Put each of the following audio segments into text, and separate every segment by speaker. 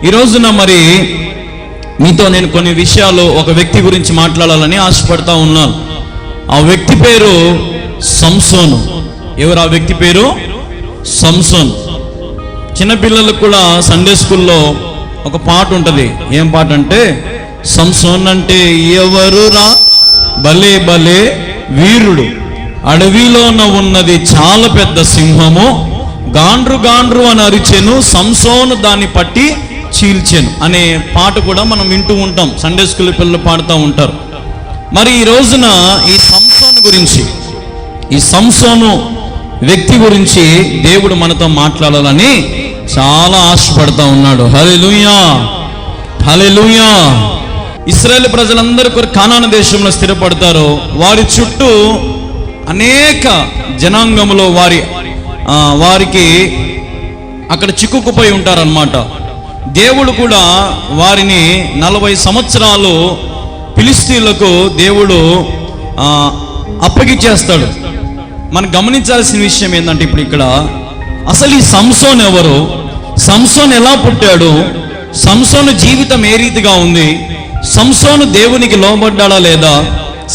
Speaker 1: ఈ రోజున మరి మీతో నేను కొన్ని విషయాలు ఒక వ్యక్తి గురించి మాట్లాడాలని ఆశపడతా ఉన్నాను. ఆ వ్యక్తి పేరు సంసోను. ఎవరు ఆ వ్యక్తి పేరు? సంసోన్. చిన్నపిల్లలకు కూడా సండే స్కూల్లో ఒక పాట ఉంటుంది. ఏం పాట అంటే, సంసోన్ అంటే ఎవరురా భలే భలే వీరుడు, అడవిలోన ఉన్నది చాలా పెద్ద సింహము, గాండ్రు గాండ్రు అని అరిచెను, సంసోను దాన్ని పట్టి చీల్చెను అనే పాట కూడా మనం వింటూ ఉంటాం. సండే స్కూల్ పిల్లలు పాడుతూ ఉంటారు. మరి ఈ రోజున ఈ సంసోను గురించి, ఈ సంసోను వ్యక్తి గురించి దేవుడు మనతో మాట్లాడాలని చాలా ఆశపడతా ఉన్నాడు. హల్లెలూయా, హల్లెలూయా. ఇశ్రాయేలు ప్రజలందరూ కానాను దేశంలో స్థిరపడతారు. వారి చుట్టూ అనేక జనాంగములో వారికి అక్కడ చిక్కుకుపోయి ఉంటారన్నమాట. దేవుడు కూడా వారిని 40 సంవత్సరాలు ఫిలిష్తీయులకు దేవుడు అప్పగించేస్తాడు. మనం గమనించాల్సిన విషయం ఏంటంటే, ఇప్పుడు ఇక్కడ అసలు ఈ సంసోన్ ఎవరు, సంసోన్ ఎలా పుట్టాడు, సంసోను జీవితం ఏ రీతిగా ఉంది, సంసోను దేవునికి లోబడ్డాడా లేదా,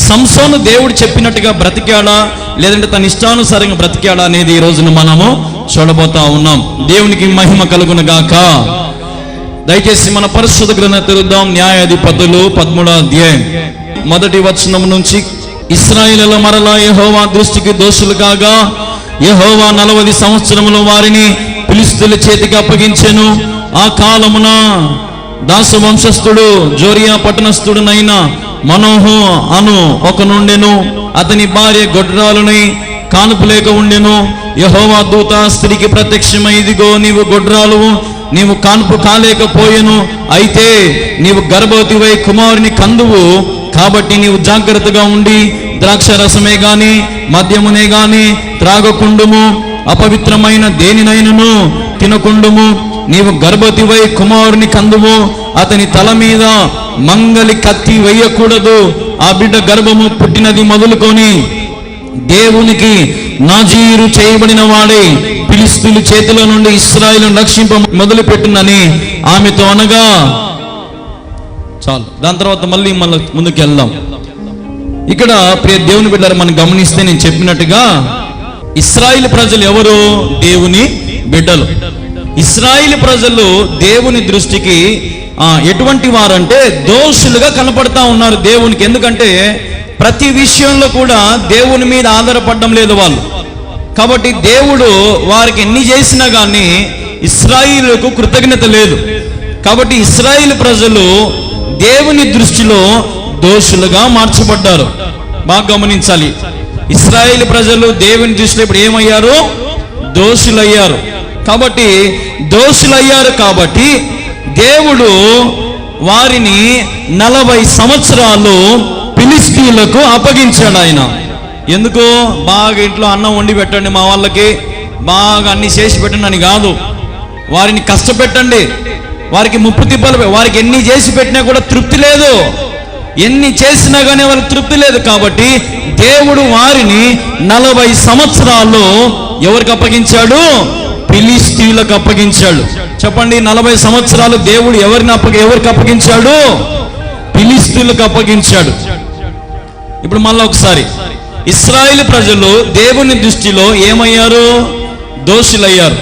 Speaker 1: సంసోను దేవుడు చెప్పినట్టుగా బ్రతికాడా లేదంటే తన ఇష్టానుసారంగా బ్రతికాడా అనేది ఈ రోజున మనము చూడబోతా ఉన్నాం. దేవునికి మహిమ కలుగును గాక. దయచేసి మన పరిశుద్ధ గ్రంథం తెరుద్దాం. న్యాయాధిపతులు 13వ అధ్యాయం 1వ వచనం నుంచి. ఇశ్రాయేలుల మరలా యెహోవా దృష్టికి దోషులు కాగా యెహోవా 40 సంవత్సరములు వారిని ఫిలిష్తీయుల చేతికి అప్పగించెను. ఆ కాలమున దాస వంశస్థుడు జోరియా పట్టణస్థుడునైన మనోహు అను ఒకనుండెను. అతని భార్య గొడ్రాలుని కానుపు లేక ఉండెను. యెహోవా దూత స్త్రీకి ప్రత్యక్షమై, ఇదిగో నీవు గొడ్రాలువు, నీవు కానుపు కాలేకపోయెను, అయితే నీవు గర్భవతివై కుమారుని కందువు, కాబట్టి నీవు జాగ్రత్తగా ఉండి ద్రాక్ష రసమే గాని మద్యమునే గాని త్రాగకుండుము, అపవిత్రమైన దేనినైనను తినకుండుము. నీవు గర్భవతివై కుమారుని కందువు, అతని తల మీద మంగలి కత్తి వేయకూడదు. ఆ బిడ్డ గర్భము పుట్టినది మొదలుకొని దేవునికి నాజీరు చేయబడిన వాడే ఫిలిష్తీయుల చేతిలో నుండి ఇశ్రాయేలును రక్షింప మొదలు పెట్టునని ఆమెతో అనగా. చాలు, దాని తర్వాత మళ్ళీ ముందుకు వెళ్దాం. ఇక్కడ ప్రియ దేవుని బిడ్డలారా, మనం గమనిస్తే నేను చెప్పినట్టుగా ఇశ్రాయేలు ప్రజలు ఎవరు? దేవుని బిడ్డలు. ఇశ్రాయేలు ప్రజలు దేవుని దృష్టికి ఎటువంటి వారంటే దోషులుగా కనపడతా ఉన్నారు దేవునికి. ఎందుకంటే ప్రతి విషయంలో కూడా దేవుని మీద ఆధారపడడం లేదు వాళ్ళు. కాబట్టి దేవుడు వారికి ఎన్ని చేసినా కానీ ఇశ్రాయేలుకు కృతజ్ఞత లేదు. కాబట్టి ఇశ్రాయేలు ప్రజలు దేవుని దృష్టిలో దోషులుగా మార్చబడ్డారు. బాగా గమనించాలి. ఇశ్రాయేలు ప్రజలు దేవుని దృష్టిలో ఇప్పుడు ఏమయ్యారు? దోషులయ్యారు. కాబట్టి దోషులయ్యారు కాబట్టి దేవుడు వారిని 40 సంవత్సరాలు ఫిలిష్తీయులకు అప్పగించాడు. ఆయన ఎందుకు? బాగా ఇంట్లో అన్నం వండి పెట్టండి, మా వాళ్ళకి బాగా అన్ని చేసి పెట్టండి అని కాదు, వారిని కష్టపెట్టండి, వారికి ముప్పు తిప్పలు, వారికి ఎన్ని చేసి పెట్టినా కూడా తృప్తి లేదు, ఎన్ని చేసినా కానీ వాళ్ళకి తృప్తి లేదు. కాబట్టి దేవుడు వారిని 40 సంవత్సరాలు ఎవరికి అప్పగించాడు? ఫిలిష్తీయులకు అప్పగించాడు. చెప్పండి, 40 సంవత్సరాలు దేవుడు ఎవరికి అప్పగించాడు? ఫిలిష్తీయులకు అప్పగించాడు. ఇప్పుడు మళ్ళీ ఒకసారి, ఇశ్రాయేలు ప్రజలు దేవుని దృష్టిలో ఏమయ్యారు? దోషులయ్యారు.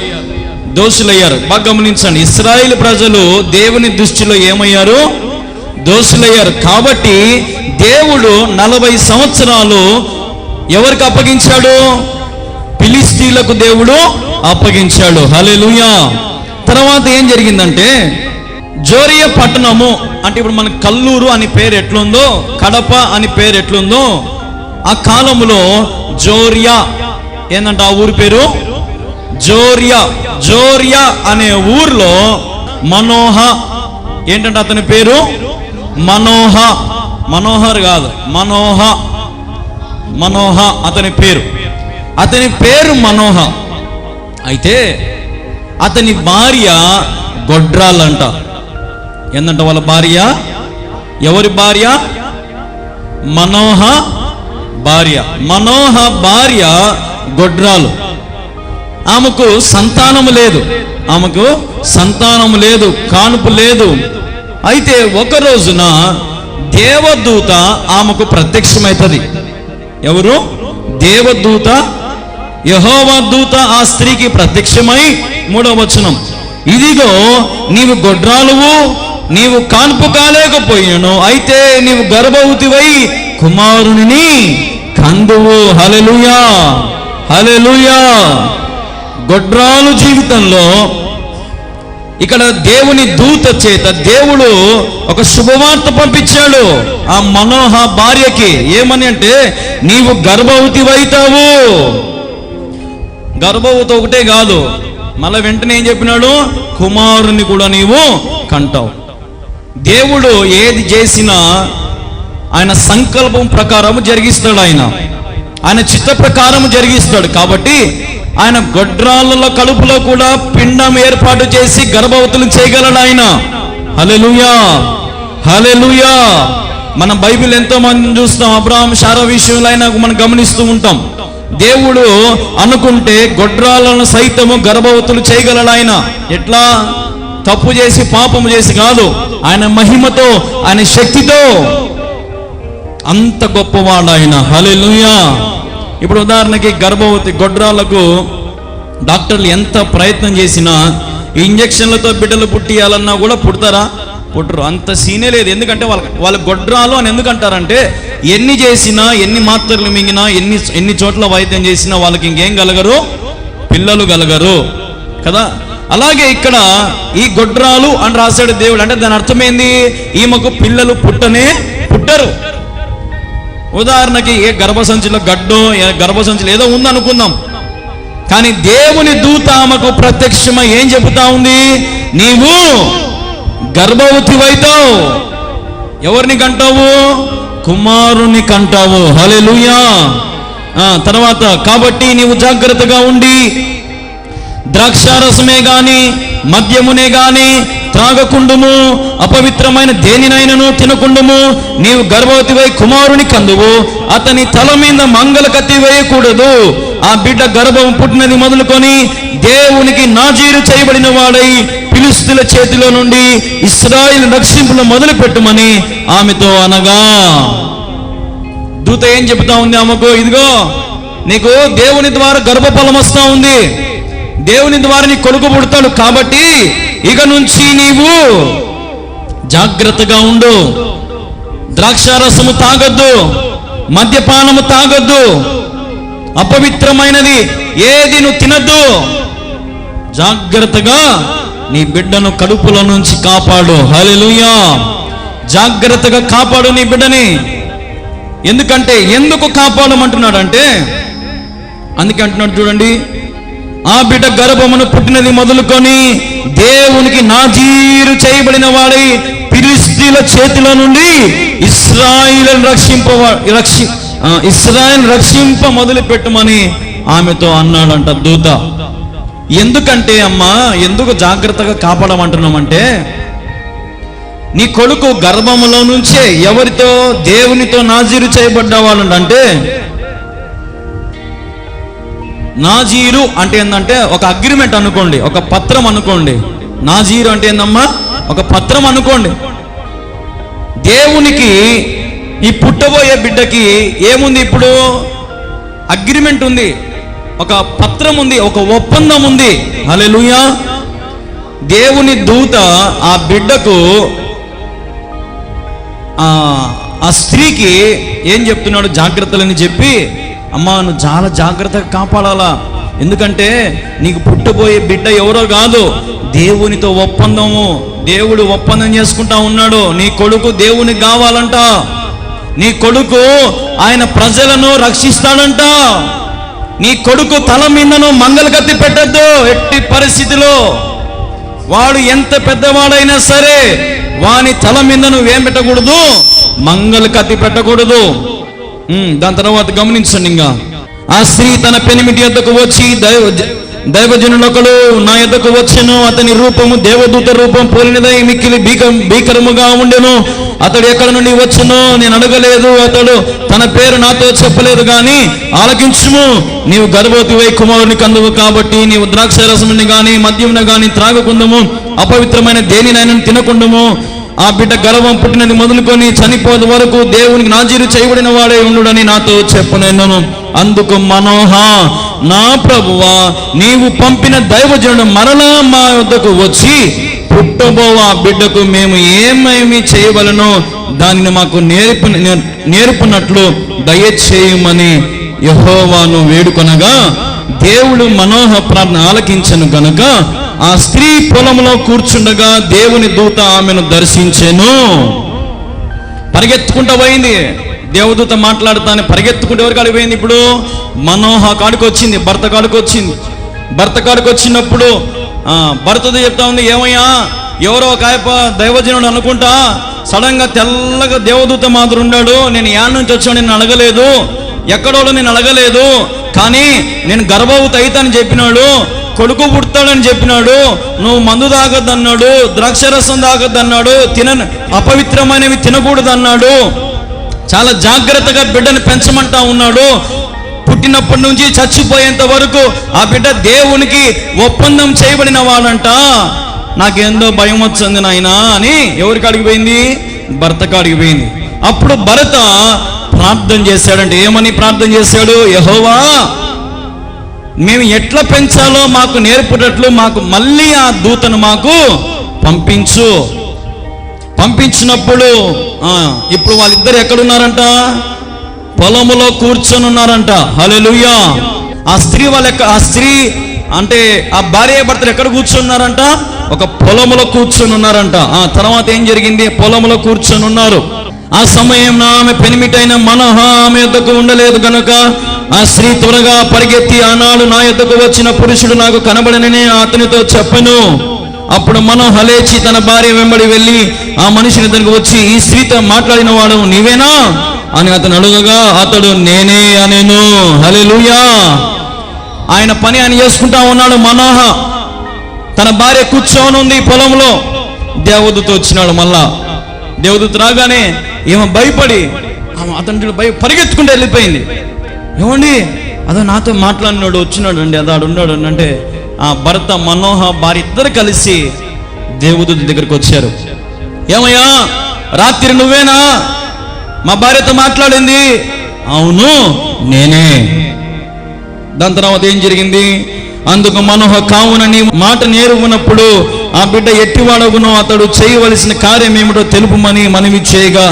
Speaker 1: దోషులయ్యారు. బాగా గమనించండి, ఇశ్రాయేలు ప్రజలు దేవుని దృష్టిలో ఏమయ్యారు? దోషులయ్యారు. కాబట్టి దేవుడు 40 సంవత్సరాలు ఎవరికి అప్పగించాడు? ఫిలిష్తీయులకు దేవుడు అప్పగించాడు. హల్లెలూయా. తర్వాత ఏం జరిగిందంటే, జోరియా పట్టణము అంటే ఇప్పుడు మనకు కల్లూరు అని పేరు ఎట్లుందో, కడప అని పేరు ఎట్లుందో, ఆ కాలంలో జోరియా ఏంటంటే ఆ ఊరి పేరు జోరియా. జోరియా అనే ఊర్లో మనోహ ఏంటంటే అతని పేరు మనోహ. మనోహర్ కాదు, మనోహ. మనోహ అతని పేరు. అతని పేరు మనోహ. అయితే అతని భార్య గొడ్రాలంట. ఏందంట వాళ్ళ భార్య? ఎవరి భార్య? మనోహ భార్య. మనోహ భార్య గొడ్రాలు. ఆమెకు సంతానము లేదు, ఆమెకు సంతానము లేదు, కానుపు లేదు. అయితే ఒక రోజున దేవదూత ఆమెకు ప్రత్యక్షమవుతుంది. ఎవరు? దేవదూత, యెహోవా దూత ఆ స్త్రీకి ప్రత్యక్షమై 3వ వచనం, ఇదిగో నీవు గొడ్రాలువు, నీవు కాన్పు కాలేకపోయాను, అయితే నీవు గర్భవతివై కుమారుని కందువు. హల్లెలూయా, హల్లెలూయా. గొడ్రాలు జీవితంలో ఇక్కడ దేవుని దూత చేత దేవుడు ఒక శుభవార్త పంపించాడు ఆ మనోహ భార్యకి. ఏమని అంటే, నీవు గర్భవతివైతావు. గర్భవతి ఒకటే కాదు, మళ్ళీ వెంటనే ఏం చెప్పినాడు? కుమారుని కూడా నీవు కంటావు. దేవుడు ఏది చేసినా ఆయన సంకల్పం ప్రకారం జరిగిస్తాడు. ఆయన చిత్త ప్రకారం జరిగిస్తాడు. కాబట్టి ఆయన గొడ్రాళ్ళ కడుపులో కూడా పిండం ఏర్పాటు చేసి గర్భవతులు చేయగలడు ఆయన. హల్లెలూయా, హల్లెలూయా. మనం బైబిల్ ఎంతో మంది చూస్తాం, అబ్రహాం శారా విషయంలో అయినా మనం గమనిస్తూ ఉంటాం. దేవుడు అనుకుంటే గొడ్రాలను సైతము గర్భవతులు చేయగలడు ఆయన. ఎట్లా? తప్పు చేసి పాపము చేసి కాదు, ఆయన మహిమతో, ఆయన శక్తితో. అంత గొప్పవాడు ఆయన. హల్లెలూయా. ఇప్పుడు ఉదాహరణకి గర్భవతి గొడ్రాలకు డాక్టర్లు ఎంత ప్రయత్నం చేసినా ఇంజక్షన్లతో బిడ్డలు పుట్టియాలన్నా కూడా పుడతారా? పుట్టరు. అంత సీనే లేదు. ఎందుకంటే వాళ్ళ గొడ్రాలు అని ఎందుకంటారంటే, ఎన్ని చేసినా, ఎన్ని మాత్రలు మింగినా, ఎన్ని చోట్ల వైద్యం చేసినా వాళ్ళకి ఇంకేం కలగరు? పిల్లలు కలగరు కదా. అలాగే ఇక్కడ ఈ గొడ్రాలు అని రాశాడు దేవుడు. అంటే దాని అర్థమైంది, ఈమెకు పిల్లలు పుట్టరు. ఉదాహరణకి ఏ గర్భసంచిలో గడ్డో, గర్భసంచిలో ఏదో ఉందనుకుందాం, కానీ దేవుని దూత ఆమెకు ప్రత్యక్షమై ఏం చెబుతా ఉంది? నీవు గర్భవతివైతావు. ఎవరిని కంటావు? కుమారుని కంటావు. హల్లెలూయా. తర్వాత, కాబట్టి నీవు జాగ్రత్తగా ఉండి ద్రాక్షారసమే గాని మద్యమునే గాని త్రాగకుండుము, అపవిత్రమైన దేనినైనను తినకుండుము. నీవు గర్భవతివై కుమారుని కందువు, అతని తల మీద మంగళ కత్తి వేయకూడదు. ఆ బిడ్డ గర్భం పుట్టినది మొదలుకొని దేవునికి నాజీరు చేయబడిన వాడై ఫిలిష్తీయుల చేతిలో నుండి ఇశ్రాయేలు రక్షింపును మొదలు పెట్టుమని ఆమెతో అనగా, దూత ఏం చెబుతా ఉంది ఆమెకు? ఇదిగో నీకు దేవుని ద్వారా గర్భఫలం వస్తా ఉంది, దేవుని ద్వారా నీ కొడుకు పుడతాడు. కాబట్టి ఇక నుంచి నీవు జాగ్రత్తగా ఉండు. ద్రాక్షారసము తాగొద్దు, మద్యపానము తాగొద్దు, అపవిత్రమైనది ఏది నువ్వు తినద్దు. జాగ్రత్తగా నీ బిడ్డను కడుపుల నుంచి కాపాడు. హల్లెలూయా. జాగ్రత్తగా కాపాడు నీ బిడ్డని. ఎందుకంటే, ఎందుకు కాపాడమంటున్నాడు అంటే, అందుకే అంటున్నాడు చూడండి, ఆ బిడ్డ గర్భమును పుట్టినది మొదలుకొని దేవునికి నాజీరు చేయబడిన వాడై ఫిలిష్తీయుల చేతిలో నుండి ఇశ్రాయేలు రక్షింప మొదలు పెట్టుమని ఆమెతో అన్నాడంట దూత. ఎందుకంటే అమ్మా, ఎందుకు జాగ్రత్తగా కాపాడమంటున్నామంటే, నీ కొడుకు గర్భములో నుంచే ఎవరితో? దేవునితో నాజీరు చేయబడ్డవాడు. అంటే నాజీరు అంటే ఏంటంటే ఒక అగ్రిమెంట్ అనుకోండి, ఒక పత్రం అనుకోండి. నాజీరు అంటే ఏందమ్మా? ఒక పత్రం అనుకోండి. దేవునికి ఈ పుట్టబోయే బిడ్డకి ఏముంది? ఇప్పుడు అగ్రిమెంట్ ఉంది, ఒక పత్రం ఉంది, ఒక ఒప్పందం ఉంది. హల్లెలూయా. దేవుని దూత ఆ బిడ్డకు, ఆ స్త్రీకి ఏం చెప్తున్నాడు? జాగ్రత్తలని చెప్పి, అమ్మా నువ్వు చాలా జాగ్రత్తగా కాపాడాలా. ఎందుకంటే నీకు పుట్టబోయే బిడ్డ ఎవరో కాదు, దేవునితో ఒప్పందము. దేవుడు ఒప్పందం చేసుకుంటా ఉన్నాడు. నీ కొడుకు దేవునికి కావాలంట. నీ కొడుకు ఆయన ప్రజలను రక్షిస్తాడంట. నీ కొడుకు తల మీదను మంగళకత్తి పెట్టద్దు ఎట్టి పరిస్థితిలో. వాడు ఎంత పెద్దవాడైనా సరే వాని తల మీద నువ్వేం పెట్టకూడదు? మంగళకత్తి పెట్టకూడదు. దాని తర్వాత గమనించండి, ఇంకా ఆ స్త్రీ తన పెనిమిటి వద్దకు వచ్చి దైవజనులొకడు నా యొద్దకు వచ్చెను, అతని రూపము దేవదూత రూపం పోలినదై మిక్కిలి భీకరముగా ఉండెను. అతడు ఎక్కడ నుండి వచ్చునో నేను అడగలేదు, అతడు తన పేరు నాతో చెప్పలేదు. గాని ఆలకించుము, నీవు గర్భవతివై కుమారుని కందువు కాబట్టి నీవు ద్రాక్షారసముని గాని మద్యమును గాని త్రాగకుండము, అపవిత్రమైన దేనినైనా తినకుండము. ఆ బిడ్డ గర్భం పుట్టినది మొదలుకొని చనిపోదు వరకు దేవునికి నాజీరు చేయబడిన వాడే ఉండుడని నాతో చెప్పునేను. అందుకు మనోహ, నా ప్రభువా, నీవు పంపిన దైవజనుడు మరలా మా వద్దకు వచ్చి పుట్టబోవ ఆ బిడ్డకు మేము ఏమేమి చేయవలనో దానిని మాకు నేర్పునట్లు దయచేయమని యెహోవాను వేడుకొనగా దేవుడు మనోహ ప్రార్థన ఆలకించెను గనుక ఆ స్త్రీ పొలంలో కూర్చుండగా దేవుని దూత ఆమెను దర్శించెను. పరిగెత్తుకుంటూ పోయింది, దేవదూత మాట్లాడుతానే పరిగెత్తుకుంటే ఎవరి కాడికి పోయింది? ఇప్పుడు మనోహ కాడికి వచ్చింది, భర్త కాడికి వచ్చింది. భర్త కాడికి వచ్చినప్పుడు భర్తతో చెప్తా ఉంది, ఏమయ్యా ఎవరో ఒక దైవజనుడు అనుకుంటా సడన్ గా తెల్లగా దేవదూత మాదిరి ఉన్నాడు, నేను యాడ్ నుంచి వచ్చాను, నేను అడగలేదు, ఎక్కడోడు నేను అడగలేదు, కానీ నేను గర్భవతి అయితని చెప్పినాడు, కొడుకు పుడతాడని చెప్పినాడు, నువ్వు మందు తాగొద్దన్నాడు, ద్రాక్షరసం తాగొద్దన్నాడు, అపవిత్రమైనవి తినకూడదన్నాడు, చాలా జాగ్రత్తగా బిడ్డను పెంచమంటా ఉన్నాడు, పుట్టినప్పటి నుంచి చచ్చిపోయేంత వరకు ఆ బిడ్డ దేవునికి ఒప్పందం చేయబడిన వాడంట, నాకేందో భయం వచ్చింది నాయనా అని ఎవరికి అడిగిపోయింది? భర్త కాడికి పోయింది. అప్పుడు భర్త ప్రార్థన చేశాడంటే ఏమని ప్రార్థన చేశాడు? యెహోవా, మేము ఎట్లా పెంచాలో మాకు నేర్పేటట్లు మాకు మళ్ళీ ఆ దూతను మాకు పంపించు. పంపించినప్పుడు ఇప్పుడు వాళ్ళిద్దరు ఎక్కడున్నారంట? పొలములో కూర్చొని ఉన్నారంట. హల్లెలూయా. ఆ స్త్రీ అంటే ఆ భార్య భర్తలు ఎక్కడ కూర్చున్నారంట? ఒక పొలములో కూర్చొని ఉన్నారంట. ఆ తర్వాత ఏం జరిగింది? పొలములో కూర్చొని ఉన్నారు. ఆ సమయంలో ఆమె పెనిమిటైన మనోహ ఆమె యొద్దకు ఉండలేదు గనుక ఆ స్త్రీ త్వరగా పరిగెత్తి, ఆనాడు నా యొద్దకు వచ్చిన పురుషుడు నాకు కనబడనని అతనితో చెప్పెను. అప్పుడు మనోహ లేచి తన భార్య వెంబడి వెళ్ళి ఆ మనిషిని దగ్గరకు వచ్చి, ఈ స్త్రీతో మాట్లాడిన వాడు నీవేనా అని అతను అడుగగా అతడు నేనే అనెను. హల్లెలూయా. ఆయన పని ఆయన చేసుకుంటా ఉన్నాడు. మనోహ తన భార్య కూర్చొని ఉంది పొలంలో. దేవదూత వచ్చినాడు. మళ్ళా దేవదూత రాగానే ఏమో భయపడి అతను పరిగెత్తుకుంటూ వెళ్ళిపోయింది. ఏమండి అదో నాతో మాట్లాడినాడు వచ్చినాడు అండి, అదాడు ఉన్నాడు అంటే ఆ భర్త మనోహ భార్య ఇద్దరు కలిసి దేవదూత దగ్గరికి వచ్చారు. ఏమయ్యా రాత్రి నువ్వేనా మా భార్యతో మాట్లాడింది? అవును నేనే. దాని తర్వాత ఏం జరిగింది? అందుకు మనోహ, కావున నీ మాట నేరువునప్పుడు ఆ బిడ్డ ఎట్టివాడగునో అతడు చేయవలసిన కార్యం ఏమిటో తెలుపుమని మనవి చేయగా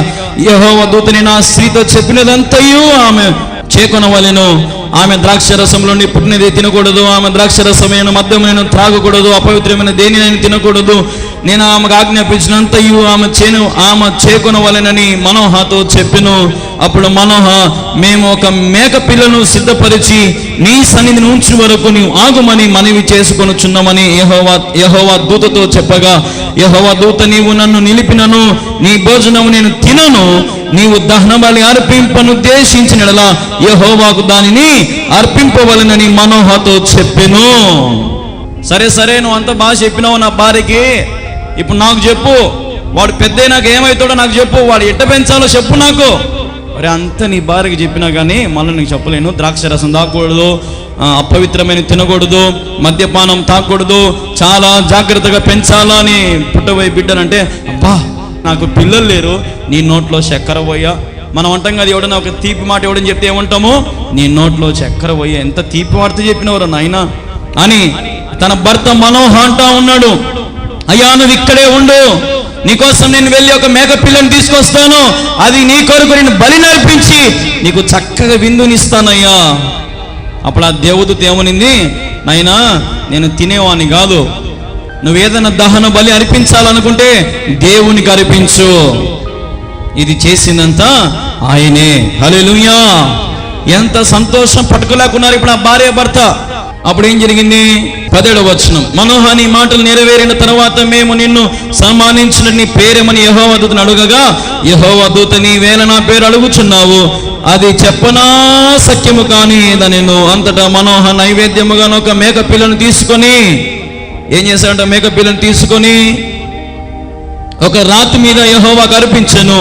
Speaker 1: యెహోవా దూతని నా స్త్రీతో చెప్పినదంతయు ఆమె చేకొనవలెను. ఆమె ద్రాక్షరసంలోని పుట్టినది తినకూడదు, ఆమె ద్రాక్షరసమైన మద్యమైన త్రాగకూడదు, అపవిత్రమైన దేనినైనా తినకూడదు, నేను ఆమెకు ఆజ్ఞాపించినంతయు ఆమె చేకొనవలెనని మనోహతో చెప్పెను. అప్పుడు మనోహ, మేము ఒక మేక పిల్లను సిద్ధపరిచి నీ సన్నిధిని ఉంచు వరకు నీవు ఆగుమని మనవి చేసుకొనుచున్నామని యెహోవా దూతతో చెప్పగా, యెహోవా దూత, నీవు నన్ను నిలిపినను నీ భోజనము నేను తినను, నీవు దహన బలి అర్పింపనుద్దేశించినలా యెహోవాకు దానిని అర్పింపవలెనని మనోహతో చెప్పెను. సరే నువ్వు అంత బాగా చెప్పినావు నా భార్యకి, ఇప్పుడు నాకు చెప్పు, వాడు పెద్ద నాకు ఏమవుతాడో నాకు చెప్పు, వాడు ఎట్ట పెంచాలో చెప్పు నాకు. అరే అంత నీ భార్యకి చెప్పినా కానీ మళ్ళీ నీకు చెప్పలేను. ద్రాక్షరసం తాగకూడదు, అపవిత్రమైన తినకూడదు, మద్యపానం తాగకూడదు, చాలా జాగ్రత్తగా పెంచాలా అని పుట్టబోయే బిడ్డనంటే, అబ్బా నాకు పిల్లలు లేరు, నీ నోట్లో చక్కెర పోయా. మనం అంటాం కదా, ఎవడన్నా ఒక తీపి మాట ఎవడని చెప్తే ఏమంటాము? నీ నోట్లో చక్కెర పోయా, ఎంత తీపి వాడితే చెప్పినవరు నాయనా అని తన భర్త మనోహ అంటా ఉన్నాడు. అయ్యా నువ్వు ఇక్కడే ఉండు, నీకోసం నేను వెళ్ళి ఒక మేక పిల్లని తీసుకొస్తాను, అది నీ కొరకు నేను బలి నర్పించి నీకు చక్కగా విందునిస్తానయ్యా. అప్పుడు ఆ దేవదూత ఏమనింది? నాయనా నేను తినేవాణ్ణి కాదు, నువ్వేదైనా దహన బలి అర్పించాలనుకుంటే దేవునికి అర్పించు, ఇది చేసిందంతా ఆయనే. హల్లెలూయా. ఎంత సంతోషం పట్టుకోలేకున్నారు ఇప్పుడు ఆ భార్య భర్త. అప్పుడు ఏం జరిగింది? 17వ వచనం, మనోహ నీ మాటలు నెరవేరిన తర్వాత మేము నిన్ను సన్మానించిన నీ పేరేమని యెహోవా దూతను అడుగగా, యెహోవా దూత నీవేళ నా పేరు అడుగుచున్నావు, అది చెప్పనా సత్యము కాని నేను. అంతటా మనోహ నైవేద్యముగాను ఒక మేక పిల్లను తీసుకొని ఏం చేశాడంట? మేక పిల్లను తీసుకొని ఒక రాతి మీద యెహోవాకు అర్పించెను.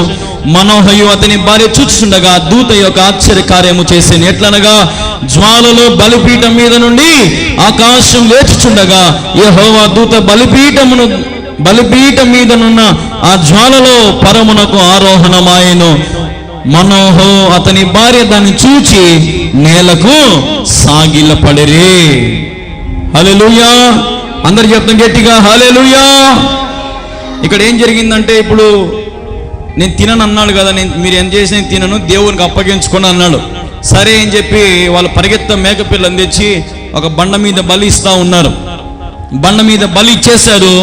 Speaker 1: మనోహయు అతని భార్య చూచుచుండగా దూత యొక్క ఆశ్చర్య కార్యము చేసాను. ఎట్లనగా జ్వాలలో బలిపీఠం మీద నుండి ఆకాశం లేచుచుండగా యెహోవా దూత బలిపీఠం మీదనున్న ఆ జ్వాలలో పరమునకు ఆరోహణమాయెను. మనోహో అతని భార్య దాన్ని చూచి నేలకు సాగిలపడిరి. హల్లెలూయా! అందరు చెప్తాం గట్టిగా హల్లెలూయా. ఇక్కడ ఏం జరిగిందంటే, ఇప్పుడు నేను తినను అన్నాడు కదా, మీరు ఏం చేసి తినను, దేవునికి అప్పగించుకొని అన్నాడు. సరే అని చెప్పి వాళ్ళు పరిగెత్త మేకపిల్లని తెచ్చి ఒక బండ మీద బలి ఇస్తా ఉన్నారు. బండ మీద బలి ఇచ్చేశారు.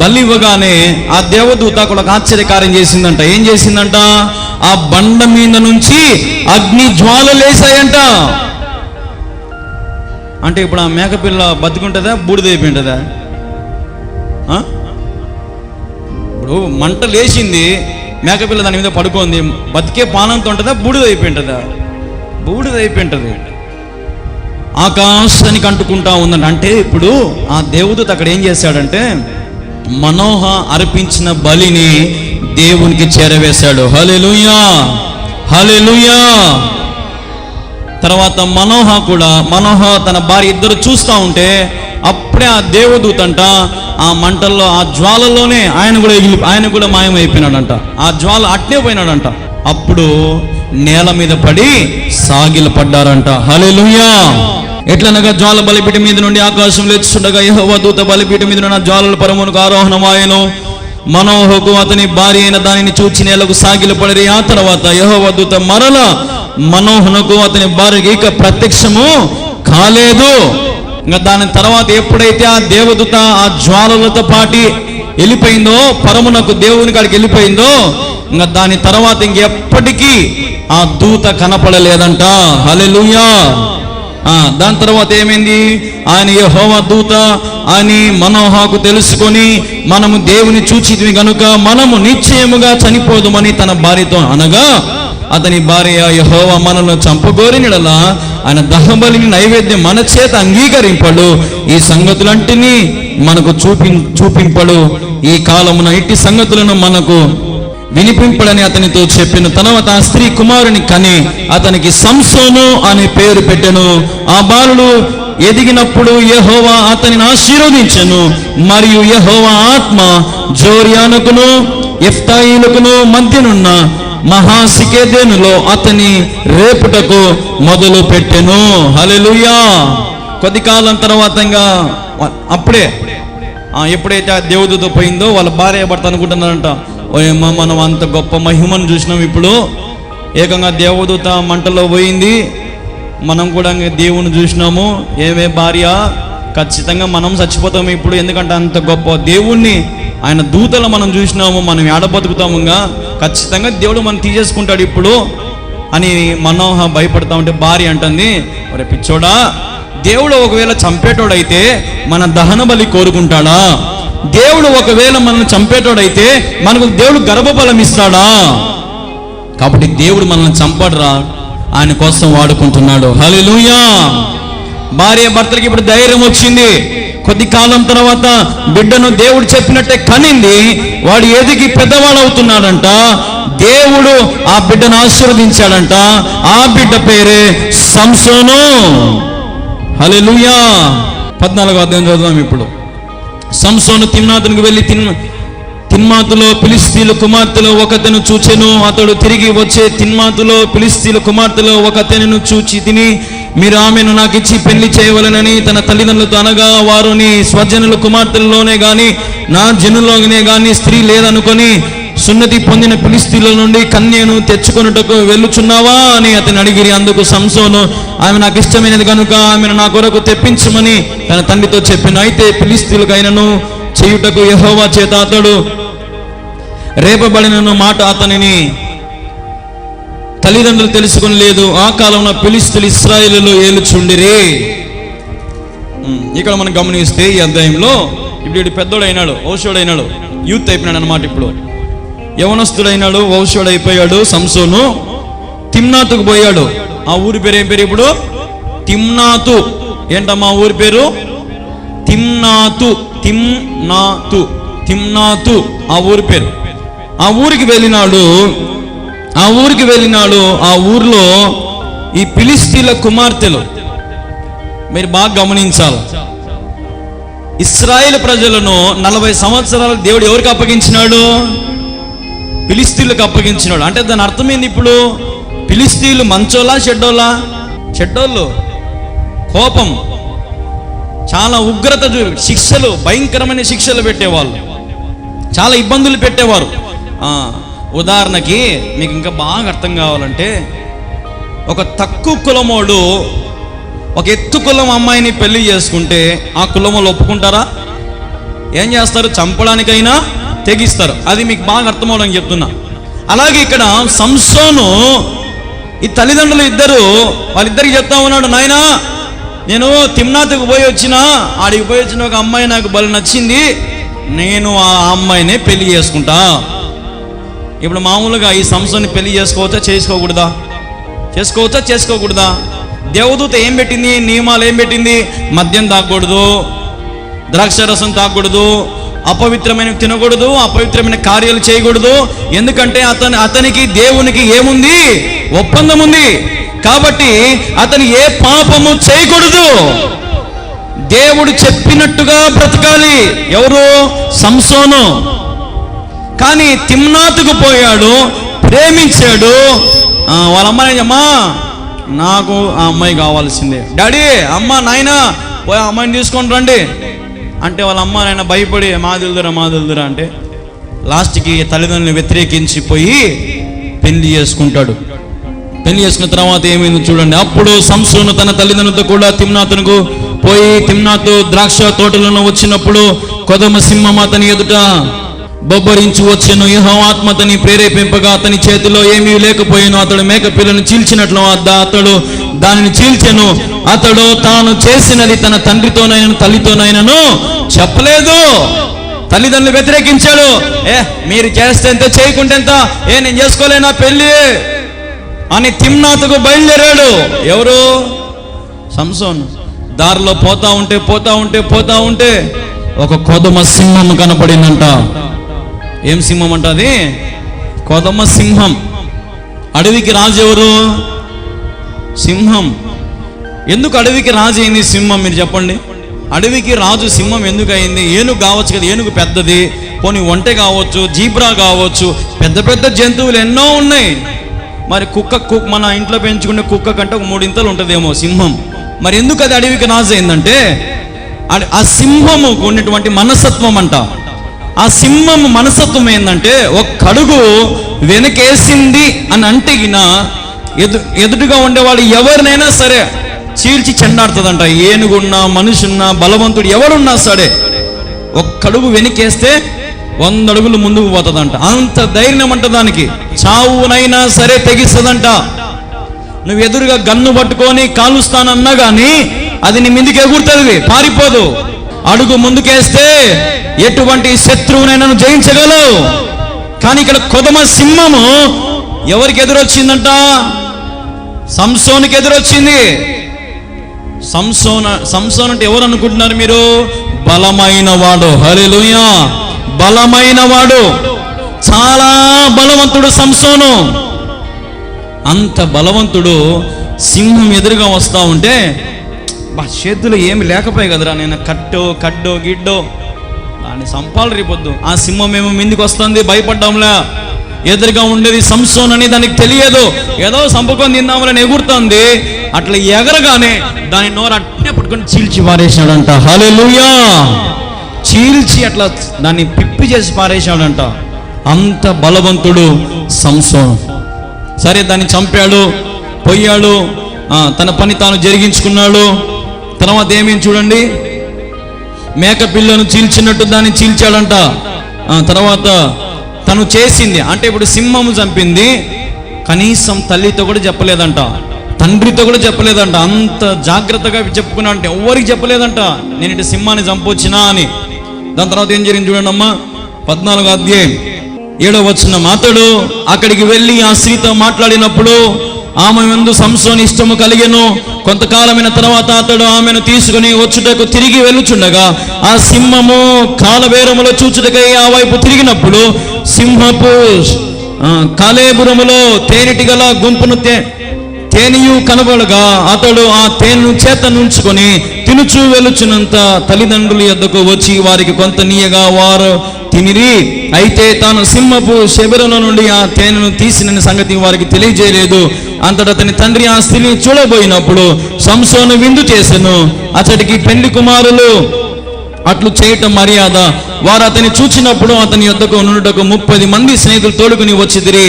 Speaker 1: బలి ఇవ్వగానే ఆ దేవదూత అక్కడ ఒక ఆశ్చర్యకార్యం చేసిందంట. ఏం చేసిందంట? ఆ బండ మీద నుంచి అగ్ని జ్వాలలు లేసాయంట. అంటే ఇప్పుడు ఆ మేకపిల్ల బతుకుంటుందా, బూడిదైపోయింటుందా? ఇప్పుడు మంట లేచింది, మేకపిల్ల దాని మీద పడుకుంది, బతికే పానంతో ఉంటుందా, బూడిదైపోయింటుందా? బూడిదైపోయింటుంది. ఆకాశానికి అంటుకుంటా ఉందంట. అంటే ఇప్పుడు ఆ దేవదూత అక్కడ ఏం చేశాడంటే, మనోహ అర్పించిన బలిని దేవునికి చేరవేశాడు. హల్లెలూయా, హల్లెలూయా. తర్వాత మనోహ తన భార్య ఇద్దరు చూస్తూ ఉంటే అప్పుడే ఆ దేవదూత అంట ఆ మంటల్లో, ఆ జ్వాలలోనే ఆయన కూడా మాయమైపోయినాడంట. ఆ జ్వాల అట్నే పోయినాడంట. అప్పుడు నేల మీద పడి సాగిలపడ్డారంట. హల్లెలూయా. ఎట్లనగా జ్వాల బలిపీఠం మీద నుండి ఆకాశం లేచుండగా యెహోవా దూత బలిపీఠం మీద నుండి జ్వాలల పరమునకు ఆరోహణమాయెను. మనోహకు అతని భార్య అయిన దానిని చూచి నేలకు సాగిలపడిరి. ఆ తర్వాత యెహోవా దూత మరల మనోహనకు అతని భార్యకి ఇక ప్రత్యక్షము కాలేదు. ఇంకా దాని తర్వాత ఎప్పుడైతే ఆ దేవదూత ఆ జ్వాలలతో పాటి వెళ్ళిపోయిందో, పరమునకు దేవుని కాడికి వెళ్ళిపోయిందో, ఇంకా దాని తర్వాత ఇంకెప్పటికీ ఆ దూత కనపడలేదంట. హల్లెలూయా. దాని తర్వాత ఏమైంది? ఆయన యెహోవా దూత అని మనోహకు తెలుసుకొని, మనము దేవుని చూచితివి గనుక మనము నిశ్చయముగా చనిపోదుమని తన భార్యతో అనగా, అతని భార్య యెహోవా మనల్ని చంపగోరినడలా ఆయన దహబలిని నైవేద్యం మన చేత అంగీకరింపడు, ఈ సంగతులంటిని మనకు చూపింపడు, ఈ కాలమున ఇట్టి సంగతులను మనకు వినిపింపడని అతనితో చెప్పెను. తర్వాత ఆ స్త్రీ కుమారుని కని అతనికి సంసోను అనే పేరు పెట్టెను. ఆ బాలుడు ఎదిగినప్పుడు యెహోవా అతనిని ఆశీర్వదించెను. మరియు యెహోవా ఆత్మ జోర్యానుకును ఎఫ్తాయిలకును మధ్యనున్న మహాసికేదేనులో అతని రేపుటకు మొదలు పెట్టెను. హల్లెలూయా. కొద్ది కాలం తర్వాత అప్పుడే ఎప్పుడైతే ఆ దేవదూత పోయిందో వాళ్ళ భార్య భర్త అనుకుంటున్నారంట, ఓయమ్మ మనం అంత గొప్ప మహిమను చూసినాం, ఇప్పుడు ఏకంగా దేవదూత మంటలో పోయింది, మనం కూడా దేవుని చూసినాము, ఏమే భార్య ఖచ్చితంగా మనం చచ్చిపోతాము ఇప్పుడు, ఎందుకంటే అంత గొప్ప దేవుణ్ణి ఆయన దూతలు మనం చూసినాము, మనం ఏడ బతుకుతాముగా, ఖచ్చితంగా దేవుడు మనం తీసేసుకుంటాడు ఇప్పుడు అని మనోహ భయపడతా ఉంటే భార్య అంటుంది, ఒరే పిచ్చోడా, దేవుడు ఒకవేళ చంపేటోడైతే మన దహన బలి కోరుకుంటాడా? దేవుడు ఒకవేళ మనల్ని చంపేటోడైతే మనకు దేవుడు గర్భఫలం ఇస్తాడా? కాబట్టి దేవుడు మనల్ని చంపడరా, ఆయన కోసం వాడుకుంటున్నాడు. హల్లెలూయా. భార్య భర్తలకి ఇప్పుడు ధైర్యం వచ్చింది. కొద్ది కాలం తర్వాత బిడ్డను దేవుడు చెప్పినట్టే కనింది. వాడు ఎదిగి పెద్దవాడు అవుతున్నాడంట. దేవుడు ఆ బిడ్డను ఆశీర్వదించాడంట. ఆ బిడ్డ పేరే సంసోను. హల్లెలూయా. 14వ అధ్యాయం చదువుదాం ఇప్పుడు. సంసోను తిమ్నాతునికి వెళ్ళి తిమ్నాతులో ఫిలిష్తీయుల కుమార్తెలో ఒకతెను చూచెను. అతడు తిరిగి వచ్చే తిమ్నాతులో ఫిలిష్తీయుల కుమార్తెలో ఒకతెను చూచి తిని, మీరు ఆమెను నాకు ఇచ్చి పెళ్లి చేయవలనని తన తల్లిదండ్రులతో అనగా, వారు నీ స్వజనుల కుమార్తెలలోనే గాని నా జనుల్లోనే గాని స్త్రీ లేదనుకొని సున్నతి పొందిన ఫిలిష్తీయుల నుండి కన్యను తెచ్చుకొనుటకు వెళ్ళుచున్నావా అని అతను అడిగిరి. అందుకు సంసోను, ఆమె నాకు ఇష్టమైనది కనుక ఆమెను నా కొరకు తెప్పించమని తన తండ్రితో చెప్పాను. అయితే ఫిలిష్తీయులకైనను చేయుటకు యెహోవా చేత అతడు రేపబడిన మాట అతనిని తల్లిదండ్రులు తెలుసుకుని లేదు. ఆ కాలంలో ఫిలిష్తీయులు ఇశ్రాయేలులో ఏలుచుండిరి. ఇక్కడ మనం గమనిస్తే ఈ అధ్యాయంలో ఇప్పుడు పెద్దోడు అయినాడు, వంశోడు అయినాడు, యూత్ అయిపోయినాడు అనమాట. ఇప్పుడు యవనస్తుడైనాడు, వంశోడు అయిపోయాడు సంసోను. తిమ్నాతుకు పోయాడు. ఆ ఊరి పేరు ఏం పేరు ఇప్పుడు? తిమ్నాతు. ఏంటమ్మా ఊరి పేరు? తిమ్నాతు. తిమ్నాతు, తిమ్నాతు ఆ ఊరి పేరు. ఆ ఊరికి వెళ్ళినాడు. ఆ ఊర్లో ఈ ఫిలిష్తీయుల కుమార్తెలు, మీరు బాగా గమనించాలి, ఇశ్రాయేలు ప్రజలను 40 సంవత్సరాలు దేవుడు ఎవరికి అప్పగించినాడు? ఫిలిష్తీయులకు అప్పగించినాడు. అంటే దాని అర్థమైంది, ఇప్పుడు ఫిలిష్తీయులు మంచోళ్ళా చెడ్డోళ్ళా? చెడ్డోళ్ళు. కోపం, చాలా ఉగ్రత, శిక్షలు, భయంకరమైన శిక్షలు పెట్టేవాళ్ళు, చాలా ఇబ్బందులు పెట్టేవారు. ఉదాహరణకి మీకు ఇంకా బాగా అర్థం కావాలంటే, ఒక తక్కువ కులమోడు ఒక ఎత్తు కులం అమ్మాయిని పెళ్లి చేసుకుంటే ఆ కులమోళ్ళు ఒప్పుకుంటారా? ఏం చేస్తారు? చంపడానికైనా తెగిస్తారు. అది మీకు బాగా అర్థమవడానికి చెప్తున్నా. అలాగే ఇక్కడ సంసోను ఈ తల్లిదండ్రులు వాళ్ళిద్దరికి చెప్తా ఉన్నాడు, నాయనా నేను తిమ్నాతుకు ఆడికి పోయి వచ్చిన ఒక అమ్మాయి నాకు బలి నచ్చింది, నేను ఆ అమ్మాయినే పెళ్లి చేసుకుంటా. ఇప్పుడు మామూలుగా ఈ సంసోన్ని పెళ్లి చేసుకోవచ్చా చేసుకోకూడదా? దేవదూత ఏం పెట్టింది? నియమాలు ఏం పెట్టింది? మద్యం తాగకూడదు, ద్రాక్ష రసం తాగకూడదు, అపవిత్రమైన తినకూడదు, అపవిత్రమైన కార్యాలు చేయకూడదు. ఎందుకంటే అతనికి దేవునికి ఏముంది? ఒప్పందం ఉంది. కాబట్టి అతను ఏ పాపము చేయకూడదు, దేవుడు చెప్పినట్టుగా బ్రతకాలి. ఎవరు? సంసోను. కానీ తిమ్నాతుకు పోయాడు, ప్రేమించాడు. వాళ్ళ అమ్మాయి, అమ్మా నాకు ఆ అమ్మాయి కావాల్సిందే. డాడీ, అమ్మ, నాయన పోయి ఆ అమ్మాయిని తీసుకొని రండి అంటే వాళ్ళ అమ్మ నాయన భయపడి మాదిల్దురా అంటే లాస్ట్కి తల్లిదండ్రులను వ్యతిరేకించి పోయి పెళ్లి చేసుకుంటాడు. పెళ్లి చేసుకున్న తర్వాత ఏమైంది చూడండి. అప్పుడు సంసోను తన తల్లిదండ్రులతో కూడా తిమ్నాతునకు పోయి, తిమ్నాతు ద్రాక్ష తోటలను వచ్చినప్పుడు కొదమ సింహం అతని ఎదుట బొబ్బరించి వచ్చెను. యెహోవా ఆత్మ అతని ప్రేరేపింపగా అతని చేతిలో ఏమీ లేకపోయాను. అతడు మేక పిల్లను చీల్చినట్లు అతడు దానిని చీల్చెను. అతడు తాను చేసినది తన తండ్రితోనైనా తల్లితోనైనాను చెప్పలేదు. తల్లిదండ్రులు వ్యతిరేకించాడు. మీరు చేస్తే ఎంత, చేయకుంటే ఎంత, నేను చేసుకోలేనా పెళ్ళి అని తిమ్నాతుకు బయలుదేరాడు. ఎవరు? సంసోను. దారిలో పోతా ఉంటే ఒక కొదమ సింహం కనపడిందంట. ఏం సింహం అంట అది? కొదమ సింహం. అడవికి రాజు ఎవరు? సింహం. ఎందుకు అడవికి రాజు అయింది సింహం? మీరు చెప్పండి. అడవికి రాజు సింహం ఎందుకు అయింది? ఏనుగు కావచ్చు కదా, ఏనుగు పెద్దది, పోనీ ఒంటె కావచ్చు, జీబ్రా కావచ్చు, పెద్ద జంతువులు ఎన్నో ఉన్నాయి. మరి కుక్క మన ఇంట్లో పెంచుకునే కుక్క కంటే ఒక 3 ఇంతలు ఉంటుందేమో సింహం. మరి ఎందుకు అది అడవికి రాజు అయిందంటే, ఆ సింహము ఉన్నటువంటి మనస్తత్వం అంట. ఆ సింహం మనస్తత్వం ఏంటంటే, ఒక అడుగు వెనకేసింది అని అంటే ఎదుటిగా ఉండేవాళ్ళు ఎవరినైనా సరే చీల్చి చెండాడుతుందంట. ఏనుగున్నా, మనుషున్నా, బలవంతుడు ఎవరున్నా సరే ఒక్కడుగు వెనకేస్తే 100 అడుగులు ముందుకు పోతుందంట. అంత ధైర్యం అంట దానికి. చావునైనా సరే తెగిస్తుందంట. నువ్వు ఎదురుగా గన్ను పట్టుకొని కాలుస్తానన్నా కానీ అది నీ మీదికి ఎగురుతుంది, పారిపోదు. అడుగు ముందుకేస్తే ఎటువంటి శత్రువునైనా నువ్వు జయించగలవు. కానీ ఇక్కడ కొదమ సింహము ఎవరికి ఎదురొచ్చిందంట? సంసోనుకి ఎదురొచ్చింది. సంసోన్ అంటే ఎవరు అనుకుంటున్నారు మీరు? బలమైన వాడు. హల్లెలూయా. బలమైన వాడు, చాలా బలవంతుడు సంసోను. అంత బలవంతుడు సింహం ఎదురుగా వస్తా ఉంటే చేతులు ఏమి లేకపోయాయి కదరా, నేను కడ్డో గిడ్డో దాన్ని సంపాలు రేపొద్దు. ఆ సింహం ఏమో మీదికి వస్తుంది, భయపడ్డాంలే. ఎదురుగా ఉండేది సంసోన్ అని దానికి తెలియదు. ఏదో సంపకొని తిందామని ఎగురుతుంది. అట్లా ఎగరగానే దాని నోరు అట్నే పట్టుకొని చీల్చి పారేసాడంట. హల్లెలూయా. చీల్చి అట్లా దాన్ని పిప్పి చేసి పారేసాడంట. అంత బలవంతుడు సంసోన్. సరే, దాన్ని చంపాడు, పోయాడు, తన పని తాను జరిగించుకున్నాడు. తర్వాత ఏమేమి చూడండి, మేక పిల్లను చీల్చినట్టు దాన్ని చీల్చాడంట. తర్వాత తను చేసింది అంటే, ఇప్పుడు సింహము చంపింది కనీసం తల్లితో కూడా చెప్పలేదంట. తన తండ్రితో కూడా చెప్పలేదంట, అంత జాగ్రత్తగా చెప్పుకున్నా అంటే ఎవరికి చెప్పలేదంట నేను ఇటు సింహాన్ని చంపొచ్చినా అని. దాని తర్వాత ఏం జరిగింది చూడండి అమ్మా, 14వ అధ్యాయం 7వ వచనం. అతడు అక్కడికి వెళ్ళి ఆ స్త్రీతో మాట్లాడినప్పుడు ఆమె యందు సంసోను ఇష్టము కలిగెను. కొంతకాలమైన తర్వాత అతడు ఆమెను తీసుకుని వచ్చుటకు తిరిగి వెళ్ళుచుండగా ఆ సింహము కాలబేరములో చూచుటకై ఆ వైపు తిరిగినప్పుడు సింహపు కాలేబురములో తేనెటిగల గుంపును తేనియు కనబడగా అతడు ఆ తేనెను చేత నుంచుకొని తినుచూ వెలుచున్నంత తల్లిదండ్రుల యొద్దకు వచ్చి వారికి కొంత నీయగా వారు తినిరి. అయితే తాను సింహపు శబరలో నుండి ఆ తేనెను తీసిన సంగతి వారికి తెలియజేయలేదు. అంతటా అతని తండ్రి ఆ స్త్రీని చూడబోయినప్పుడు సంసోను విందు చేసెను. అతడికి పెండ్లి కుమారులు అట్లు చేయటం మర్యాద. వారు అతన్ని చూచినప్పుడు అతని యొద్దకు నుండుటకు 30 మంది స్నేహితులు తోడుకుని వచ్చిదిరి.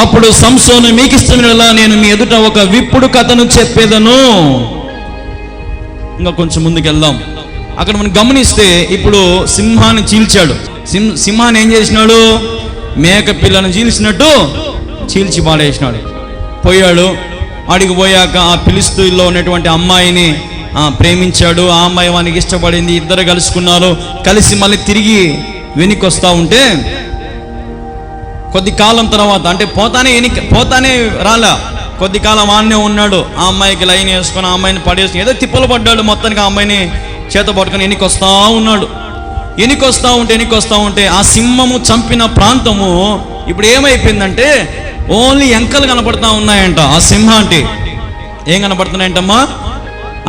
Speaker 1: అప్పుడు సంసోను, మీకు ఇష్టమైన నేను మీ ఎదుట ఒక విప్పుడు కథను చెప్పేదను. ఇంకా కొంచెం ముందుకు వెళ్దాం. అక్కడ మనం గమనిస్తే ఇప్పుడు సింహాన్ని చీల్చాడు. సింహాన్ని ఏం చేసినాడు? మేక పిల్లను చీల్చినట్టు చీల్చి పాడేసినాడు. పోయాడు. ఆడికి పోయాక ఆ ఫిలిష్తీయుల్లో ఉన్నటువంటి అమ్మాయిని ప్రేమించాడు. ఆ అమ్మాయి వానికి ఇష్టపడింది. ఇద్దరు కలుసుకున్నారు. కలిసి మళ్ళీ తిరిగి వెనక్కి వస్తూ ఉంటే కొద్ది కాలం తర్వాత, అంటే పోతానే రాలా, కొద్ది కాలం ఆన్నే ఉన్నాడు. ఆ అమ్మాయికి లైన్ వేసుకొని ఆ అమ్మాయిని పడేసుకుని ఏదో తిప్పలు పడ్డాడు. మొత్తానికి ఆ అమ్మాయిని చేత పట్టుకొని ఎన్నికి వస్తూ ఉన్నాడు. ఎన్నికి వస్తూ ఉంటే ఆ సింహము చంపిన ప్రాంతము ఇప్పుడు ఏమైపోయిందంటే ఓన్లీ ఎంకలు కనపడతా ఉన్నాయంట. ఆ సింహానికి ఏం కనపడుతున్నాయంటమ్మా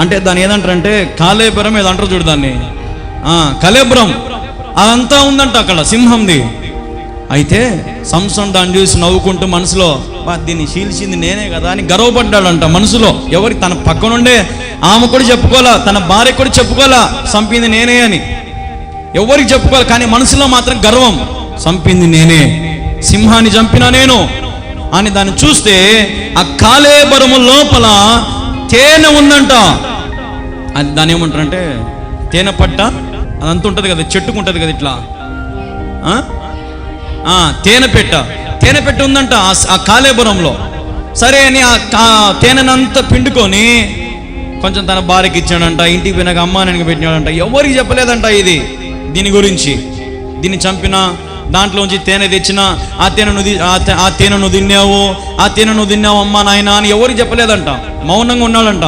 Speaker 1: అంటే దాన్ని ఏదంటారంటే కాలేబరం ఏదో అంటారు చూడు దాన్ని, కలేబరం అదంతా ఉందంట అక్కడ సింహంది. అయితే సంసోను దాన్ని చూసి నవ్వుకుంటూ మనసులో దీన్ని చీల్చింది నేనే కదా అని గర్వపడ్డాడంట మనసులో. ఎవరికి? తన పక్కనుండే ఆమె కూడా చెప్పుకోవాలా, తన భార్య కూడా చెప్పుకోవాలా చంపింది నేనే అని, ఎవరికి చెప్పుకోవాలి. కానీ మనసులో మాత్రం గర్వం, చంపింది నేనే, సింహాన్ని చంపినా నేను అని. దాన్ని చూస్తే ఆ కాలేబరము లోపల తేనె ఉందంట. అది దాన్ని ఏమంటారంటే తేనె పట్ట, అదంతా ఉంటుంది కదా, చెట్టుకుంటుంది కదా ఇట్లా, తేనె పెట్ట ఉందంట ఆ కాలేబరంలో. సరే అని ఆ తేనెనంతా పిండుకొని కొంచెం తన భార్యకి ఇచ్చాడంట. ఇంటికి పోయినాక అమ్మానికి పెట్టినాడంట. ఎవరికి చెప్పలేదంట ఇది, దీని గురించి. దీన్ని చంపిన దాంట్లోంచి తేనె తెచ్చిన ఆ తేనెను తిన్నావు అమ్మా నాయన అని ఎవరికి చెప్పలేదంట. మౌనంగా ఉన్నాడంట.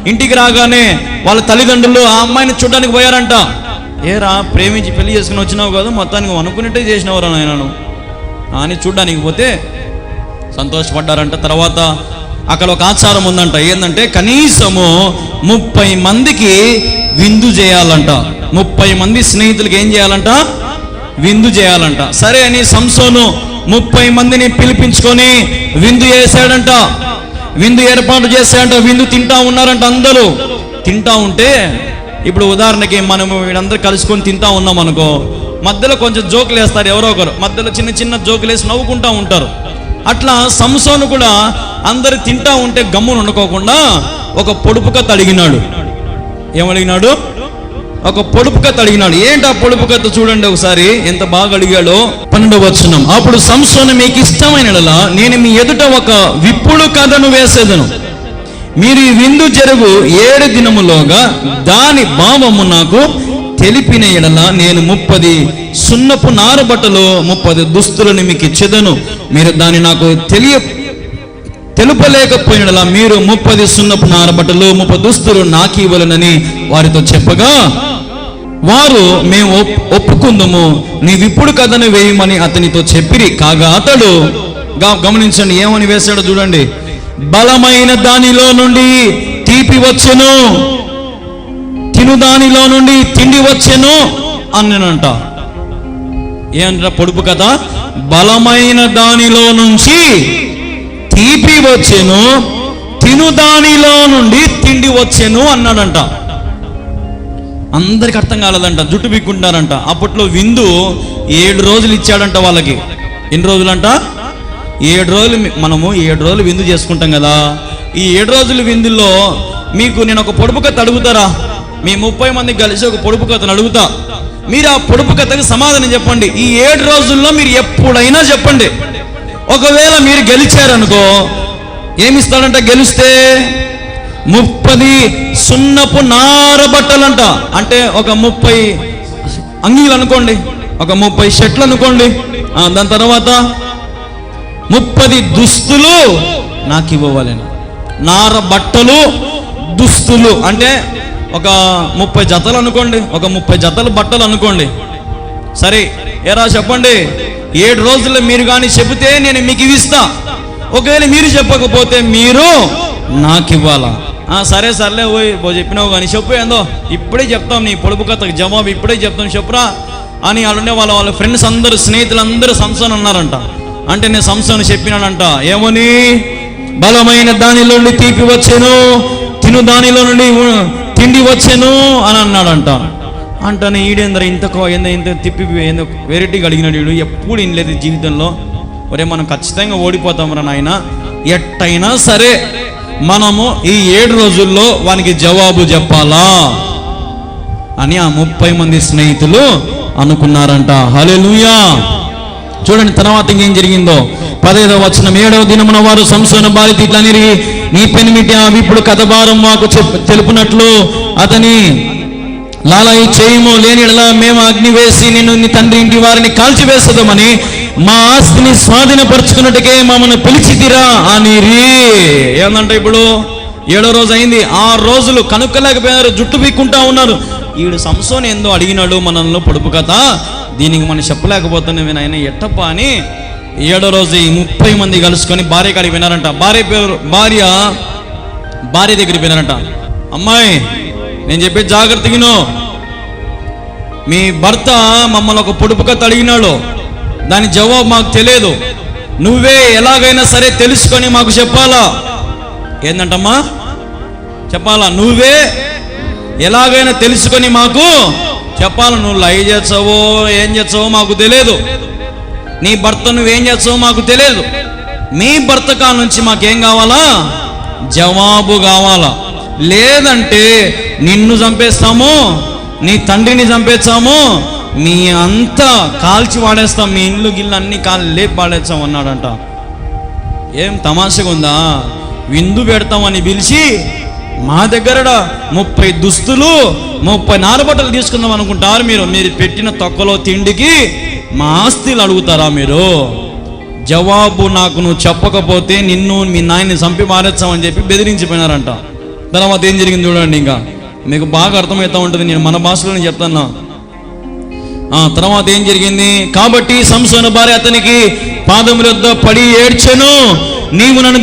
Speaker 1: ఇంటికి రాగానే వాళ్ళ తల్లిదండ్రులు ఆ అమ్మాయిని చూడడానికి పోయారంట. ఏరా ప్రేమించి పెళ్లి చేసుకుని వచ్చినావు కదా, మొత్తానికి అనుకున్నట్టే చేసినవరా నాయనను అని చూడడానికి పోతే సంతోషపడ్డారంట. తర్వాత అక్కడ ఒక ఆచారం ఉందంట. ఏంటంటే కనీసము 30 మందికి విందు చేయాలంట. 30 మంది స్నేహితులకి ఏం చేయాలంట? విందు చేయాలంట. సరే అని సంసోను 30 మందిని పిలిపించుకొని విందు చేశాడంట. విందు ఏర్పాటు చేశాడంట. విందు తింటా ఉన్నారంట. అందరూ తింటా ఉంటే ఇప్పుడు ఉదాహరణకి మనము వీళ్ళందరూ కలుసుకొని తింటా ఉన్నాం అనుకో, మధ్యలో కొంచెం జోకులు వేస్తారు ఎవరో ఒకరు, మధ్యలో చిన్న చిన్న జోకులు వేసి నవ్వుకుంటా ఉంటారు. అట్లా సంసోను కూడా అందరు తింటా ఉంటే గమ్మును వండుకోకుండా ఒక పొడుపు కథ అడిగినాడు. ఏమడిగినాడు? ఒక పొడుపు కథ అడిగినాడు. ఏంటి ఆ పొడుపు కథ చూడండి ఒకసారి ఎంత బాగా అడిగాడో. 12వ వచనం. అప్పుడు సంసోను, మీకు ఇష్టమైనలా నేను మీ ఎదుట ఒక విప్పుడు కథను వేసేదను. మీరు ఈ విందు జరుగు 7 దినములోగా దాని భావము నాకు తెలిపిన ఎడల నేను 30 సున్నపు నారబట్టలు 30 దుస్తులను మీకు ఇచ్చేదను. మీరు దాన్ని నాకు తెలుపలేకపోయినలా మీరు 30 సున్నపు నారబట్టలు 30 దుస్తులు నాకు ఇవ్వలనని వారితో చెప్పగా వారు మేము ఒప్పుకుందాము, నీవిప్పుడు కథను వేయమని అతనితో చెప్పిరి. కాగా అతడు గమనించండి ఏమని వేశాడో చూడండి. బలమైన దానిలో నుండి తీపి వచ్చెను, తిను దానిలో నుండి తిండి వచ్చెను అన్ననంట. ఏమంటారా పొడుపు కథ? బలమైన దానిలో నుంచి తీపి వచ్చెను, తిను దానిలో నుండి తిండి వచ్చెను అన్నాడంట. అందరికి అర్థం కాలేదంట, జుట్టు బిక్కుంటారంట. అప్పట్లో విందు 7 రోజులు ఇచ్చాడంట వాళ్ళకి. ఎన్ని రోజులంట? 7 రోజులు. మనము 7 రోజులు విందు చేసుకుంటాం కదా. ఈ 7 రోజుల విందుల్లో మీకు నేను ఒక పొడుపు కథ అడుగుతారా? మీ 30 మంది కలిసి ఒక పొడుపు కథను అడుగుతా. మీరు ఆ పొడుపు కథకి సమాధానం చెప్పండి. ఈ 7 రోజుల్లో మీరు ఎప్పుడైనా చెప్పండి. ఒకవేళ మీరు గెలిచారనుకో ఏమిస్తాడంట గెలిస్తే? 30 సున్నపు నార బట్టలంట. అంటే ఒక 30 అంగీలు అనుకోండి, ఒక 30 షర్ట్లు అనుకోండి. దాని తర్వాత 30 దుస్తులు నాకు ఇవ్వాలని. నార బట్టలు, దుస్తులు అంటే ఒక 30 జతలు అనుకోండి, ఒక 30 జతలు బట్టలు అనుకోండి. సరే ఏరా చెప్పండి, 7 రోజుల్లో మీరు కానీ చెబితే నేను మీకు ఇస్తా. ఒకవేళ మీరు చెప్పకపోతే మీరు నాకు ఇవ్వాలా? సరే సర్లే ఓ చెప్పినావు కానీ చెప్పు, ఏందో ఇప్పుడే చెప్తాం, నీ పొడుపు కథకు జవాబు ఇప్పుడే చెప్తాం, చెప్పురా అని వాళ్ళుండే వాళ్ళ ఫ్రెండ్స్ అందరూ, స్నేహితులందరూ సంసోన్ అన్నారంట. అంటే నేను సంసోన్ చెప్పినానంట, ఏమని? బలమైన దానిలో నుండి తీపి వచ్చాను, తిను దానిలో నుండి తిండి వచ్చాను అని అన్నాడంట. అంటానే ఈడేందర ఇంత తిప్పి వెరైటీగా అడిగినాడు వీడు, ఎప్పుడు వినలేదు జీవితంలో. ఒరే మనం ఖచ్చితంగా ఓడిపోతాం రా నాయన, ఎట్టయినా సరే మనము ఈ 7 రోజుల్లో వానికి జవాబు చెప్పాలా అని ఆ 30 మంది స్నేహితులు అనుకున్నారంట. హల్లెలూయా. చూడండి తర్వాత ఇంకేం జరిగిందో. 15వ వచనం, 7వ దినమున వారు సంసోను భార్యతో ఇట్లా నిరి, నీ పెనిమిటి ఇప్పుడు కథ భారం మాకు తెలుపునట్లు అతని లాలయి చేయము, లేనిలా మేము అగ్ని వేసి నిన్ను నీ తండ్రి ఇంటి వారిని కాల్చివేసదామని మా ఆస్తిని స్వాధీనపరుచుకున్నట్టుకే మమ్మల్ని పిలిచితిరా అని. ఏందంటే ఇప్పుడు 7వ రోజు అయింది, 6 రోజులు కనుక్కలేకపోయినారు, జుట్టు పీక్కుంటా ఉన్నారు. ఈడు సంసోను ఏందో అడిగినాడు మనల్ని పొడుపు కథ, దీనికి మనం చెప్పలేకపోతున్నాం ఆయన ఎట్టప్ప అని 7వ రోజు ఈ 30 మంది కలుసుకొని భార్య కాడికి వినారంట. భార్య దగ్గరికి వినారంట. అమ్మాయి నేను చెప్పే జాగ్రత్తగినో, మీ భర్త మమ్మల్ని ఒక పొడుపు కథ అడిగినాడు, దాని జవాబు మాకు తెలియదు, నువ్వే ఎలాగైనా సరే తెలుసుకొని మాకు చెప్పాలా. ఏందంటమ్మా? చెప్పాలా, నువ్వే ఎలాగైనా తెలుసుకొని మాకు చెప్పాలా. నువ్వు లై చేస్తావో ఏం చేస్తావో మాకు తెలియదు, నీ భర్త నువ్వేం చేస్తావో మాకు తెలియదు. మీ భర్త కాడ నుంచి మాకేం కావాలా? జవాబు కావాలా. లేదంటే నిన్ను చంపేస్తాము, నీ తండ్రిని చంపేస్తాము, మీ అంతా కాల్చి వాడేస్తాం, మీ ఇల్లు గిల్లు అన్ని లేపి వాడేస్తాం అన్నాడంట. ఏం తమాషగా ఉందా? విందు పెడతామని పిలిచి మా దగ్గర 30 దుస్తులు 30 నారబట్టలు తీసుకుందాం అనుకుంటారు మీరు. మీరు పెట్టిన తొక్కలో తిండికి మా ఆస్తులు అడుగుతారా మీరు? జవాబు నాకు నువ్వు చెప్పకపోతే నిన్ను మీ నాయన్ని చంపి మారేస్తామని చెప్పి బెదిరించిపోయినారంట. తర్వాత ఏం జరిగింది చూడండి, ఇంకా మీకు బాగా అర్థమవుతూ ఉంటుంది, నేను మన భాషలోనే చెప్తాను. తర్వాత ఏం జరిగింది? కాబట్టి సంసోను భార్య అతనికి పాదముల వద్ద పడి ఏడ్చెను, నీవు నన్ను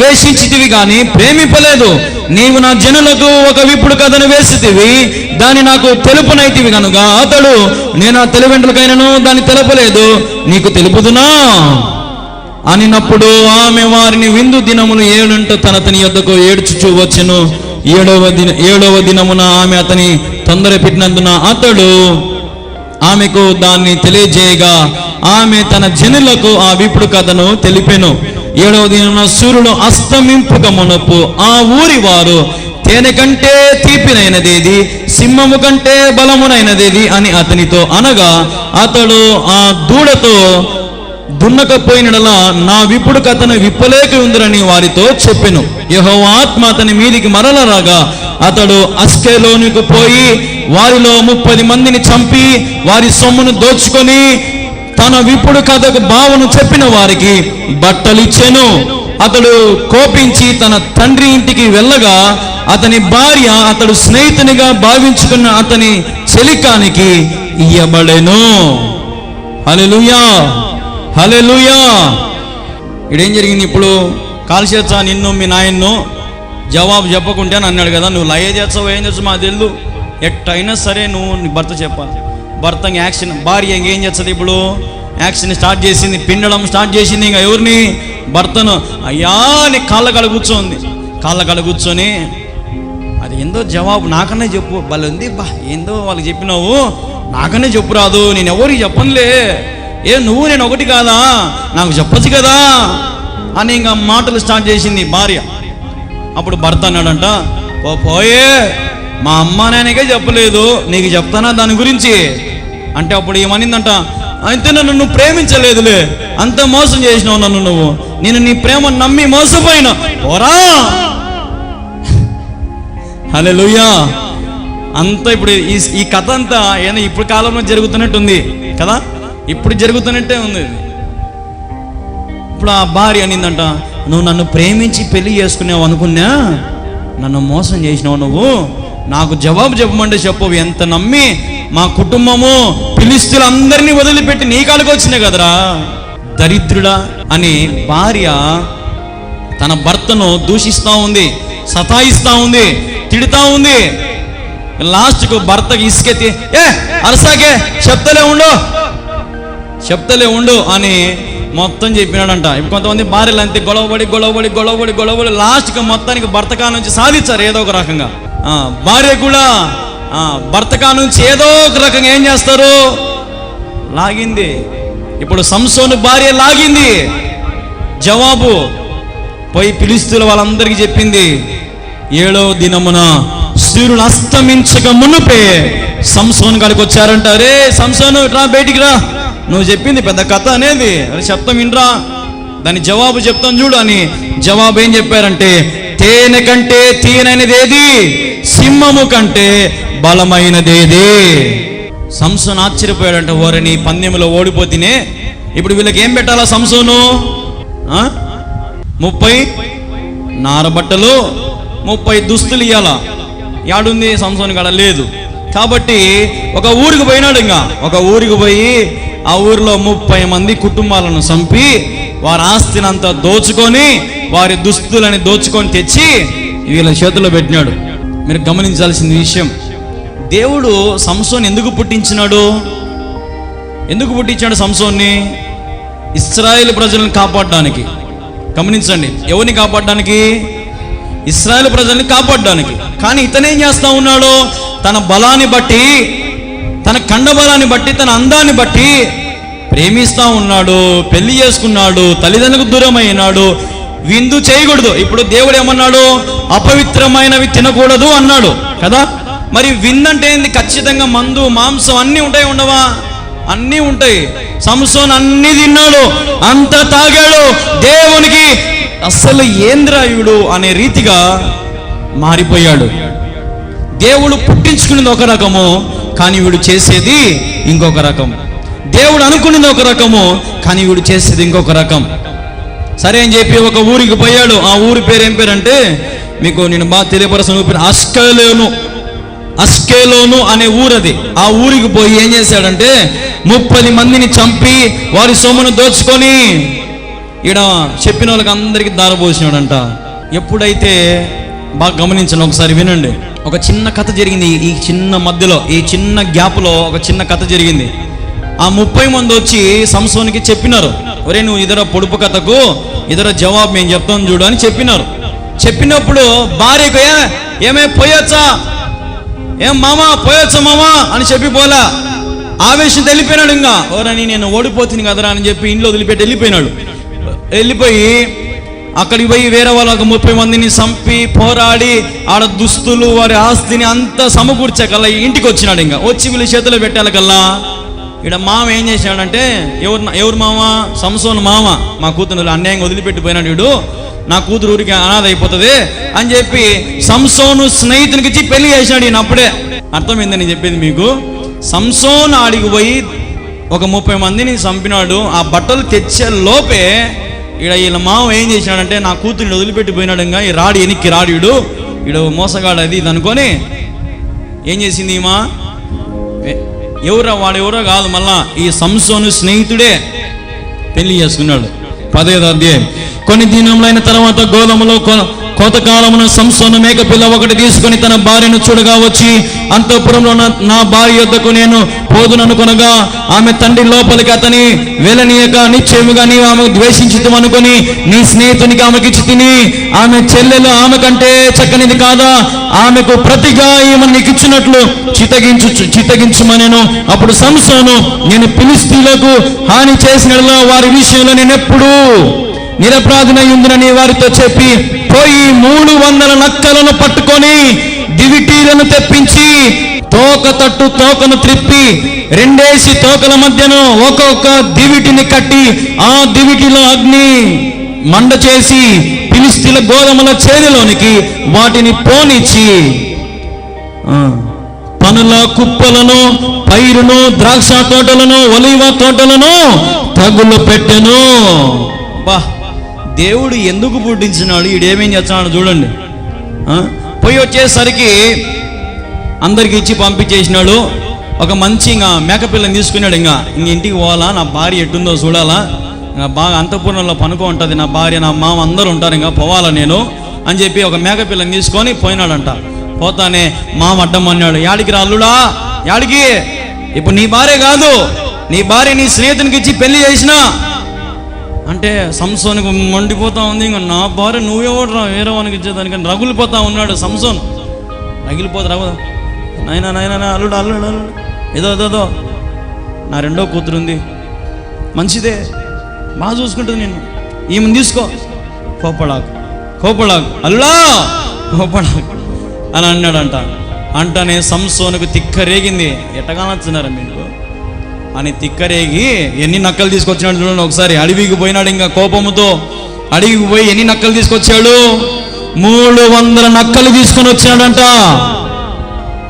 Speaker 1: ద్వేషించితివి కానీ ప్రేమింపలేదు, నీవు నా జనులకు ఒక విప్పుడు కథను వేసితివి, దాన్ని నాకు తెలుపునైతివి కనుక అతడు నేను ఆ తెలివెంట్లకైనను దాన్ని తెలపలేదు, నీకు తెలుపుదునా అనినప్పుడు ఆమె వారిని విందు దినములు 7 తన యొద్దకు ఏడ్చుచూ వచ్చెను. 7వ దినమున ఆమె అతని తొందర పెట్టినందున అతడు ఆమెకు దాన్ని తెలియజేయగా ఆమె తన జనులకు ఆ విప్పుడు కథను తెలిపెను. 7వ దినమున సూర్యుడు అస్తమింపుక మునుపు ఆ ఊరి వారు తేనె కంటే తీపినైనదేది, సింహము కంటే బలమునైనదేది అని అతనితో అనగా అతడు ఆ దూడతో దున్నకపోయినలా నా విప్పుడు కథను విప్పలేక ఉందిరని వారితో చెప్పెను. యెహోవా ఆత్మ అతని మీదికి మరల రాగా అతడు అస్కెలోనికి పోయి వారిలో 30 మందిని చంపి వారి సొమ్మును దోచుకొని తన విప్పుడు కథకు బావను చెప్పిన వారికి బట్టలిచ్చెను. అతడు కోపించి తన తండ్రి ఇంటికి వెళ్ళగా అతని భార్య అతడు స్నేహితునిగా భావించుకున్న అతని చెలికానికి ఇయ్యబడెను. హల్లెలూయా, హల్లెలూయా. ఇదేం జరిగింది? ఇప్పుడు కాల్చేచ్చా నిన్ను మీ నాయన్ను, జవాబు చెప్పకుంటే అని అన్నాడు కదా, నువ్వు లయ చేస్తావు ఏం చేస్తావు మాకు తెలియదు, ఎట్టయినా సరే నువ్వు నీ భర్త చెప్పాలి. భర్త యాక్షన్, భార్య ఇంకేం చేస్తుంది? ఇప్పుడు యాక్షన్ స్టార్ట్ చేసింది, పిండడం స్టార్ట్ చేసింది. ఇంకా ఎవరిని? భర్తను. అయ్యా నీ కాళ్ళ కాడ కూర్చొని అది ఏందో జవాబు నాకనే చెప్పు, భలే ఉంది బా, ఏందో వాళ్ళకి చెప్పినావు, నాకనే చెప్పు రాదు, నేను ఎవరికి చెప్పనులే, నువ్వు నేను ఒకటి కాదా, నాకు చెప్పచ్చు కదా అని ఇంకా మాటలు స్టార్ట్ చేసింది భార్య. అప్పుడు భర్త అన్నాడంట, పోయే మా అమ్మ నాయనకే చెప్పలేదు, నీకు చెప్తానా దాని గురించి అంటే. అప్పుడు ఏమనిందంట, అయితే నన్ను నువ్వు ప్రేమించలేదులే, అంత మోసం చేసినావు నన్ను, నువ్వు నేను నీ ప్రేమ నమ్మి మోసపోయినా ఓరా. హల్లెలూయా. అంతా ఇప్పుడు ఈ కథ అంతా ఏదో ఇప్పుడు కాలంలో జరుగుతున్నట్టు ఉంది కదా, ఇప్పుడు జరుగుతున్నట్టే ఉంది. ఇప్పుడు ఆ భార్య అనిందంట, నువ్వు నన్ను ప్రేమించి పెళ్లి చేసుకున్నావు అనుకున్నా, నన్ను మోసం చేసినావు నువ్వు, నాకు జవాబు చెప్పమంటే చెప్పవు. ఎంత నమ్మి మా కుటుంబము ఫిలిష్తీయులందరినీ వదిలిపెట్టి నీ కాడికి వచ్చినాయి కదరా దరిద్రుడా అని భార్య తన భర్తను దూషిస్తూ ఉంది, సతాయిస్తూ ఉంది, తిడుతూ ఉంది. లాస్ట్కు భర్తకి ఇసుకెత్తి అరసాకే చెప్తలే ఉండు అని మొత్తం చెప్పినాడంట. ఇప్పుడు కొంతమంది భార్యలు అంతే గొడవబడి లాస్ట్కి మొత్తానికి భర్త కా నుంచి సాధించారు ఏదో ఒక రకంగా. భార్య కూడా భర్త కా నుంచి ఏదో ఒక రకంగా ఏం చేస్తారు, లాగింది. ఇప్పుడు సంసోను భార్య లాగింది. జవాబు పోయి ఫిలిష్తీయుల వాళ్ళందరికీ చెప్పింది. 7వ దినమున సూర్యుడు అస్తమించక మునుపే సంసోను కాడికి వచ్చారంట. అరే సంసోను రా, బయటికి రా, నువ్వు చెప్పింది పెద్ద కథ అనేది, అరే చెప్తాం వినరా, దాని జవాబు చెప్తాం చూడు అని జవాబు ఏం చెప్పారంటే, తేనె కంటే తీయనైనదేది, సింహము కంటే బలమైనదేది. సంసోను ఆశ్చర్యపోయాడంట, ఓరని పందెంలో ఓడిపోతేనే ఇప్పుడు వీళ్ళకి ఏం పెట్టాలా సంసోను? 30 నారబట్టలు 30 దుస్తులు ఇవ్వాలా. యాడుంది సంసోను కాడ లేదు. కాబట్టి ఒక ఊరికి పోయినాడు. ఇంకా ఒక ఊరికి పోయి ఆ ఊరిలో 30 మంది కుటుంబాలను చంపి వారి ఆస్తిని అంతా దోచుకొని వారి దుస్తులని దోచుకొని తెచ్చి వీళ్ళ చేతిలో పెట్టినాడు. మీరు గమనించాల్సిన విషయం, దేవుడు సంసోను ఎందుకు పుట్టించినాడు? ఎందుకు పుట్టించాడు సంసోన్ని? ఇశ్రాయేలు ప్రజలను కాపాడడానికి. గమనించండి, ఎవరిని కాపాడడానికి? ఇశ్రాయేలు ప్రజల్ని కాపాడడానికి. కానీ ఇతనేం చేస్తా ఉన్నాడు? తన బలాన్ని బట్టి, తన కండ బలాన్ని బట్టి, తన అందాన్ని బట్టి ప్రేమిస్తా ఉన్నాడు, పెళ్లి చేసుకున్నాడు, తల్లిదండ్రులకు దూరం అయినాడు. విందు చేయకూడదు. ఇప్పుడు దేవుడు ఏమన్నాడు? అపవిత్రమైనవి తినకూడదు అన్నాడు కదా. మరి విందంటే ఏంది? ఖచ్చితంగా మందు, మాంసం అన్నీ ఉంటాయి, ఉండవా? అన్నీ ఉంటాయి. సంసోను అన్ని తిన్నాడు, అంత తాగాడు. దేవునికి అసలు ఏంద్రాయుడు అనే రీతిగా మారిపోయాడు. దేవుడు పుట్టించుకునేది ఒక రకము, కానీ వీడు చేసేది ఇంకొక రకం. దేవుడు అనుకునేది ఒక రకము, కానీ వీడు చేసేది ఇంకొక రకం. సరే అని చెప్పి ఒక ఊరికి పోయాడు. ఆ ఊరి పేరు ఏం పేరు అంటే, మీకు నేను బాగా తెలియపరచను, అస్కేలోను అనే ఊరది. ఆ ఊరికి పోయి ఏం చేశాడంటే 30 మందిని చంపి వారి సొమ్మును దోచుకొని ఈడ చెప్పిన వాళ్ళకి అందరికి దారపోసినాడంట. ఎప్పుడైతే బాగా గమనించండి, ఒకసారి వినండి. ఒక చిన్న కథ జరిగింది ఈ చిన్న మధ్యలో, ఈ చిన్న గ్యాప్లో ఒక చిన్న కథ జరిగింది. ఆ 30 మంది వచ్చి సంసోనికి చెప్పినారు, ఒరే నువ్వు ఇదర పొడుపు కథకు ఇదర జవాబు మేము చెప్తాం చూడు అని చెప్పినారు. చెప్పినప్పుడు భార్యకు ఏమే పోయొచ్చా, ఏం మామా పోయొచ్చా మామా అని చెప్పి పోలా. ఆవేశం వెళ్ళిపోయినాడు. ఇంకా ఓరని నేను ఓడిపోతుంది కదరా అని చెప్పి ఇంట్లో వదిలిపెట్టి వెళ్ళిపోయినాడు. వెళ్ళిపోయి అక్కడికి పోయి వేరే వాళ్ళకు 30 మందిని చంపి పోరాడి ఆడ దుస్తులు వారి ఆస్తిని అంతా సమకూర్చకల్లా ఇంటికి వచ్చినాడు. ఇంకా వచ్చి వీళ్ళ చేతిలో పెట్టాలకల్లా ఇక్కడ మామ ఏం చేశాడంటే, ఎవరు మామ? సంసోను మామ. మా కూతురు అన్యాయంగా వదిలిపెట్టిపోయినాడు, వీడు నా కూతురు ఊరికి అనాథ అయిపోతుంది అని చెప్పి సంసోను స్నేహితునికి ఇచ్చి పెళ్లి చేశాడు. ఈయన అప్పుడే అర్థమైందని నేను చెప్పేది మీకు. సంసోను ఆడికి పోయి ఒక 30 మందిని చంపినాడు. ఆ బట్టలు తెచ్చే లోపే వీళ్ళ మామ ఏం చేసినాడంటే, నా కూతురిని వదిలిపెట్టిపోయినాడు, ఇంకా ఈ రాడు ఎనికి రాడు, వీడు మోసగాడు అది ఇది అనుకొని ఏం చేసింది ఈమా? ఎవరో వాడు ఎవరో కాదు, మళ్ళా ఈ సంసోను స్నేహితుడే పెళ్లి చేసుకున్నాడు. 10వ అధ్యాయం. కొన్ని దినములైన తర్వాత గోధుమలో కోతకాలమున సంసోను మేకపిల్ల ఒకటి తీసుకుని తన భార్యను చూడగా వచ్చి, అంతఃపురంలో నా భార్య యొద్దకు నేను పోదుననుకొనగా ఆమె తండ్రి లోపలికి అతని వెళ్ళనీయక, నిశ్చయముగా నీవు ఆమెకు ద్వేషించితం అనుకొని నీ స్నేహితునికి ఆమెకి ఇచ్చి తిని, ఆమె చెల్లెలు ఆమె కంటే చక్కనిది కాదా? ఆమెకు ప్రతిగా ఈమె నీకు ఇచ్చినట్లు చిత్తగించుమనెను. అప్పుడు సంసోను, నేను ఫిలిష్తీయులకు హాని చేసినట్లా వారి విషయంలో నేను ఎప్పుడూ నిరపరాధినయుందునని వారితో చెప్పి పోయి 300 నక్కలను పట్టుకొని దివిటీలను తెప్పించి తోక తట్టు తోకను త్రిప్పి రెండేసి తోకల మధ్యను ఒక్కొక్క దివిటిని కట్టి ఆ దివిటిలో అగ్ని మండ చేసి ఫిలిష్తీయుల గోధుమల చేతిలోనికి వాటిని పోనిచ్చి పనుల కుప్పలను, పైరును, ద్రాక్ష తోటలను, ఒలీవ తోటలను తగులు పెట్టెను. బా, దేవుడు ఎందుకు పుట్టించినాడు, ఈడేమేం చేస్తున్నాడు చూడండి. పోయి వచ్చేసరికి అందరికి ఇచ్చి పంపించేసినాడు. ఒక మంచి ఇంకా మేకపిల్లని తీసుకున్నాడు. ఇంకా ఇంటికి పోవాలా, నా భార్య ఎట్టుందో చూడాలా, ఇంకా బాగా అంతఃపురంలో పనుకో ఉంటుంది నా భార్య, నా మామ అందరూ ఉంటారు, ఇంకా పోవాలా నేను అని చెప్పి ఒక మేకపిల్లని తీసుకొని పోయినాడంట. పోతానే మామ అడ్డం అన్నాడు, యాడికి రా అల్లుడా, యాడికి? ఇప్పుడు నీ భార్య కాదు, నీ భార్య నీ స్నేహితునికి ఇచ్చి పెళ్లి చేసినా అంటే సంసోనికి మండిపోతా ఉంది. ఇంకా నా భార్య నువ్వెవడరా వేరే వానికి ఇచ్చేదానికని రగులిపోతా ఉన్నాడు సంసోన్. రగిలిపోతా నాయనా నాయనా అల్లుడు అల్లుడు అల్లుడు ఏదో నా రెండో కూతురు ఉంది, మంచిదే, బాగా చూసుకుంటుంది నిన్ను, ఈమెను తీసుకో, కోపడాకు అల్లుడా కోపడాకు అని అన్నాడంట. అంటనే సంసోనుకు తిక్కరేగింది. ఎట్టగా నచ్చున్నారా మీకు అని తిక్కరేగి ఎన్ని నక్కలు తీసుకొచ్చినాడు చూడండి ఒకసారి. అడవికి పోయినాడు, ఇంకా కోపముతో అడవికి పోయి ఎన్ని నక్కలు తీసుకొచ్చాడు? 300 నక్కలు తీసుకొని వచ్చాడంట.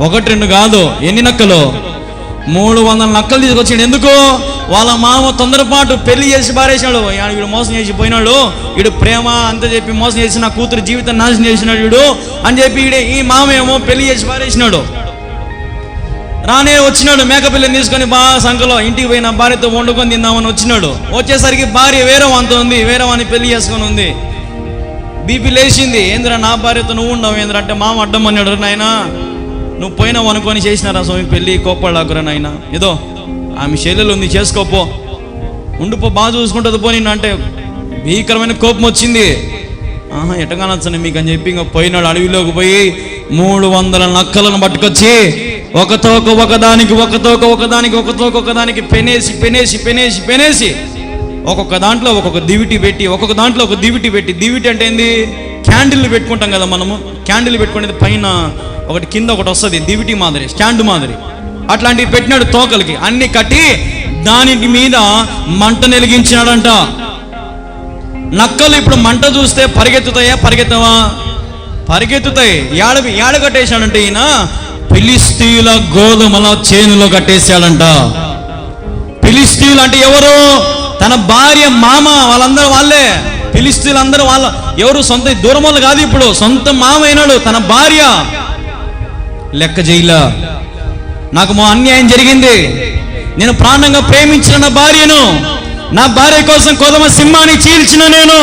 Speaker 1: 1-2 కాదు, ఎన్ని నక్కలు? 300 నక్కలు తీసుకొచ్చాడు. ఎందుకు? వాళ్ళ మామ తొందరపాటు పెళ్లి చేసి పారేసినాడు. వీడు మోసం చేసి పోయినాడు, వీడు ప్రేమ అంత చెప్పి మోసం చేసి నా కూతురు జీవితం నాశనం చేసినాడు వీడు అని చెప్పి ఈ మామ ఏమో పెళ్లి చేసి పారేసినాడు. రానే వచ్చినాడు మేకపిల్లని తీసుకొని బాగా సంఖలో ఇంటికి పోయి నా భార్యతో వండుకొని తిందామని వచ్చినాడు. వచ్చేసరికి భార్య వేరే వానితో ఉంది, వేరే వాని పెళ్లి చేసుకొని ఉంది. బీపీ లేచింది. ఏంద్రా నా భార్యతో నువ్వు ఉండవు ఏంద్రా అంటే మామ అడ్డం అన్నాడు. నాయనా నువ్వు పోయినావు అనుకొని చేసినారా స్వామి పెళ్ళి, కోప్పడాకురా నాయన, ఏదో ఆమె శైలిలో ఉంది చేసుకోపో, ఉండిపో, బాగా చూసుకుంటుంది పో నిన్ను అంటే భీకరమైన కోపం వచ్చింది. ఎట్టగా నచ్చను మీకు అని చెప్పి ఇంకా పోయినాడు. అడవిలోకి పోయి 300 నక్కలను పట్టుకొచ్చి ఒక తోక ఒకదానికి పెనేసి ఒక్కొక్క దాంట్లో ఒక్కొక్క దివిటి పెట్టి, ఒక్కొక్క దాంట్లో ఒక దివిటి పెట్టి, దివిటి అంటే ఏంది, క్యాండిల్ పెట్టుకుంటాం కదా మనము, క్యాండిల్ పెట్టుకునేది పైన ఒకటి కింద ఒకటి వస్తుంది, దివిటి మాదిరి, స్టాండ్ మాదిరి, అట్లాంటివి పెట్టినాడు. తోకలకి అన్ని కట్టి దానికి మీద మంట వెలిగించినాడంట. నక్కలు ఇప్పుడు మంట చూస్తే పరిగెత్తవా? పరిగెత్తుతాయి. ఏడ కట్టేశాడంటే ఈయన ఫిలిష్తీయుల గోధుమల చేనులో కట్టేశాడంట. ఫిలిష్తీయులు అంటే ఎవరు? తన భార్య, మామ, వాళ్ళందరూ వాళ్ళే. ఫిలిష్తీయులందరూ వాళ్ళ ఎవరు సొంత దూరం వాళ్ళు కాదు, ఇప్పుడు సొంత మామ అయినాడు. తన భార్య లెక్క చేయలా, నాకు అన్యాయం జరిగింది, నేను ప్రాణంగా ప్రేమించిన నా భార్య కోసం కొదమ సింహాన్ని చీల్చిన నేను,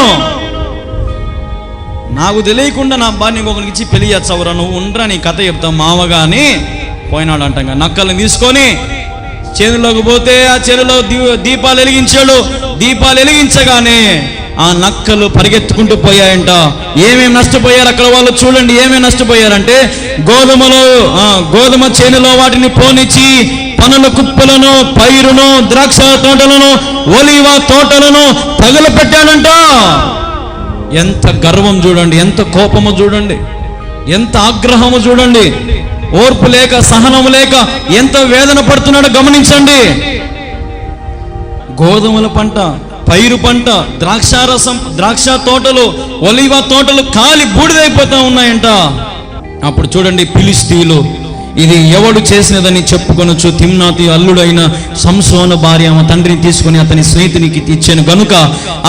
Speaker 1: నాకు తెలియకుండా నా భార్య ఇంకొకరికి ఇచ్చి పెళ్లి చేస్తావురా, నువ్వు ఉండరా నీ కథ చెప్తావు మావగా అని పోయినాడు అంట. నక్కల్ని తీసుకొని చేనులోకి పోతే ఆ చేనులో దీపాలు వెలిగించాడు. దీపాలు వెలిగించగానే ఆ నక్కలు పరిగెత్తుకుంటూ పోయాయంట. ఏమేమి నష్టపోయారు అక్కడ వాళ్ళు చూడండి. ఏమేమి నష్టపోయారంటే గోధుమ చేనులో వాటిని పోనిచ్చి పనుల కుప్పలను, పైరును, ద్రాక్ష తోటలను, ఒలీవ తోటలను తగలపెట్టాడంట. ఎంత గర్వం చూడండి, ఎంత కోపము చూడండి, ఎంత ఆగ్రహము చూడండి, ఓర్పు లేక సహనము లేక ఎంత వేదన పడుతున్నాడో గమనించండి. గోధుమల పంట, పైరు పంట, ద్రాక్షారసం, ద్రాక్ష తోటలు, ఒలీవ తోటలు కాలి బూడిదైపోతా ఉన్నాయంట. అప్పుడు చూడండి ఫిలిష్తీయులు ఇది ఎవడు చేసినదని చెప్పుకొనొచ్చు. తిమ్నాతి అల్లుడైన సంసోను భార్య ఆమె తండ్రిని తీసుకుని అతని స్నేహితునికి ఇచ్చాను గనుక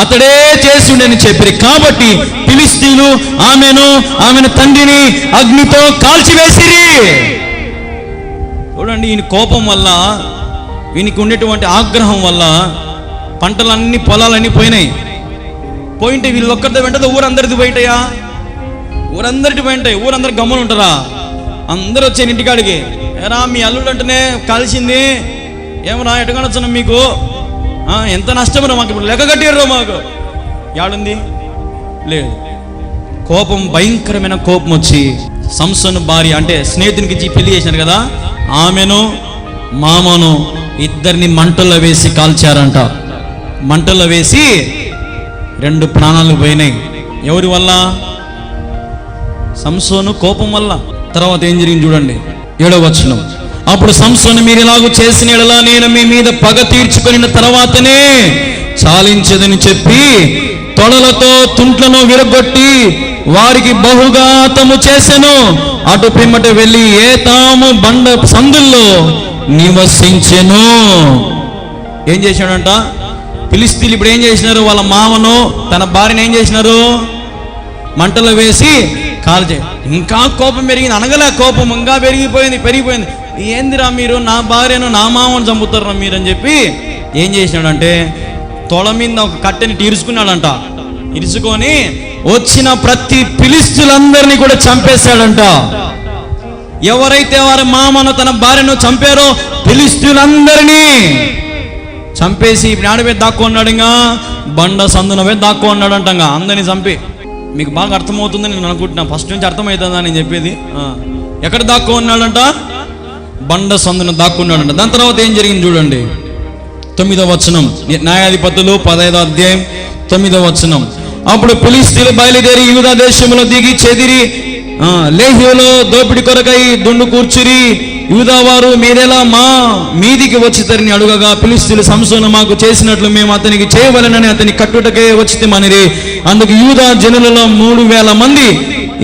Speaker 1: అతడే చేసిండని చెప్పారు. కాబట్టి ఫిలిష్తీయులు ఆమెను తండ్రిని అగ్నితో కాల్చివేసిరి. చూడండి, ఈయన కోపం వల్ల, ఈయనకి ఉండేటువంటి ఆగ్రహం వల్ల పంటలన్నీ, పొలాలన్నీ పోయింటే వీళ్ళు ఒక్కరితో వెంటనే ఊరందరిది పోయింటాయా? ఊరందరిటి పోయింటాయి. ఊరందరు గమ్మున ఉంటారా? అందరూ వచ్చాను ఇంటికాడికి. ఏరా మీ అల్లుడు అంటేనే కలిసింది, ఏమరా ఎటుకొనొచ్చాను మీకు, ఎంత నష్టమరా మాకు, ఇప్పుడు లెక్క కట్టిర్రో మాకు, యాడుంది లేదు. కోపం, భయంకరమైన కోపం వచ్చి సంసోను భార్య అంటే స్నేహితునికి ఇచ్చి పెళ్లి చేశారు కదా, ఆమెను మామను ఇద్దరిని మంటల్లో వేసి కాల్చారంట. మంటల్లో వేసి 2 ప్రాణాలు పోయినాయి. ఎవరి వల్ల? సంసోను కోపం వల్ల. తర్వాత ఏం జరిగింది చూడండి, 7వ వచనం. అప్పుడు సంసోను, మీరు ఇలాగూ చేసిన యెడల నేను మీ మీద పగ తీర్చుకున్న తర్వాతనే చాలించదని చెప్పి తొడలతో తుంట్లను విరగొట్టి వారికి బహుఘాతము చేసెను. అటు పిమ్మట వెళ్ళి ఏతాము బండ సందుల్లో నివసించెను. ఏం చేశాడంట? ఫిలిష్తీయులు ఇప్పుడు ఏం చేసినారు? వాళ్ళ మామను తన భార్యను ఏం చేసినారు? మంటలో వేసి కాల్చే. ఇంకా కోపం పెరిగింది, అనగలే కోపం ఇంకా పెరిగిపోయింది. ఏందిరా మీరు నా భార్యను నా మామను చంపుతారా మీరు అని చెప్పి ఏం చేసినాడంటే తొడ మీద ఒక కట్టెని ఇరుచుకున్నాడంట. ఇరుచుకొని వచ్చిన ప్రతి ఫిలిష్తీయులందరినీ కూడా చంపేశాడంట. ఎవరైతే వారి మామను తన భార్యను చంపారో ఫిలిష్తీయులందరినీ చంపేసి ఇప్పుడు ఆడపోయి దాక్కున్నాడు. ఇంకా బండ సందున పోయి దాక్కున్నాడంట. ఇంకా అందరినీ చంపి, మీకు బాగా అర్థమవుతుందని నేను అనుకుంటున్నా, ఫస్ట్ నుంచి అర్థమవుతుందా నేను చెప్పేది. ఎక్కడ దాక్కున్నాడంట? బండ సందున దాక్కున్నాడంట. దాని తర్వాత ఏం జరిగింది చూడండి, 9వ వచనం, న్యాయాధిపతులు 15వ అధ్యాయం 9వ వచనం. అప్పుడు ఫిలిష్తీయులు బయలుదేరి యూదా దేశంలో దిగి చెదిరి లేహీలో దోపిడి కొరకై దుండు కూర్చురి. యూదా వారు మీరెలా మా మీదికి వచ్చితరిని అడుగగా ఫిలిష్తీయులు సంసోను మాకు చేసినట్లు మేము అతనికి చేయవలెనని అతని కట్టుటకే వచ్చితిమనిరి. అందుకు యూదా జనులలో 3,000 మంది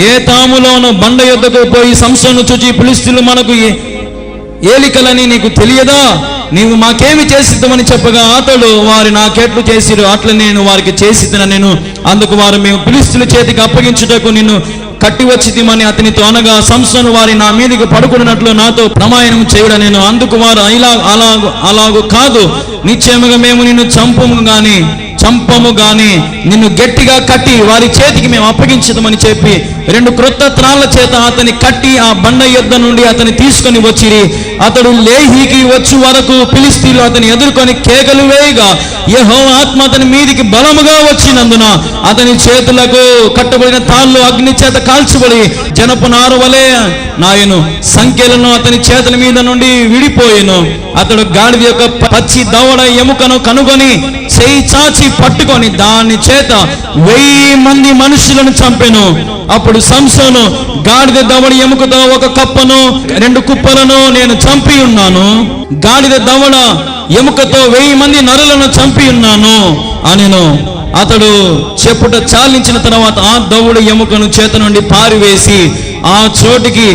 Speaker 1: ఏతాములోను బండ యొద్దకు పోయి సంసోను చూచి, ఫిలిష్తీయులు మనకు ఏలికలని నీకు తెలియదా? నీవు మాకేమి చేసిద్దామని చెప్పగా అతడు, వారి నాకెట్లు చేసిరు అట్లా నేను వారికి చేసిద్దాను నేను. అందుకు వారు, మేము ఫిలిష్తీయుల చేతికి అప్పగించుటకు నిన్ను కట్టి వచ్చితిమని అతనితో అనగా, సంసోను వారి నా మీదకి పడుకున్నట్లు నాతో ప్రమాణం చేయుడ నేను. అందుకు వారు, అలాగు కాదు, నిశ్చయముగా మేము నిన్ను చంపము గాని నిన్ను గట్టిగా కట్టి వారి చేతికి మేము అప్పగించదమని చెప్పి 2 క్రొత్త త్రాళ్ళ చేత అతని కట్టి ఆ బండ యొద్ద నుండి అతని తీసుకొని వచ్చిరి. అతడు లేహీకి వచ్చు వరకు ఫిలిష్తీయులు అతని ఎదుర్కొని కేకలు వేయగా యెహోవా ఆత్మ అతని మీదికి బలముగా వచ్చినందున అతని చేతులకు కట్టబడిన తాళ్ళు అగ్ని చేత కాల్చబడి జనపు నారు వలె నాయను, సంఖ్యలను అతని చేతుల మీద నుండి విడిపోయెను. అతడు గాడిద యొక్క పచ్చి దవడ ఎముకను కనుగొని చేయి చాచి పట్టుకొని దాని చేత 1000 మంది మనుషులను చంపెను. అప్పుడు సంసోను, గాడిద దవడ ఎముకతో ఒక కప్పను 2 కుప్పలను నేను చంపి ఉన్నాను, గాడిద దవడ ఎముకతో 1000 మంది నరులను చంపి ఉన్నాను అనెను. అతడు చెప్పుట చాలించిన తర్వాత ఆ దవడ ఎముకను చేత నుండి పారివేసి ఆ చోటికి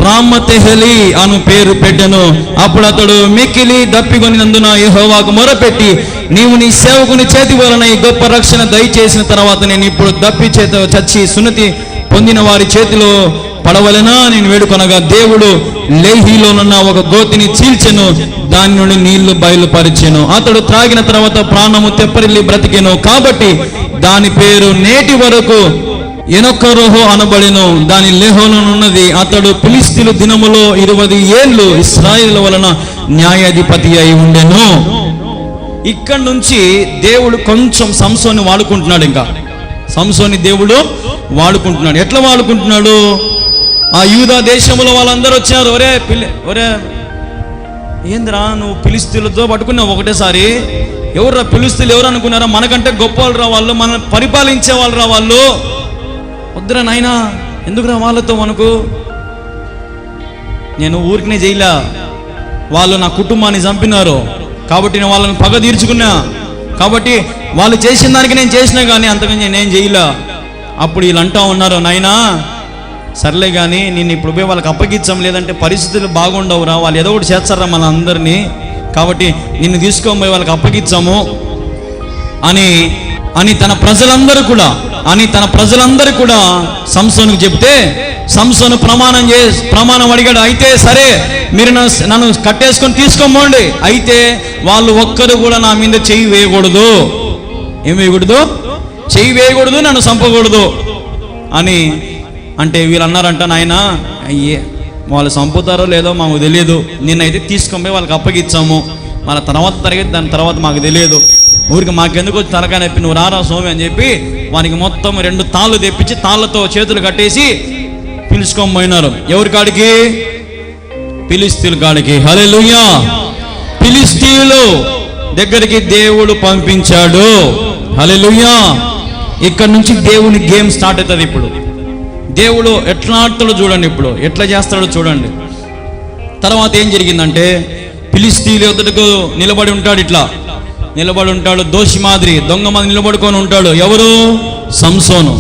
Speaker 1: రామతెహలి అను పేరు పెట్టెను. అప్పుడు అతడు మిక్కిలి దప్పికొనినందున యెహోవాకు మొరపెట్టి, నీవు నీ సేవకుని చేతి వలన ఈ గొప్ప రక్షణ దయచేసిన తర్వాత నేను ఇప్పుడు దప్పి చేత చచ్చి సున్నతి పొందిన వారి చేతిలో పడవలెనా నేను వేడుకొనగా దేవుడు లేహీలోనున్న ఒక గోతిని చీల్చెను, దాని నుండి నీళ్లు బయలుపరిచెను. అతడు త్రాగిన తర్వాత ప్రాణము తెప్పరిల్లి బ్రతికెను. కాబట్టి దాని పేరు నేటి వరకు ఎనొక్కరోహో అనబడెను. దాని లేహోనున్నది. అతడు ఫిలిష్తీయుల దినములో 20 ఏళ్ళు ఇశ్రాయేలు వలన న్యాయాధిపతి అయి ఉండెను. ఇక్కడి నుంచి దేవుడు కొంచెం సంసోని వాడుకుంటున్నాడు. ఇంకా సంసోని దేవుడు వాడుకుంటున్నాడు. ఎట్లా వాడుకుంటున్నాడు? ఆ యూదా దేశంలో వాళ్ళందరూ వచ్చారు. ఒరే ఏందిరా నువ్వు ఫిలిష్తీయులతో పట్టుకున్నావు ఒకటేసారి? ఎవర్రా ఫిలిష్తీయులు? ఎవరు అనుకున్నారా? మనకంటే గొప్ప వాళ్ళు రా వాళ్ళు, మన పరిపాలించే వాళ్ళు రా వాళ్ళు. వద్దురా నాయనా, ఎందుకురా వాళ్ళతో మనకు? నేను ఊరికినే చేయలే, వాళ్ళు నా కుటుంబాన్ని చంపినారు కాబట్టి నేను వాళ్ళని పగ తీర్చుకున్నా, కాబట్టి వాళ్ళు చేసిన దానికి నేను చేసినా కానీ అంతకంటే నేను చేయలే. అప్పుడు వీళ్ళు అంటా ఉన్నారు, నాయనా సర్లే కానీ నేను ఇప్పుడు పోయి వాళ్ళకి అప్పగించాం, లేదంటే పరిస్థితులు బాగుండవురా, వాళ్ళు ఏదో ఒకటి చేస్తారా మన అందరినీ, కాబట్టి నిన్ను తీసుకొని పోయి వాళ్ళకి అప్పగించాము అని తన ప్రజలందరూ కూడా సంసోనుకు చెప్తే సంసోను ప్రమాణం అడిగాడు. అయితే సరే మీరు నన్ను కట్టేసుకొని తీసుకోమండి, అయితే వాళ్ళు ఒక్కరు కూడా నా మీద చెయ్యి వేయకూడదు. ఏం వేయకూడదు? చెయ్యి వేయకూడదు, నన్ను చంపకూడదు అని అంటే వీళ్ళు అన్నారంట, నాయన అయ్యే వాళ్ళు చంపుతారో లేదో మాకు తెలియదు, నిన్నైతే తీసుకొని పోయి వాళ్ళకి అప్పగిచ్చాము, వాళ్ళ తర్వాత తరగతి దాని తర్వాత మాకు తెలియదు, ఊరికి మాకెందుకు వచ్చి తలకాయ నొప్పి, నువ్వు రారా స్వామి అని చెప్పి వానికి మొత్తం 2 తాళ్ళు తెప్పించి తాళ్ళతో చేతులు కట్టేసి పిలుచుకొని పోయినారు. ఎవరి కాడికి? ఫిలిష్తీయుల కాడికి. హల్లెలూయా! ఫిలిష్తీయులు దగ్గరికి దేవుడు పంపించాడు. హల్లెలూయా! ఇక్కడ నుంచి దేవుని గేమ్ స్టార్ట్ అవుతుంది. ఇప్పుడు దేవుడు ఎట్లా ఆడుతాడో చూడండి, ఇప్పుడు ఎట్లా చేస్తాడో చూడండి. తర్వాత ఏం జరిగిందంటే ఫిలిష్తీయుల ఎదుటకు నిలబడి ఉంటాడు, ఇట్లా నిలబడి ఉంటాడు, దోషి మాదిరి దొంగ మాదిరి నిలబడుకొని ఉంటాడు. ఎవరు? సంసోను.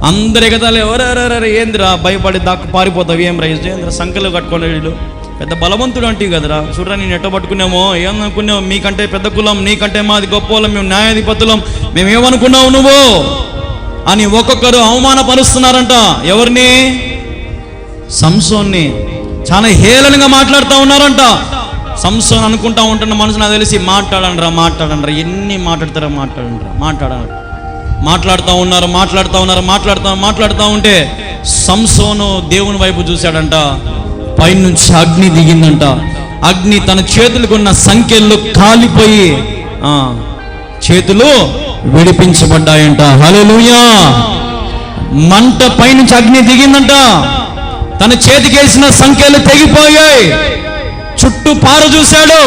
Speaker 1: అందరి కథలు ఎవరెవరెవరు ఏందిరా భయపడి దాక్కు పారిపోతావు, ఏం రైజ్ ఏంద్రా సంఖ్యలో కట్టుకోండి, వీళ్ళు పెద్ద బలవంతుడు అంటే కదరా, చూడరా నేను ఎట్ట పట్టుకున్నామో, ఏమనుకున్నావు, మీకంటే పెద్ద కులం, నీకంటే మాది గొప్ప కులం, మేము న్యాయాధిపతులం, మేమేమనుకున్నావు నువ్వు అని ఒక్కొక్కరు అవమానపరుస్తున్నారంట. ఎవరిని? సంసోన్ని. చాలా హేళనగా మాట్లాడుతూ ఉన్నారంట. సంసోన్ అనుకుంటా ఉంటున్న మనసు నాకు తెలిసి మాట్లాడండి ఎన్ని మాట్లాడతారో మాట్లాడుతూ ఉంటే సంసోను దేవుని వైపు చూశాడంట. పైనుంచి అగ్ని దిగిందంట. అగ్ని తన చేతులకున్న సంఖ్యలు కాలిపోయి చేతులు విడిపించబడ్డాయంట. హల్లెలూయా. మంట పైనుంచి అగ్ని దిగిందంట. తన చేతికేసిన సంఖ్యలు తెగిపోయాయి. చుట్టూ పార చూశాడు.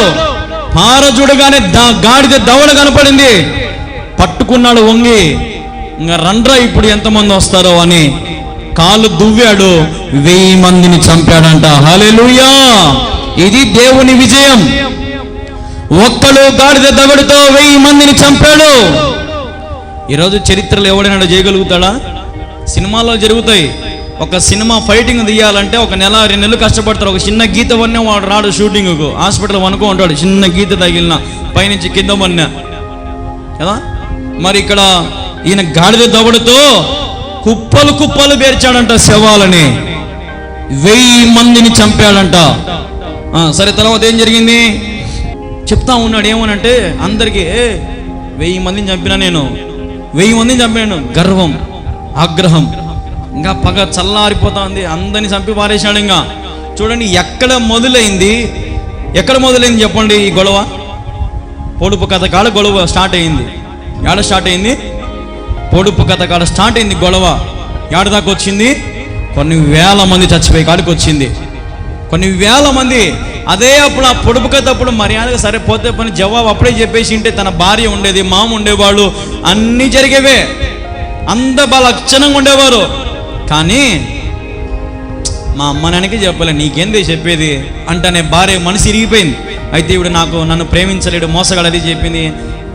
Speaker 1: పార చూడగానే గాడిద దవడ కనపడింది. పట్టుకున్నాడు వంగి. ఇంకా రండ్రా ఇప్పుడు ఎంతమంది వస్తారో అని కాలు దువ్వాడు. 1000 మందిని చంపాడంట. హల్లెలూయా. ఇది దేవుని విజయం. ఒక్కడు గాడిద దవడతో 1000 మందిని చంపాడు. ఈరోజు చరిత్రలో ఎవడైనా చేయగలుగుతాడా? సినిమాలో జరుగుతాయి. ఒక సినిమా ఫైటింగ్ తీయాలంటే 1 నెల 2 నెలలు కష్టపడతారు. ఒక చిన్న గీత వన్నే వాడు రాడు షూటింగ్కు. హాస్పిటల్ వనుకో ఉంటాడు, చిన్న గీత తగిలిన పైనుంచి కింద వన్న కదా. మరి ఇక్కడ ఈయన గాడిద దవడతో కుప్పలు కుప్పలు పేర్చాడంట శవాలని. 1000 మందిని చంపాడంట. సరే, తర్వాత ఏం జరిగింది చెప్తా ఉన్నాడు. ఏమనంటే అందరికీ 1000 మందిని చంపినా, నేను 1000 మందిని చంపాను. గర్వం, ఆగ్రహం, ఇంకా పగ చల్లారిపోతా ఉంది. అందరిని చంపి పారేశాడు. ఇంకా చూడండి ఎక్కడ మొదలైంది చెప్పండి ఈ గొడవ? పొడుపు కథ కాడ గొడవ స్టార్ట్ అయింది. ఏడ స్టార్ట్ అయింది? పొడుపు కథ కాడ స్టార్ట్ అయింది గొడవ. ఏడ దాకా వచ్చింది? కొన్ని వేల మంది చచ్చిపోయి కాడికి వచ్చింది. కొన్ని వేల మంది. అదే అప్పుడు ఆ పొడుపు కథ అప్పుడు మర్యాదగా సరే పోతే పని జవాబు అప్పుడే చెప్పేసి ఉంటే తన భార్య ఉండేది, మామ ఉండేవాళ్ళు, అన్నీ జరిగేవే, అంత బాగా లక్షణంగా ఉండేవారు. కానీ మా అమ్మ నాన్నకి చెప్పలే, నీకేంది చెప్పేది అంటనే భార్య మనసు ఇరిగిపోయింది. అయితే ఇప్పుడు నన్ను ప్రేమించలేడు, మోసగాడు అది చెప్పింది.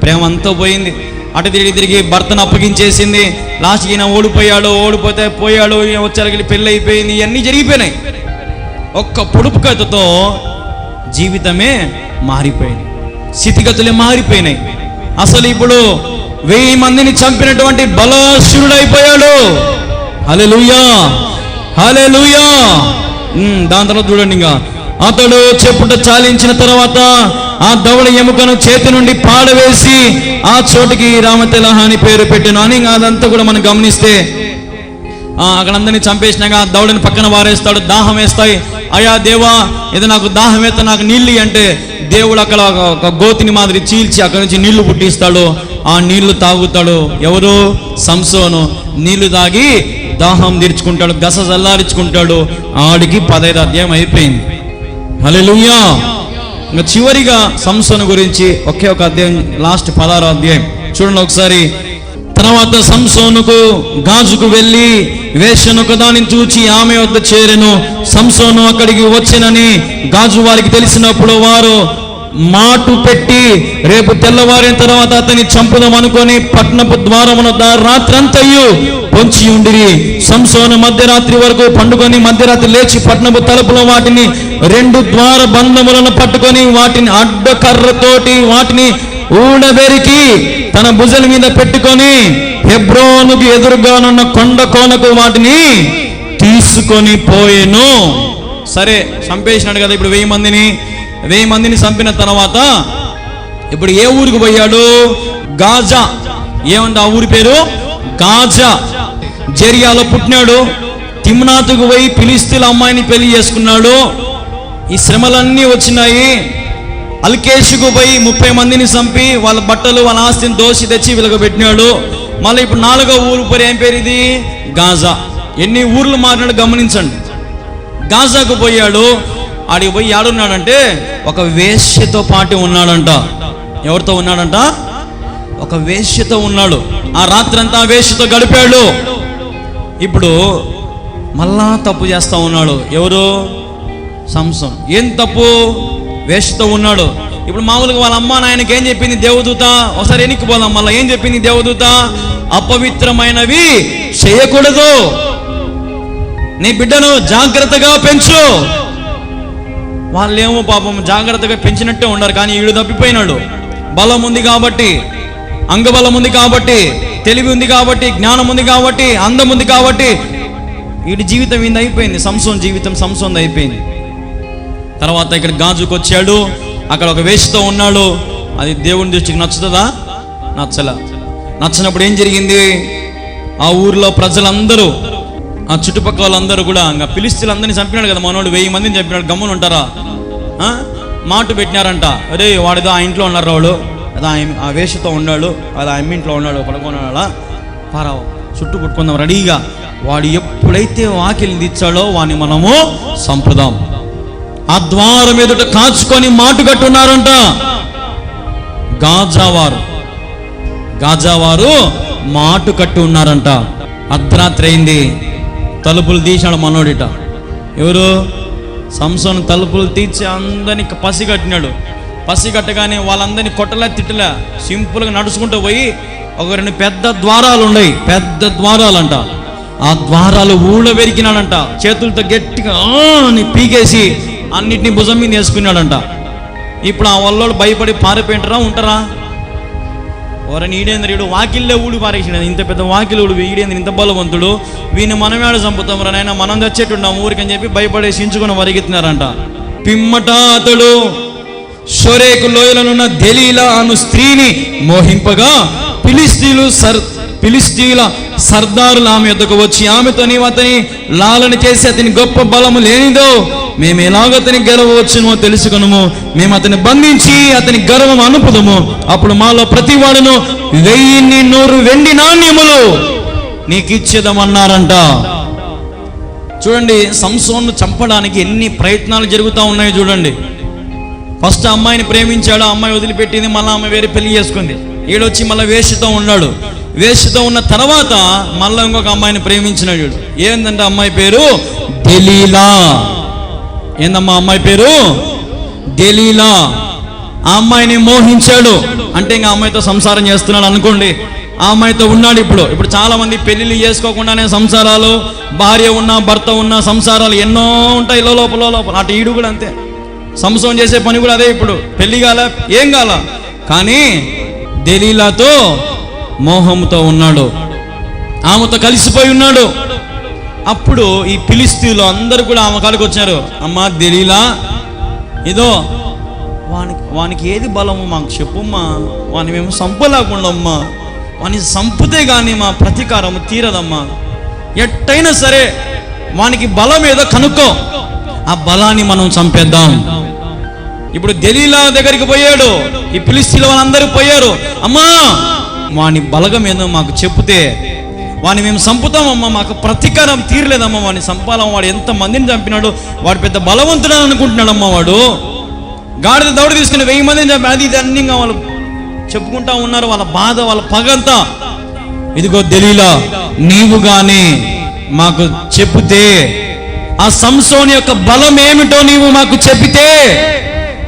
Speaker 1: ప్రేమ అంతా పోయింది. అటు తిరిగి భర్తను అప్పగించేసింది. లాస్ట్కి ఈయన ఓడిపోతే పోయాడు, వచ్చరికి పెళ్ళి అయిపోయింది. ఇవన్నీ జరిగిపోయినాయి. ఒక్క పొడుపు కథతో జీవితమే మారిపోయింది, స్థితిగతులే మారిపోయినాయి. అసలు ఇప్పుడు 1000 మందిని చంపినటువంటి బలాసురుడైపోయాడు. హల్లెలూయా, హల్లెలూయా. దాని తర్వాత చూడండి, ఇంకా అతడు చెప్పుట చాలించిన తర్వాత ఆ దవడ ఎముకను చేతి నుండి పాడవేసి ఆ చోటికి రామతెలహ అని పేరు పెట్టాను అని. అదంతా కూడా మనం గమనిస్తే అక్కడ అందరినీ చంపేసినాక ఆ దవడని పక్కన వారేస్తాడు. దాహం వేస్తాయి. అయ్యా దేవా, ఇది నాకు దాహం వేస్తా, నాకు నీళ్ళు అంటే దేవుడు అక్కడ ఒక గోతిని మాదిరి చీల్చి అక్కడి నుంచి నీళ్లు పుట్టిస్తాడు. ఆ నీళ్లు తాగుతాడు. ఎవరు? సంసోను. నీళ్లు తాగి దాహం తీర్చుకుంటాడు, గస చల్లారించుకుంటాడు. ఆడికి 15వ అధ్యాయం అయిపోయింది. హల్లెలూయా. ఇంకా చివరిగా సంసోను గురించి ఒకే ఒక అధ్యాయం, లాస్ట్ 16వ అధ్యాయం చూడండి ఒకసారి. తర్వాత సంసోనుకు గాజుకు వెళ్ళి వేశ్యనొక దానిని చూచి ఆమె వద్ద చేరెను. సంసోను అక్కడికి వచ్చినని గాజు వారికి తెలిసినప్పుడు వారు మాటు పెట్టి రేపు తెల్లవారిన తర్వాత అతన్ని చంపుదాం అనుకొని పట్టణపు ద్వారమున రాత్రంతయు పొంచి ఉండిరి. సంసోను మధ్యరాత్రి వరకు పండుకొని మధ్యరాత్రి లేచి పట్టణపు తలుపులో వాటిని 2 ద్వార బంధములను పట్టుకొని వాటిని అడ్డకర్రతోటి వాటిని ఊడబెరికి తన భుజల మీద పెట్టుకొని హెబ్రోనుకు ఎదురుగానున్న కొండ కోనకు వాటిని తీసుకొని పోయేను. సరే, చంపేసినాడు కదా ఇప్పుడు 1000 మందిని చంపిన తర్వాత ఇప్పుడు ఏ ఊరికి పోయాడు? గాజా. ఏమంటే ఆ ఊరి పేరు గాజా. జెరియాలో పుట్టినాడు. తిమ్నాతుకు పోయి ఫిలిష్తీయుల అమ్మాయిని పెళ్లి చేసుకున్నాడు. ఈ శ్రమలన్నీ వచ్చినాయి. అల్కేషుకు పోయి 30 మందిని చంపి వాళ్ళ బట్టలు వాళ్ళ ఆస్తిని దోషి తెచ్చి వీళ్ళకు పెట్టినాడు. మళ్ళీ ఇప్పుడు 4వ ఊరు పేరు ఏం పేరు? ఇది గాజా. ఎన్ని ఊర్లు మారినాడు గమనించండి. గాజాకు పోయాడు. ఆడికి పోయి ఆడున్నాడంటే ఒక వేశ్యతో పాటు ఉన్నాడంట. ఎవరితో ఉన్నాడంట? ఒక వేశ్యతో ఉన్నాడు. ఆ రాత్రంతా వేశ్యతో గడిపాడు. ఇప్పుడు మళ్ళా తప్పు చేస్తా ఉన్నాడు. ఎవరు? సంసోన్. ఏం తప్పు? వేషతో ఉన్నాడు. ఇప్పుడు మామూలుగా వాళ్ళ అమ్మ నాయనకి ఏం చెప్పింది దేవదూత? ఒకసారి ఎన్నికపోదాం మళ్ళీ. ఏం చెప్పింది దేవదూత? అపవిత్రమైనవి చేయకూడదు, నీ బిడ్డను జాగ్రత్తగా పెంచు. వాళ్ళేమో పాపం జాగ్రత్తగా పెంచినట్టే ఉన్నారు, కానీ ఈడు తప్పిపోయినాడు. బలం ఉంది కాబట్టి, అంగబలం ఉంది కాబట్టి, తెలివి ఉంది కాబట్టి, జ్ఞానం ఉంది కాబట్టి, అందం ఉంది కాబట్టి వీడి జీవితం ఇంది అయిపోయింది. సంసోన్ జీవితం సంసోన్ అయిపోయింది. తర్వాత ఇక్కడ గాజుకు వచ్చాడు, అక్కడ ఒక వేషతో ఉన్నాడు. అది దేవుని దృష్టికి నచ్చుతుందా? నచ్చినప్పుడు ఏం జరిగింది? ఆ ఊర్లో ప్రజలందరూ, ఆ చుట్టుపక్కల వాళ్ళందరూ కూడా ఇంకా ఫిలిష్తీయులందరినీ చంపినాడు కదా మనోడు, 1000 మందిని చంపినాడు. గమ్మున ఉంటారా? మాట పెట్టినారంట, అరే వాడిదో ఆ ఇంట్లో ఉన్నారు వాడు, అది ఆ వేషతో ఉన్నాడు, అది ఆ ఇంట్లో ఉన్నాడు, పడుకున్నాడా పారావు చుట్టూ పుట్టుకుందాం రెడీగా. వాడు ఎప్పుడైతే వాకిలి తీర్చాడో వాడిని మనము సంపుదాం. ఆ ద్వారం ఎదుట కాచుకొని మాటు కట్టున్నారంట గాజావారు మాటు కట్టి ఉన్నారంట. అర్ధరాత్రి అయింది, తలుపులు తీశాడు మనోడిట. ఎవరు? సంసోను తలుపులు తీర్చి అందరినీ పసిగట్టినాడు. పసిగట్టగానే వాళ్ళందరినీ కొట్టలే తిట్టలే, సింపుల్గా నడుచుకుంటూ పోయి ఒక 2 పెద్ద ద్వారాలు ఉన్నాయి, పెద్ద ద్వారాలంట. ఆ ద్వారాలు ఊళ్ళో వెరికినాడంట. చేతులతో గట్టిగా పీకేసి అన్నిటినీ భుజం మీద వేసుకున్నాడంట. ఇప్పుడు ఆ వాళ్ళోడు భయపడి పారిపోయింటారా ఉంటారా? ఎవరని ఈడేంద్రుడు వాకిల్లే ఊడి పారేసినాడు. ఇంత పెద్ద వాకిలుడు ఈడేంద్ర ఇంత బలవంతుడు, వీని మనమేడ చంపుతాం రానైనా, మనం తెచ్చేట్టున్నాం ఊరికని చెప్పి భయపడేసి ఇంచుకొని వరిగెత్తినారంట. పిమ్మట అతడు షోరేకు లోయలనున్న దెలీలా అను స్త్రీని మోహింపగా ఫిలిష్తీయుల సర్దారులు ఆమె యొద్దకు వచ్చి ఆమెతో నీవు అతని లాలన చేసి అతని గొప్ప బలము లేనిదో మేము ఎలాగ అతని గెలవచ్చునో తెలుసుకొనుము, మేము అతని బంధించి అతని గర్వం అనుపుదము, అప్పుడు మాలో ప్రతి వాడును 1100 వెండి నాణ్యములు నీకు ఇచ్చేదమన్నారంట. చూడండి, సంసోన్ను చంపడానికి ఎన్ని ప్రయత్నాలు జరుగుతూ ఉన్నాయో చూడండి. ఫస్ట్ అమ్మాయిని ప్రేమించాడు, అమ్మాయి వదిలిపెట్టింది, మళ్ళీ ఆమె వేరే పెళ్లి చేసుకుంది. ఈడొచ్చి మళ్ళీ వేషతో ఉన్నాడు. వేషతో ఉన్న తర్వాత మళ్ళీ ఇంకొక అమ్మాయిని ప్రేమించినాడు. ఏందంటే అమ్మాయి పేరు దెలీలా. ఏందమ్మా అమ్మాయి పేరు? దెలీలా. ఆ అమ్మాయిని మోహించాడు. అంటే ఇంకా అమ్మాయితో సంసారం చేస్తున్నాడు అనుకోండి. ఆ అమ్మాయితో ఉన్నాడు. ఇప్పుడు చాలా మంది పెళ్లిళ్ళు చేసుకోకుండానే సంసారాలు, భార్య ఉన్నా భర్త ఉన్నా సంసారాలు ఎన్నో ఉంటాయి లోపల. అటు ఈడు కూడా అంతే. సంసోన్ చేసే పని కూడా అదే. ఇప్పుడు పెళ్లి కాల, ఏం కాల, కానీ దెలీలాతో మోహంతో ఉన్నాడు, ఆమెతో కలిసిపోయి ఉన్నాడు. అప్పుడు ఈ ఫిలిష్తీయులు అందరూ కూడా ఆమె కాడికి వచ్చారు. అమ్మా దెలీలా, ఇదో వానికి ఏది బలము మాకు చెప్పుమ్మా, వాని మేము సంపలేకుండమ్మా, వాని సంపుతే కానీ మా ప్రతీకారం తీరదమ్మా, ఎట్టయినా సరే వానికి బలం ఏదో కనుక్కో, ఆ బలాన్ని మనం చంపేద్దాం. ఇప్పుడు దెలీలా దగ్గరికి పోయాడు, ఈ ఫిలిష్తీయుల వాళ్ళందరూ పోయారు. అమ్మా వాని బలగం ఏదో మాకు చెప్తే వాడిని మేము చంపుతామమ్మా, మాకు ప్రతీకారం తీరలేదమ్మా, వాడిని చంపాలమ్మ, వాడు ఎంత మందిని చంపినాడు, వాడు పెద్ద బలవంతుడు అనుకుంటున్నాడమ్మా, వాడు గాడిద దౌడు తీసుకుని 1000 మందిని చంపి అది ఇది అన్ని వాళ్ళు చెప్పుకుంటా ఉన్నారు, వాళ్ళ బాధ వాళ్ళ పగంతా. ఇదిగో దెలీలా, నీవు గాని మాకు చెప్తే, ఆ సంసోను యొక్క బలం ఏమిటో నీవు మాకు చెప్పితే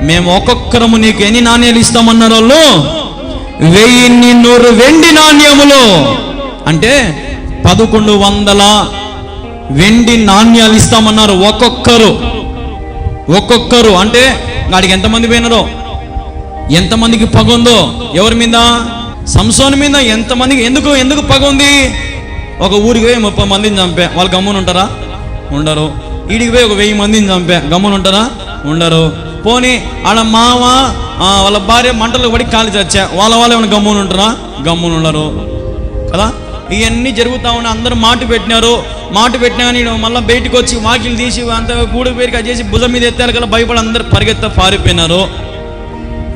Speaker 1: మేము ఒక్కొక్కరము నీకు ఎన్ని నాణ్యాలు ఇస్తామన్నారు వాళ్ళు? 1100 వెండి నాణ్యములు, అంటే 1100 వెండి నాణ్యాలు ఇస్తామన్నారు ఒక్కొక్కరు. అంటే వాడికి ఎంతమంది పోయినారో, ఎంతమందికి పగ ఉందో, ఎవరి మీద? సంసోను మీద. ఎంతమందికి ఎందుకు పగ ఉంది? ఒక ఊరికి పోయి 30 మందిని చంపా, వాళ్ళు గమ్మున ఉంటారా? ఉండరు. ఈడికి పోయి ఒక 1000 మందిని చంపా, గమ్మున ఉంటారా? ఉండరు. పోనీ ఆడ మామ వాళ్ళ భార్య మంటలు పడి కాలి చచ్చా, వాళ్ళ ఏమైనా గమ్మున ఉంటారా? గమ్మున ఉండరు కదా. ఇవన్నీ జరుగుతూ ఉన్నాయి. అందరూ మాట పెట్టినా కానీ మళ్ళీ బయటకు వచ్చి వాకిలు తీసి అంత గూడు పేరుకి చేసి భుజం మీద ఎత్తారు కదా, భయపడి అందరు పారిపోయినారు.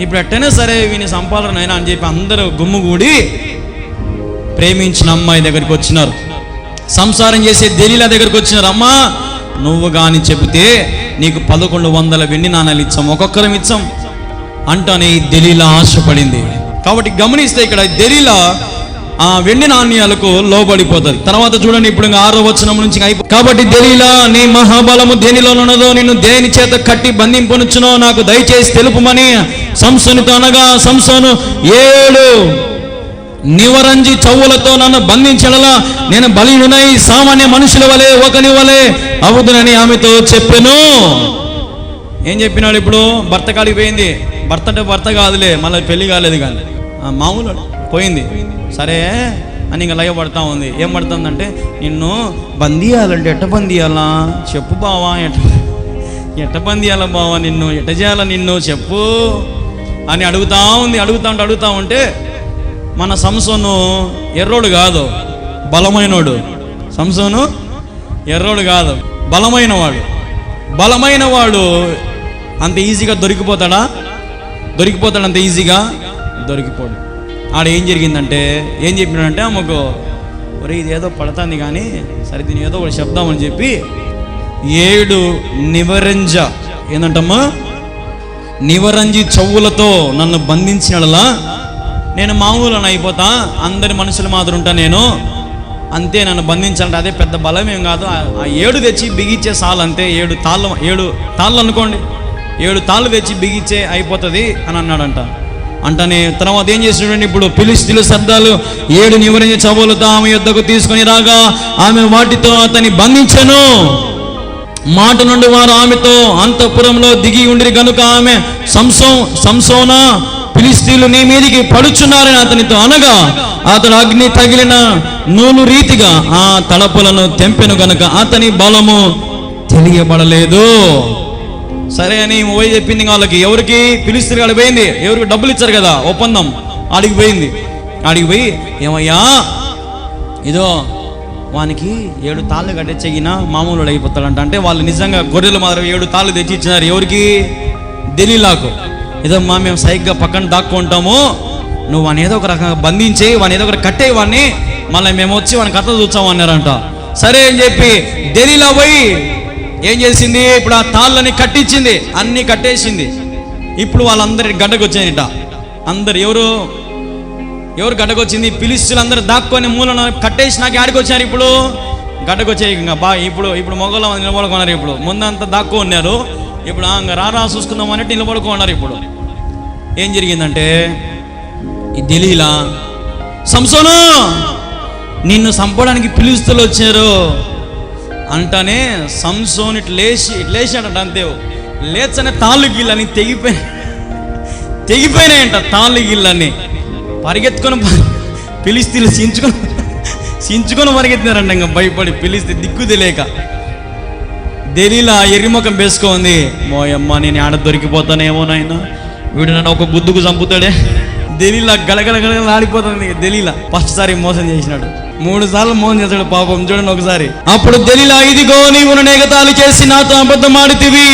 Speaker 1: ఇప్పుడు ఎట్టైనా సరే వీని సంపాదన అని చెప్పి అందరూ గుమ్ముగూడి ప్రేమించిన అమ్మాయి దగ్గరికి వచ్చినారు, సంసారం చేసే దెలీలా దగ్గరికి వచ్చినారు. అమ్మా నువ్వు కానీ చెబితే నీకు 1100 వెండి నాణాలు ఇచ్చాం, ఒక్కొక్కరం ఇచ్చాం అంటానే దెలీలా ఆశపడింది. కాబట్టి గమనిస్తే ఇక్కడ దెలీలా ఆ వెండి నాణ్యాలకు లోబడిపోతుంది. తర్వాత చూడండి, ఇప్పుడు 6వ వచనం నుంచి కాబట్టి దెలీలా, నీ మహాబలము దేనిలోనున్నదో, నిన్ను దేని చేత కట్టి బంధింపనుచునో నాకు దయచేసి తెలుపుమని సంసోనుతో అనగా, సంసోను 7 నివరంజి చవ్వులతో నన్ను బంధించడలా నేను బలీనునై సామాన్య మనుషుల వలె ఒకని వలె అవుదునని ఆమెతో చెప్పెను. ఏం చెప్పినాడు? ఇప్పుడు భర్త కాడికి పోయింది. భర్త అంటే భర్త కాదులే, మళ్ళీ పెళ్లి కాలేదు కానీ మామూలు పోయింది. సరే అని ఇంకా లయ పడతా ఉంది. ఏం పడుతుందంటే, నిన్ను బందీయాలంటే ఎట్ట బందీయాలా చెప్పు బావా, ఎట్ట బందీయాలా బావా, నిన్ను ఎట్ట చేయాలా, నిన్ను చెప్పు అని అడుగుతా ఉంది. అడుగుతా ఉంటే మన సంసోను ఎర్రోడు కాదు, బలమైనోడు. సంసోను ఎర్రోడు కాదు, బలమైన వాడు అంత ఈజీగా దొరికిపోతాడా? అంత ఈజీగా దొరికిపోడు. ఆడ ఏం జరిగిందంటే, ఏం చెప్పినాడంటే, ఆమెకు ఒరే ఇది ఏదో పడుతుంది కానీ సరే దీని ఏదో ఒకటి శబ్దం అని చెప్పి 7 నివరంజ ఏంటంటమ్మా నివరంజి చవ్వులతో నన్ను బంధించినలా నేను మామూలు అయిపోతా, అందరి మనుషులు మాత్రం ఉంటా నేను, అంతే నన్ను బంధించాలంటే అదే పెద్ద బలం ఏం కాదు, ఆ 7 తెచ్చి బిగిచ్చే సాలు అంతే, 7 తాళ్ళు అనుకోండి, 7 తాళ్ళు తెచ్చి బిగిచ్చే అయిపోతుంది అని అన్నాడంట. అంటనే తర్వాత ఏం చేసినాడండి, ఇప్పుడు ఫిలిష్తీయుల శబ్దాలు 7 నివరించే చవ్వులతో ఆమె యొద్దకు తీసుకొని రాగా ఆమె వాటితో అతన్ని బంధించెను. మాట నుండి వారు ఆమెతో అంతఃపురంలో దిగి ఉండిరి గనుక ఆమె సంసోనా ఫిలిష్తీయులు నీ మీదికి పడుచున్నారని అతనితో అనగా అతడు అగ్ని తగిలిన నూలు రీతిగా ఆ తలపులను తెంపెను గనుక అతని బలము తెలియబడలేదు. సరే అని పోయి చెప్పింది వాళ్ళకి. ఎవరికి? ఫిలిష్తీయులు కాడికి పోయింది. ఎవరికి? డబ్బులు ఇచ్చారు కదా, ఒప్పందం. ఆడికి పోయింది. ఆడికి పోయి, ఏమయ్యా ఇదో వానికి 7 తాళ్ళు కట్టించగిన మామూలు అయిపోతాడంట. అంటే వాళ్ళు నిజంగా గొర్రెలు మాత్రం 7 తాళ్ళు తెచ్చి ఇచ్చినారు. ఎవరికి? దెలీలాకు. ఏదో మేము సైగ్గా పక్కన దాక్కుంటాము, నువ్వు వాని ఏదో ఒక రకంగా బంధించి వాని ఏదో ఒకటి కట్టే వాడిని, మళ్ళీ మేము వచ్చి వాని కథ చూస్తాము అన్నారంట. సరే అని చెప్పి దెలీలా పోయి ఏం చేసింది, ఇప్పుడు ఆ తాళ్ళని కట్టించింది, అన్ని కట్టేసింది. ఇప్పుడు వాళ్ళందరి గడ్డకు వచ్చాయట. అందరు ఎవరు గడ్డకు వచ్చింది? ఫిలిష్తీయులు అందరూ దాక్కొని మూలను కట్టేసి నాకు ఆడికి వచ్చారు. ఇప్పుడు గడ్డకు వచ్చాయి. ఇంకా ఇప్పుడు మొగల నిలబడుకున్నారు. ఇప్పుడు ముందంతా దాక్కో ఉన్నారు. ఇప్పుడు ఇంకా రారా చూసుకుందాం అన్నట్టు నిలబడుకున్నారు. ఇప్పుడు ఏం జరిగిందంటే, ఈ దెలీలా, సంసోను నిన్ను చంపడానికి ఫిలిష్తీయులు వచ్చారు అంటనే సంసోను ఇట్లా లేచాడట. అంతే లేచనే తాళ్ళు గిళ్ళని తెగిపోయినాయంట. తాళ్ళు గిళ్ళని పరిగెత్తుకొని ఫిలిష్తీయులు చించుకొని పరిగెత్తినారంట. ఇంకా భయపడి ఫిలిష్తీయులు దిక్కు తెలియక దెలీలా ఎర్రిముఖం వేసుకోంది. మోయమ్మ నేను ఆడ దొరికిపోతానేమో నాయన, వీడు నన్ను ఒక గుద్దుకు చంపుతాడే. దెలీలా గలగల ఆడిపోతుంది. దెలీలా ఫస్ట్ సారి మోసం చేసినాడు, 3 సార్లు మోసం చేశాడు పాపం. చూడండి ఒకసారి. అప్పుడు దెలీలా, ఇదిగో నీవు నన్ను ఎగతాళి చేసి నాతో అబద్ధం ఆడితివి,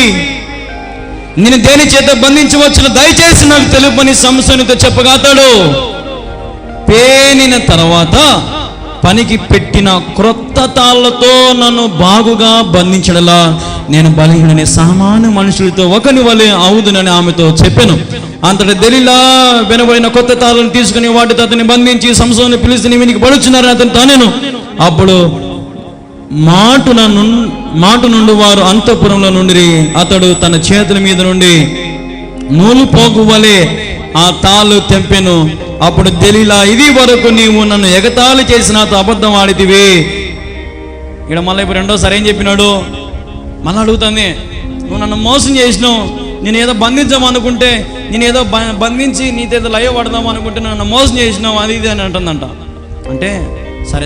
Speaker 1: నేను దేని చేత బంధించవచ్చును దయచేసి నాకు తెలుపని సంసోనుతో చెప్పగా అతడు పేనిన తర్వాత పనికి పెట్టిన క్రొత్త తాళ్లతో నన్ను బాగుగా బంధించడలా నేను బలహీనని సామాన్య మనుషులతో ఒకని వలె అవుదునని ఆమెతో చెప్పాను. అంతటా దెలీలా వెనబడిన కొత్త తాళ్ళను తీసుకుని వాటితో అతన్ని బంధించి సంసోను ఫిలిష్తీయుని మీదికి పడుచున్నారని అతనితో అనెను. అప్పుడు మాటు నుండి వారు అంతఃపురంలో నుండి అతడు తన చేతుల మీద నుండి నూలు పోగు వలె ఆ తాళ్ళు తెంపెను. అప్పుడు దెలీలా, ఇది వరకు నీవు నన్ను ఎగతాళి చేసి నాతో అబద్ధం ఆడితివి. ఇక్కడ మళ్ళీ ఇప్పుడు రెండోసారి ఏం చెప్పినాడు, మళ్ళీ అడుగుతుంది, నువ్వు నన్ను మోసం చేసినావు, నేను ఏదో బంధించామనుకుంటే, నేను ఏదో బంధించి నీతో లయ పడదాం అనుకుంటే నన్ను మోసం చేసినావు, అది ఇది అని అంటుందంట. అంటే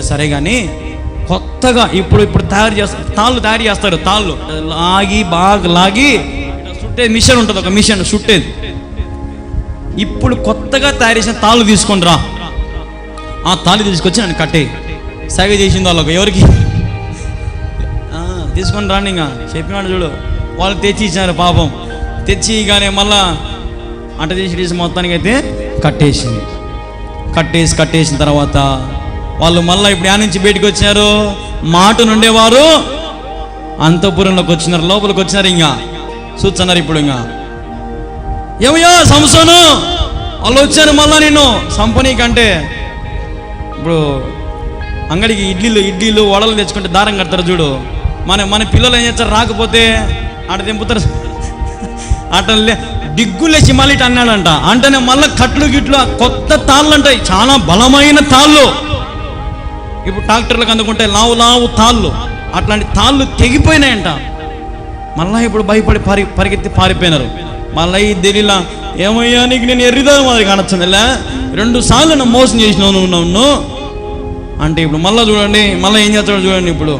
Speaker 1: సరే కానీ కొత్తగా ఇప్పుడు తాళ్ళు తయారు చేస్తారు. తాళ్ళు బాగా లాగి చుట్టే మిషన్ ఉంటుంది, ఒక మిషన్ చుట్టేది. ఇప్పుడు కొత్తగా తయారు చేసిన తాళ్ళు తీసుకొని రా, ఆ తాళ్ళు తీసుకొచ్చి నన్ను కట్టే సగ చేసింది వాళ్ళకు. ఎవరికి? తీసుకొని రాండి. ఇంకా చెప్పినాడు చూడు, వాళ్ళు తెచ్చి ఇచ్చినారు పాపం. తెచ్చి కానీ మళ్ళా అంట చేసి మొత్తానికి అయితే కట్టేసిన తర్వాత వాళ్ళు మళ్ళీ ఇప్పుడు నుంచి బయటకు వచ్చినారు. మాట నుండేవారు అంతఃపురంలోకి వచ్చినారు, లోపలికి వచ్చినారు. ఇంకా చూస్తున్నారు. ఇప్పుడు ఇంకా ఏమయ్యా సంసోను, వాళ్ళు వచ్చారు మళ్ళా నిన్ను సంపనీ కంటే ఇప్పుడు అంగడికి ఇడ్లీలు వడలు తెచ్చుకుంటే దారం కడతారు చూడు, మన పిల్లలు ఏం చేస్తారు, రాకపోతే ఆడ తెంపుతారు, అట్లా డిగ్గులేసి మళ్ళీ ఇటు అన్నాడంట. అంటేనే మళ్ళీ కట్లు గిట్లు కొత్త తాళ్ళు అంటాయి, చాలా బలమైన తాళ్ళు. ఇప్పుడు ట్రాక్టర్లకు అందుకుంటే లావు తాళ్ళు, అట్లాంటి తాళ్ళు తెగిపోయినాయంట. మళ్ళీ ఇప్పుడు భయపడి పరిగెత్తి పారిపోయినారు. మళ్ళీ ఈ దిలీలా, ఏమయ్యా నీకు నేను ఎర్రిదా మాది కానొచ్చిందిలే, 2 సార్లు నన్ను మోసం చేసినావు నువ్వు అంటే. ఇప్పుడు మళ్ళీ చూడండి, మళ్ళీ ఏం చేస్తాడు చూడండి. ఇప్పుడు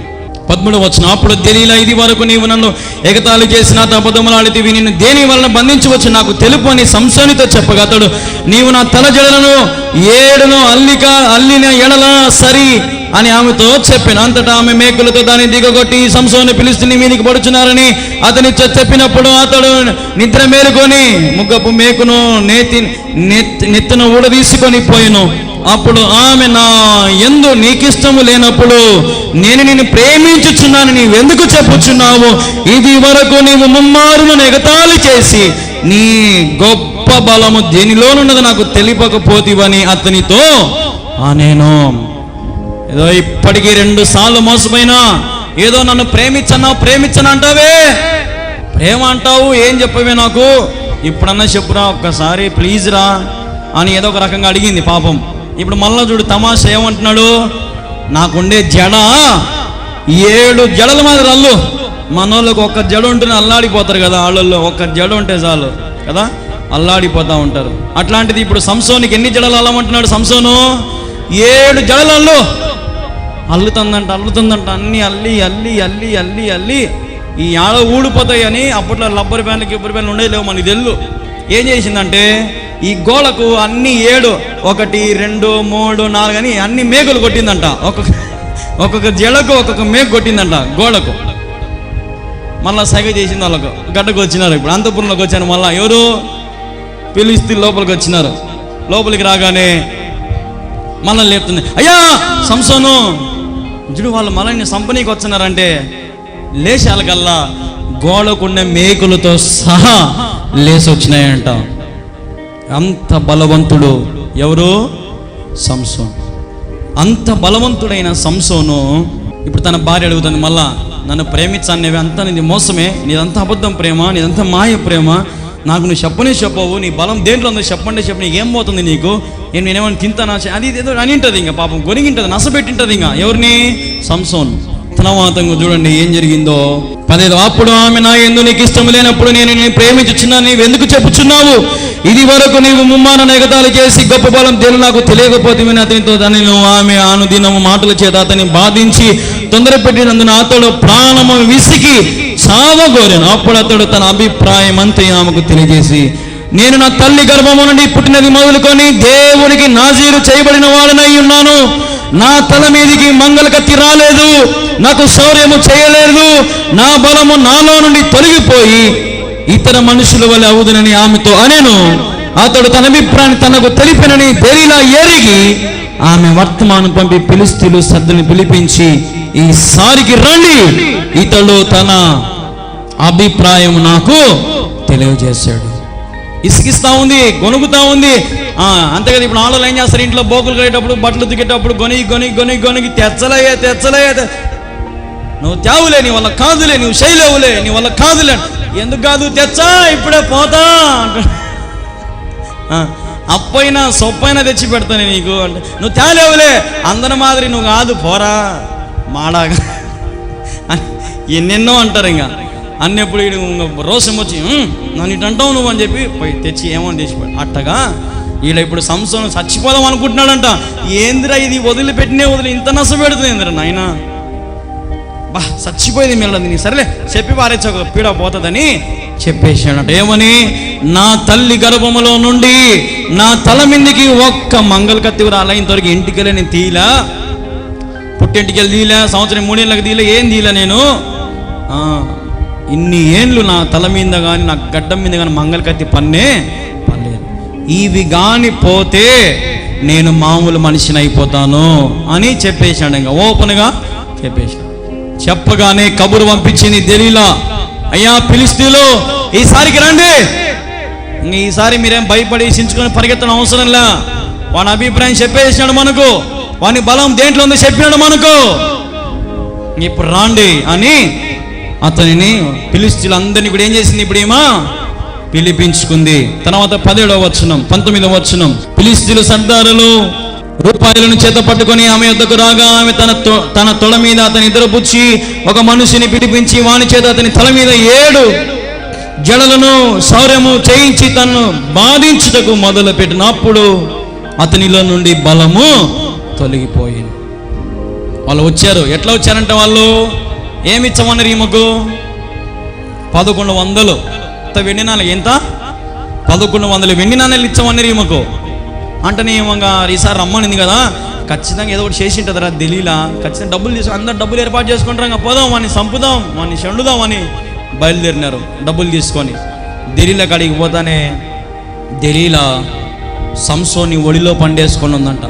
Speaker 1: 13వ వచనం, అప్పుడు దెలీలా, ఇది వరకు నీవు నన్ను ఎగతాళి చేసి నాతో అబద్ధములాడితివి, నిన్ను దేని వలన బంధించవచ్చు నాకు తెలుపు అని సంసోనితో చెప్పగా, అతడు నీవు నా తల జడలను 7 అల్లిన ఎడల సరి అని ఆమెతో చెప్పాను. అంతటా ఆమె మేకులతో దాన్ని దిగగొట్టి సంసోను ఫిలిష్తీయుని మీదికి పడుచున్నారని అతని చెప్పినప్పుడు అతడు నిద్ర మేలుకొని ముగ్గపు మేకును నెత్తిన ఊడదీసుకొని పోయిను. అప్పుడు ఆమె, నా యందు నీకిష్టము లేనప్పుడు నేను నిన్ను ప్రేమించుచున్నాను, నీవెందుకు చెప్పుచున్నావు? ఇది వరకు నీవు ముమ్మారును ఎగతాళి చేసి నీ గొప్ప బలము దేనిలోనున్నది నాకు తెలియకపోతివని అతనితో నేను. ఏదో ఇప్పటికీ 2 సార్లు మోసపోయినా, ఏదో నన్ను ప్రేమించను అంటావే, ప్రేమ అంటావు, ఏం చెప్పవే నాకు, ఇప్పుడన్నా చెప్పురా ఒక్కసారి ప్లీజ్ రా అని ఏదో ఒక రకంగా అడిగింది పాపం. ఇప్పుడు మళ్ళా చూడు తమాషా ఏమంటున్నాడు, నాకుండే జడ 7 జడల మాదిరి అల్లు. మనోళ్ళకి ఒక్క జడ ఉంటేనే అల్లాడిపోతారు కదా, వాళ్ళల్లో ఒక్క జడ ఉంటే చాలు కదా, అల్లాడిపోతూ ఉంటారు. అట్లాంటిది ఇప్పుడు సంసోనికి ఎన్ని జడలు అల్లమంటున్నాడు సంసోను? 7 జడలు అల్లుతుందంట. అన్ని అల్లి ఈ ఆడ ఊడిపోతాయని అప్పట్లో రబ్బర్ బ్యాండ్లకి గిబ్బర్ బ్యాండ్లు ఉండేది లేవు మనకి తెల్లు. ఏం చేసిందంటే ఈ గోడకు అన్ని 7, 1, 2, 3, 4 అని అన్ని మేకులు కొట్టిందంట. ఒక్కొక్క జడకు ఒక్కొక్క మేకు కొట్టిందంట గోడకు. మళ్ళా సగ చేసింది వాళ్ళకు. గడ్డకు వచ్చినారు, ఇప్పుడు అంతపురంలోకి వచ్చాను. మళ్ళా ఎవరు ఫిలిష్తీయులు లోపలికి వచ్చినారు. లోపలికి రాగానే మళ్ళీ లేపుతుంది, అయ్యా సంసోను చూడు వాళ్ళు మళ్ళీ సంపనీకి వచ్చినారంటే లేచాలకల్లా గోడకున్న మేకులతో సహా లేచి వచ్చినాయంట. అంత బలవంతుడు ఎవరు? సంసోను. అంత బలవంతుడైన సంసోను ఇప్పుడు తన భార్య అడుగుతుంది, మళ్ళా నన్ను ప్రేమించానేవి అంతా నీది మోసమే, నీదంతా అబద్ధం ప్రేమ, నీదంతా మాయ ప్రేమ, నాకు నువ్వు చెప్పవు, నీ బలం దేంట్లో ఉందో చెప్పండి, నీకేం పోతుంది నీకు, నేనేమన్నా తింటానా, అది ఏదో అని ఉంటుంది. ఇంకా పాపం గొనిగింటుంది, నసపెట్టింటుంది. ఇంకా ఎవరిని? సంసోను. తనవాతంగా చూడండి ఏం జరిగిందో. 15 అప్పుడు ఆమె, నా యందు నీకు ఇష్టం లేనప్పుడు నేను ప్రేమించుచున్నాను, నీవు ఎందుకు చెప్పుచున్నావు? ఇది వరకు నీవు ముమ్మాన ఎగతాళి చేసి గొప్ప బలం దేని నాకు తెలియకపోతే అతనితో దానిలో ఆమె అనుదినము మాటల చేత అతన్ని బాధించి తొందరపెట్టినందున అతడు ప్రాణము విసికి చావగోరెను. అప్పుడు అతడు తన అభిప్రాయం అంతా ఆమెకు తెలియజేసి, నేను నా తల్లి గర్భము నుండి పుట్టినది మొదలుకొని దేవునికి నాజీరు చేయబడిన వాడనై ఉన్నాను, నా తల మీదికి మంగళ కత్తి రాలేదు, నాకు శౌర్యము చేయలేదు, నా బలము నాలో నుండి తొలగిపోయి ఇతర మనుషుల వల్ల అవుదునని ఆమెతో అనెను. అతడు తన అభిప్రాయాన్ని తనకు తెలిపినని దెలీలా ఎరిగి ఆమె వర్తమానం పంపి ఫిలిష్తీయులు సద్దుని పిలిపించి, ఈసారికి రండి, ఇతడు తన అభిప్రాయం నాకు తెలియజేశాడు. ఇసుకిస్తా ఉంది, గొనుగుతా ఉంది. అంతే కదా. ఇప్పుడు ఆడవాళ్ళు ఏం చేస్తారు, ఇంట్లో బోకులు కట్టేటప్పుడు బట్టలు దిగేటప్పుడు గొనికి తెచ్చలే నువ్వు తేవులే, నీ వల్ల కాదులే, నువ్వు చేయలేవులే, నీ వల్ల కాదులే. ఎందుకు కాదు, తెచ్చా ఇప్పుడే పోతా అంటాడు. అప్పైనా సొప్పైనా తెచ్చి పెడతాను నీకు అంటే, నువ్వు తేలేవులే, అందరి మాదిరి నువ్వు కాదు పోరా మాడాగా ఎన్నెన్నో అంటారు. ఇంకా అన్నెప్పుడు రోషం వచ్చి నన్ను ఇటు అంటావు నువ్వు అని చెప్పి పోయి తెచ్చి ఏమని తెచ్చిపోయాడు. అట్టగా వీళ్ళ ఇప్పుడు సంసోను చచ్చిపోదాం అనుకుంటున్నాడంట. ఏందిరా ఇది, వదిలిపెట్టినే ఇంత నష్టం పెడుతుంది ఏందిరా నాయన, బా చచ్చిపోయింది మిమ్మల్ని, సరేలే చెప్పి పారేచ్చా పీడ పోతుందని చెప్పేసాడంట. ఏమని? నా తల్లి గర్భములో నుండి నా తల మీదకి ఒక్క మంగళ కత్తి కూడా అలా ఇంతవరకు ఇంటికెళ్ళి నేను తీయలా, పుట్టింటికెళ్ళి తీయలే, సంవత్సరం 3 ఏళ్ళకి తీయలే, ఏం తీయలే నేను. ఇన్ని ఏండ్లు నా తల మీద కానీ నా గడ్డం మీద కానీ మంగళ కత్తి పడలేదు. ఇవి కానీ పోతే నేను మామూలు మనిషిని అయిపోతాను అని చెప్పేశాడు. ఇంకా ఓపెన్గా చెప్పేశాడు. చెప్పగానే కబురు పంపించింది దెలీలా, అయ్యా ఫిలిష్తీయులు ఈసారికి రండి, ఈసారి మీరేం భయపడి చించుకొని పరిగెత్తడం అవసరంలా, వాడి అభిప్రాయం చెప్పేసాడు మనకు. వాని బలం దేంట్లో ఉందో చెప్పినాడు మనకు. ఇప్పుడు రాండి అని అతనిని ఫిలిష్తీయులందరినీ కూడా ఏం చేసింది? ఇప్పుడు ఏమా పిలిపించుకుంది. తర్వాత 17వ వచనం 19వ వచనం, ఫిలిష్తీయుల సర్దారులు రూపాయలను చేత పట్టుకొని ఆమె యొద్దకు రాగా ఆమె తన తొడ మీద అతని నిద్రపుచ్చి ఒక మనిషిని పిలిపించి వాని చేత అతని తల మీద 7 జడలను శౌర్యము చేయించి తనను బాధించుటకు మొదలు పెట్టినప్పుడు అతనిలో నుండి బలము తొలగిపోయింది. వాళ్ళు వచ్చారు. ఎట్లా వచ్చారంటే వాళ్ళు ఏమి ఇచ్చామన్నారు ఈమెకు? 1100 వెండి నాణ్యాలు. ఎంత? 1100 వెండి నాణ్యాలు ఇచ్చామన్నారు ఈమెకు. అంటే ఏమంగా ఈసారి రమ్మనింది కదా, ఖచ్చితంగా ఏదో ఒకటి చేసి ఉంటుంది రా ఢిల్లీలా, ఖచ్చితంగా డబ్బులు తీసుకుని అందరు డబ్బులు ఏర్పాటు చేసుకుంటారు, పోదాం వాడిని చంపుదాం, వాడిని చెండుదాం అని బయలుదేరినారు డబ్బులు తీసుకొని. ఢిల్లీలో కాడికి పోతానే ఢిల్లీలో సంసోని ఒడిలో పండేసుకొని ఉందంట.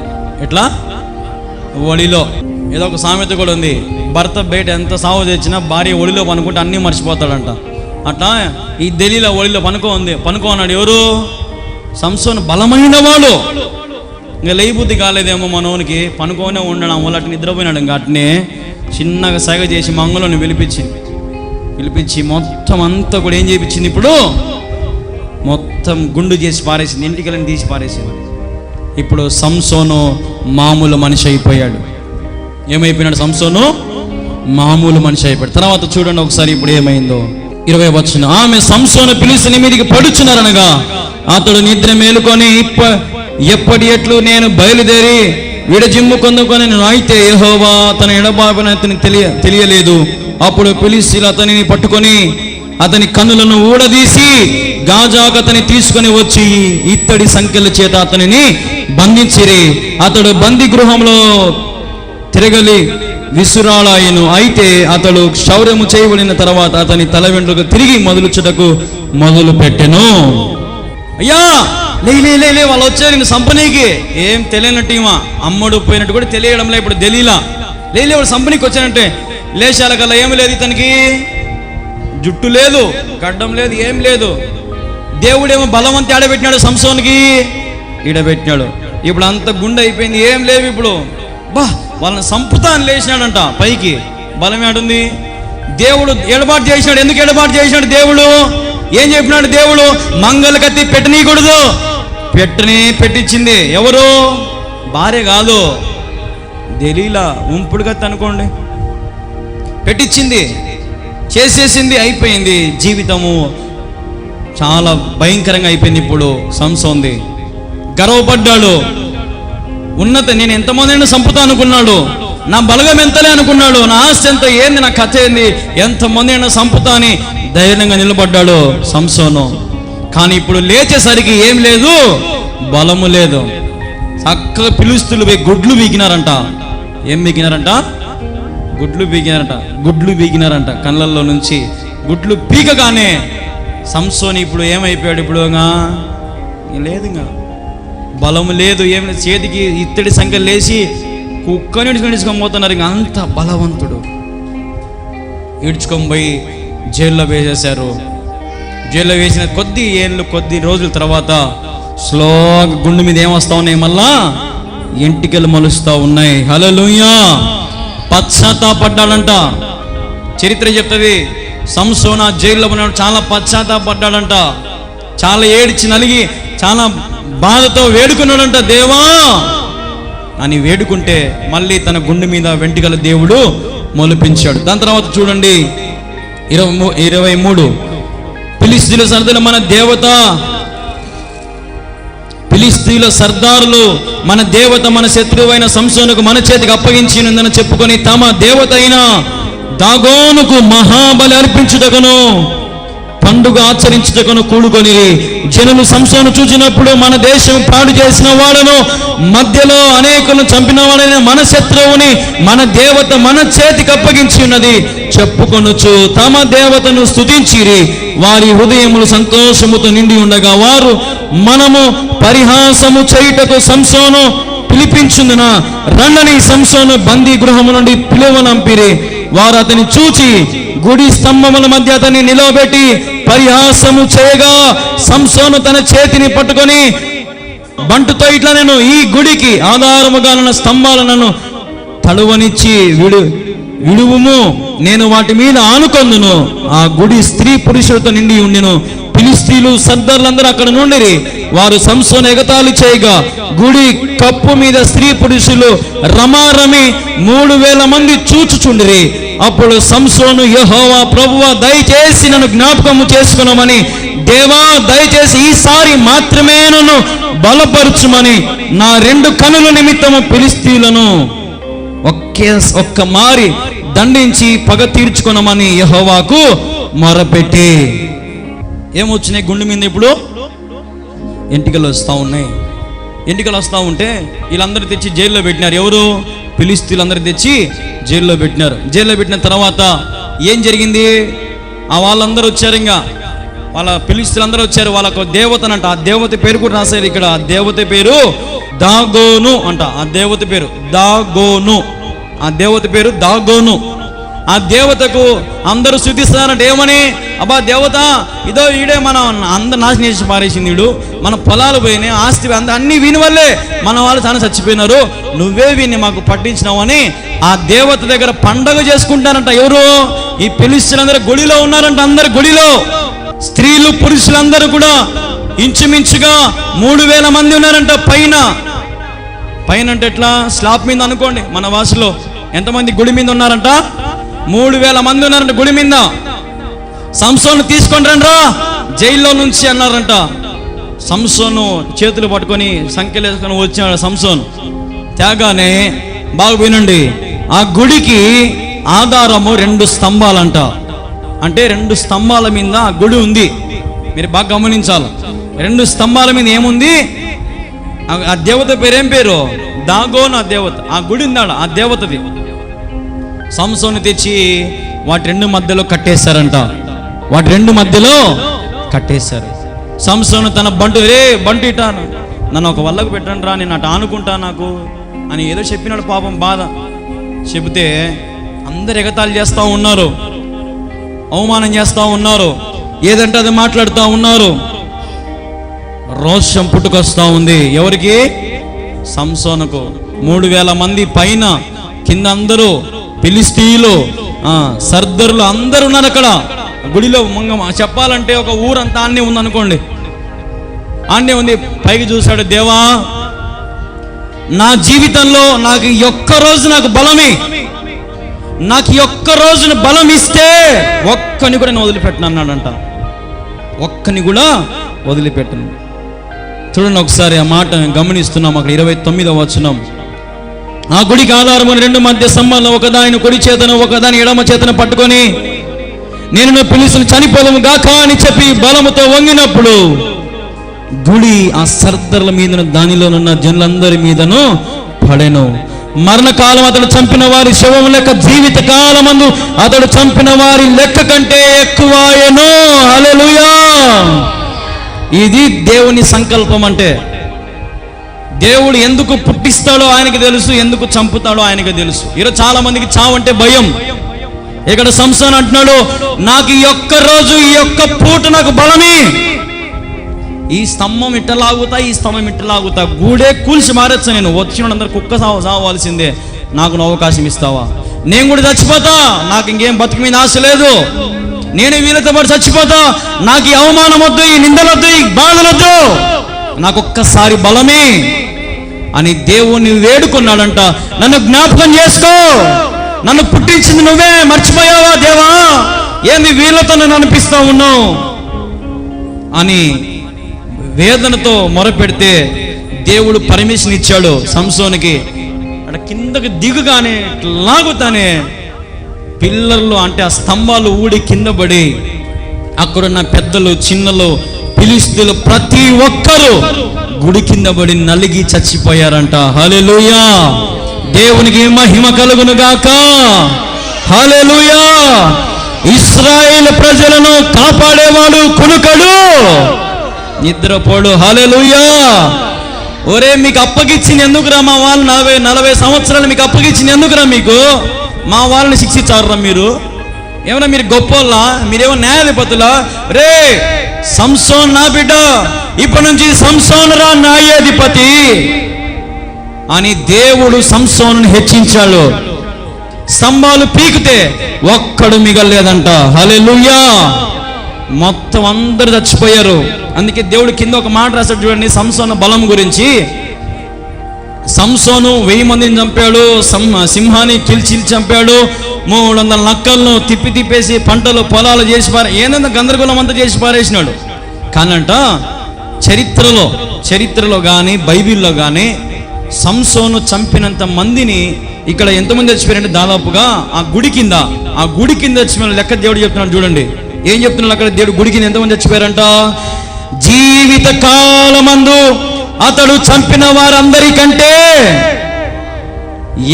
Speaker 1: ఎట్లా? ఒడిలో. ఏదో ఒక సామెత కూడా ఉంది, భర్త బయట ఎంత సాగు తెచ్చినా భార్య ఒడిలో పనుకుంటే అన్నీ మర్చిపోతాడంట. అట్లా ఈ ఢిల్లీలో ఒడిలో పనుకో అన్నాడు. ఎవరు? సంసోను బలమైన వాడు. ఇంకా లేబుద్ధి కాలేదేమో మనోనికి, పనుకోనే ఉండడం వల్ల అటు నిద్రపోయినాడు. ఇంకా అట్నే చిన్నగా సైగ చేసి మంగళని పిలిపించి మొత్తం అంతా కూడా ఏం చేయించింది? ఇప్పుడు మొత్తం గుండు చేసి పారేసింది, ఇంటికి తీసి పారేసింది. ఇప్పుడు సంసోను మామూలు మనిషి అయిపోయాడు. ఏమైపోయినాడు? సంసోను మామూలు మనిషి అయిపోయాడు. తర్వాత చూడండి ఒకసారి ఇప్పుడు ఏమైందో. 20వ వచనం, ఆమె సంసోను ఫిలిష్తీయుల మీదికి పడుచున్నారనగా అతడు నిద్ర మేలుకొని ఎప్పటి ఎట్లు నేను బయలుదేరి విడజిమ్ము కొందుకొని అయితే యెహోవా తన ఎడబాబున అతని తెలియలేదు. అప్పుడు ఫిలిష్తీయులు అతనిని పట్టుకొని అతని కన్నులను ఊడదీసి గాజాకు అతని తీసుకొని వచ్చి ఇత్తడి సంఖ్యల చేత అతనిని బంధించిరి. అతడు బందీ గృహంలో తిరగలి విసురాళాయను. అయితే అతడు క్షౌర్యము చేయబడిన తర్వాత అతని తల వెంట్రుక తిరిగి మొదలుచుటకు మొదలు పెట్టెను. అయ్యా లే వాళ్ళు వచ్చారు నేను సంపనీకి. ఏం తెలియనట్టు ఈమా అమ్మడు పోయినట్టు కూడా తెలియడంలే. ఇప్పుడు ఢిల్లీలా లేలే వాడు సంపనీకి వచ్చానంటే లేచాల కల్లా ఏమి లేదు, ఇతనికి జుట్టు లేదు, గడ్డం లేదు, ఏం లేదు. దేవుడేమో బలవంతి ఆడబెట్టినాడు, సంసోనికి ఈడబెట్టినాడు. ఇప్పుడు అంత గుండె అయిపోయింది, ఏం లేవు. ఇప్పుడు వాళ్ళని సంపుతా అని లేచినాడంట పైకి. బలం ఏడుంది? దేవుడు ఎడబాటు చేసినాడు. ఎందుకు ఎడబాటు చేసినాడు? దేవుడు ఏం చెప్పినాడు? దేవుడు మంగళ కత్తి పెట్టనీయకూడదు, పెట్టించింది ఎవరు? భార్య కాదు, ఢిల్లీలా ఉంపుడు కత్తి అనుకోండి, పెట్టించింది, చేసేసింది, అయిపోయింది. జీవితము చాలా భయంకరంగా అయిపోయింది. ఇప్పుడు సంసోన్ది గర్వపడ్డాడు. నేను ఎంతమందిని చంపుతా అనుకున్నాడు, నా బలగం ఎంతలే అనుకున్నాడు, నా ఆస్తి ఎంత, ఏంది, నా కథ ఏంది, ఎంతమంది అయినా చంపుతా అని ధైర్యంగా నిలబడ్డాడు సంసోను. కానీ ఇప్పుడు లేచేసరికి ఏం లేదు, బలము లేదు. చక్కగా ఫిలిష్తీయులు పోయి గుడ్లు బీకినారంట. ఏం బీకినారంట? గుడ్లు బీకినారంట కళ్ళల్లో నుంచి. గుడ్లు పీకగానే సంసోని ఇప్పుడు ఏమైపోయాడు? ఇప్పుడు లేదు, ఇంకా బలము లేదు, ఏం లేదు. చేతికి ఇత్తడి సంఖ్య లేచి కుక్కని ఈడ్చుకొని పోతున్నారు. ఇంకా అంత బలవంతుడు. ఈడ్చుకొని పోయి జైల్లో వేసేశారు. జైల్లో వేసిన కొద్ది రోజుల తర్వాత స్లోగా గుండె మీద ఏమొస్తా ఉన్నాయి? మళ్ళా ఎంటికలు మలుస్తూ ఉన్నాయి. హల్లెలూయా! పశ్చాత్తాపడ్డాడంట. చరిత్ర చెప్తుంది, సంసోను జైల్లో ఉన్నాడు, చాలా పశ్చాత్తాపడ్డాడంట. చాలా ఏడ్చి నలిగి చాలా బాధతో వేడుకున్నాడంట. దేవా అని వేడుకుంటే మళ్ళీ తన గుండె మీద వెంట్రుకల దేవుడు మొలిపించాడు. దాని తర్వాత చూడండి 23, ఫిలిష్తీయుల సర్దారులు మన దేవత, ఫిలిష్తీయుల సర్దారులు మన దేవత మన శత్రువైన సంసోనుకు మన చేతికి అప్పగించినందని చెప్పుకొని తమ దేవత అయిన దాగోనుకు మహాబలి అర్పించుటకును పండుగ ఆచరించుటకును కూడుకొని జనులు సంసోను చూచినప్పుడు మన దేశం పాడు చేసిన వాడను, మధ్యలో అనేకులను చంపిన వాడైన మన శత్రువుని మన దేవత మన చేతికి అప్పగించి ఉన్నది చెప్పుకొనుచు తమ దేవతను స్తుతించిరి. వారి హృదయములు సంతోషముతో నిండి ఉండగా వారు మనము పరిహాసము చేయుటకు సంసోను పిలిపించుందున రండని సంసోను బందీ గృహము నుండి పిలువనంపిరి. వారు అతని చూచి గుడి స్తంభముల మధ్య అతన్ని నిలవబెట్టి పరిహాసము చేయగా సంసోను తన చేతిని పట్టుకొని బంటుతో ఇట్లా నేను ఈ గుడికి ఆధారముగా ఉన్న స్తంభాలను తడువనిచ్చి విడువుము, నేను వాటి మీద ఆనుకొందును. ఆ గుడి స్త్రీ పురుషులతో నిండి ఉండిను. ఫిలిష్తీయులు సర్దార్లందరూ అక్కడ నుండిరి. వారు సంసోను ఎగతాళి చేయగా గుడి కప్పు మీద స్త్రీ పురుషులు రమారమి 3000 మంది చూచుచుండిరి. అప్పుడు సంసోను, యెహోవా ప్రభువా, దయచేసి నన్ను జ్ఞాపకము చేసుకున్నామని, దేవా దయచేసి ఈసారి మాత్రమే నన్ను బలపరచుమని నా 2 కనుల నిమిత్తము ఫిలిష్తీయులను ఒక్క మారి దండించి పగ తీర్చుకున్నామని యెహోవాకు మొరపెట్టి. ఏమొచ్చినాయి గుండె మీద? ఇప్పుడు ఎంటికలు వస్తూ ఉన్నాయి. ఎంటికలు వస్తూ ఉంటే వీళ్ళందరూ తెచ్చి జైల్లో పెట్టినారు. ఎవరు? ఫిలిష్తీయులందరూ తెచ్చి జైల్లో పెట్టినారు. జైల్లో పెట్టిన తర్వాత ఏం జరిగింది? వాళ్ళందరూ వచ్చారు, ఇంకా వాళ్ళ ఫిలిష్తీయులందరూ వచ్చారు. వాళ్ళకు దేవతనంట. ఆ దేవత పేరు కూడా రాశారు ఇక్కడ. ఆ దేవత పేరు దాగోను అంట. ఆ దేవత పేరు దాగోను. ఆ దేవత పేరు దాగోను. ఆ దేవతకు అందరూ స్తుతిస్తున్నారంట. ఏమని? అబ్బా దేవత, ఇదో ఈడే మనం అందరు నాశనం చేసి పారేసింది, వీడు మన పొలాలు పోయినాయి, ఆస్తి అన్ని వీని వల్లే మన వాళ్ళు చాలా చచ్చిపోయినారు, నువ్వే వీన్ని మాకు పట్టించినావు అని ఆ దేవత దగ్గర పండగ చేసుకుంటారంట. ఎవరు? ఈ ఫిలిష్తీయులందరూ గుడిలో ఉన్నారంట. అందరు గుడిలో స్త్రీలు పురుషులందరూ కూడా ఇంచుమించుగా 3000 మంది ఉన్నారంట. పైన అంటే ఎట్లా? స్లాబ్ మీద అనుకోండి. మన భాషలో ఎంతమంది గుడి మీద ఉన్నారంట? 3000 మంది ఉన్నారంట గుడి మీద. సంసోను తీసుకొని రండ్రా జైల్లో నుంచి అన్నారంట. సంసోను చేతులు పట్టుకొని సంఖ్యలు వేసుకొని వచ్చాడు. సంసోను తేగానే బాగా వినండి, ఆ గుడికి ఆధారము 2 స్తంభాలంట. అంటే 2 స్తంభాల మీద ఆ గుడి ఉంది. మీరు బాగా గమనించాలి. 2 స్తంభాల మీద ఏముంది? ఆ దేవత పేరేం పేరు? దాగోను. ఆ దేవత, ఆ గుడి ఉందాడ, ఆ దేవతది. సంసోను తెచ్చి వాటి 2 మధ్యలో కట్టేశారంట. వాటి 2 మధ్యలో కట్టేశారు. సంసోను తన బంటు ఇటా నన్ను ఒక వల్లకు పెట్టండి రా, నేను అటు ఆనుకుంటా నాకు అని ఏదో చెప్పినాడు. పాపం బాధ చెబితే అందరు ఎగతాళి చేస్తూ ఉన్నారు, అవమానం చేస్తూ ఉన్నారు, ఏదంటే అది మాట్లాడుతూ ఉన్నారు. రోషం పుట్టుకొస్తూ ఉంది. ఎవరికి? సంసోనుకు. 3000 మంది పైన, కింద అందరూ ఫిలిష్తీయులు, సర్దారులు అందరూ ఉన్నారు అక్కడ గుడిలో. చెప్పాలంటే ఒక ఊరంతా ఆన్నే ఉంది అనుకోండి, ఆన్నే ఉంది. పైకి చూశాడు, దేవా నా జీవితంలో నాకు ఒక్క రోజు నాకు బలమే, నాకు ఒక్క రోజున బలం ఇస్తే ఒక్కని కూడా నేను వదిలిపెట్టను అన్నాడంట. ఒక్కని కూడా వదిలిపెట్టను. చూడండి ఒకసారి ఆ మాట గమనిస్తున్నాం. అక్కడ 29వ వచనం. ఆ గుడికి ఆధారమైన 2 మధ్య స్తంభాలను ఒకదాని కుడి చేతను ఒకదాని ఎడమ చేతను పట్టుకొని నేను ఫిలిష్తీయులు చనిపోదము గాక అని చెప్పి బలముతో వంగినప్పుడు గుడి ఆ సర్దార్ల మీదను దానిలోనున్న జనులందరి మీదను పడెను. మరణకాలం అతడు చంపిన వారి శవం లెక్క జీవిత కాలమందు అతడు చంపిన వారి లెక్క కంటే ఎక్కువాయెను. హల్లెలూయా. ఇది దేవుని సంకల్పం. అంటే దేవుడు ఎందుకు పుట్టిస్తాడో ఆయనకి తెలుసు, ఎందుకు చంపుతాడో ఆయనకి తెలుసు. ఈరోజు చాలా మందికి చావు అంటే భయం. ఇక్కడ సంసోను అంటున్నాడు, నాకు ఈ ఒక్క రోజు, ఈ ఒక్క పూట నాకు బలమే, ఈ స్తంభం ఇట్టలాగుతా, ఈ స్తంభం ఇట్టలాగుతా, గూడే కూల్చి మారచ్చు. నేను వచ్చిన అందరు కుక్క సావాల్సిందే, నాకు అవకాశం ఇస్తావా? నేను కూడా చచ్చిపోతా, నాకు ఇంకేం బతుకు మీద ఆశ లేదు, నేను వీళ్ళతో పాటు చచ్చిపోతా, నాకు ఈ అవమానం వద్దు, ఈ నిందలొద్దు, ఈ బాధలొద్దు, నాకు ఒక్కసారి బలమే అని దేవుణ్ణి వేడుకున్నాడంట. నన్ను జ్ఞాపకం చేసుకో, నన్ను పుట్టించింది నువ్వే, మర్చిపోయావా దేవా? ఏంది వీళ్ళతో నన్ను అనిపిస్తా ఉన్నావు అని వేదనతో మొరపెడితే దేవుడు పర్మిషన్ ఇచ్చాడు సంసోనికి. అక్కడ కిందకి దిగుగానే లాగుతానే పిల్లర్లు అంటే ఆ స్తంభాలు ఊడి కింద పడి అక్కడున్న పెద్దలు చిన్నలు ఫిలిష్తీయులు ప్రతి ఒక్కరూ గుడి కింద పడి నలిగి చచ్చిపోయారంట. హల్లెలూయా. దేవునికి మహిమ కలుగును గాక. హల్లెలూయా. ఇశ్రాయేలు ప్రజలను కాపాడేవాడు కునుకడు, నిద్రపోడు. హల్లెలూయా. ఒరే మీకు అప్పగిచ్చింది ఎందుకురా? మా వాళ్ళు 40 సంవత్సరాలు మీకు అప్పగిచ్చింది ఎందుకురా? మీకు మా వాళ్ళని శిక్షించారురా మీరు? ఏమన్నా మీరు గొప్పోళ్ళా? మీరేమో న్యాయాధిపతులా? రే సంసోన్ నా బిడ్డ, ఇప్పటి నుంచి సంసోన్ రా న్యాయాధిపతి అని దేవుడు సంసోను హెచ్చించాడు. స్తంభాలు పీకితే ఒక్కడు మిగలలేదంట. హల్లెలూయా! మొత్తం అందరు చచ్చిపోయారు. అందుకే దేవుడు కింద ఒక మాట రాశాడు చూడండి, సంసోను బలం గురించి. సంసోను 1000 మందిని చంపాడు, సింహాన్ని కిల్చిల్ చంపాడు, 300 నక్కలను తిప్పేసి పంటలు పొలాలు చేసి ఏందంత గందరగోళం అంతా చేసి పారేసినాడు. కానంట చరిత్రలో కానీ బైబిల్లో కానీ సంసోను చంపినంత మందిని ఇక్కడ ఎంతమంది చచ్చిపోయారంటే దాదాపుగా ఆ గుడి కింద చచ్చిపోయిన లెక్క దేవుడు చెప్తున్నాడు. చూడండి ఏం చెప్తున్నాడు అక్కడ దేవుడు. గుడి కింద ఎంతమంది చచ్చిపోయారంట? జీవిత కాలమందు అతడు చంపిన వారందరికంటే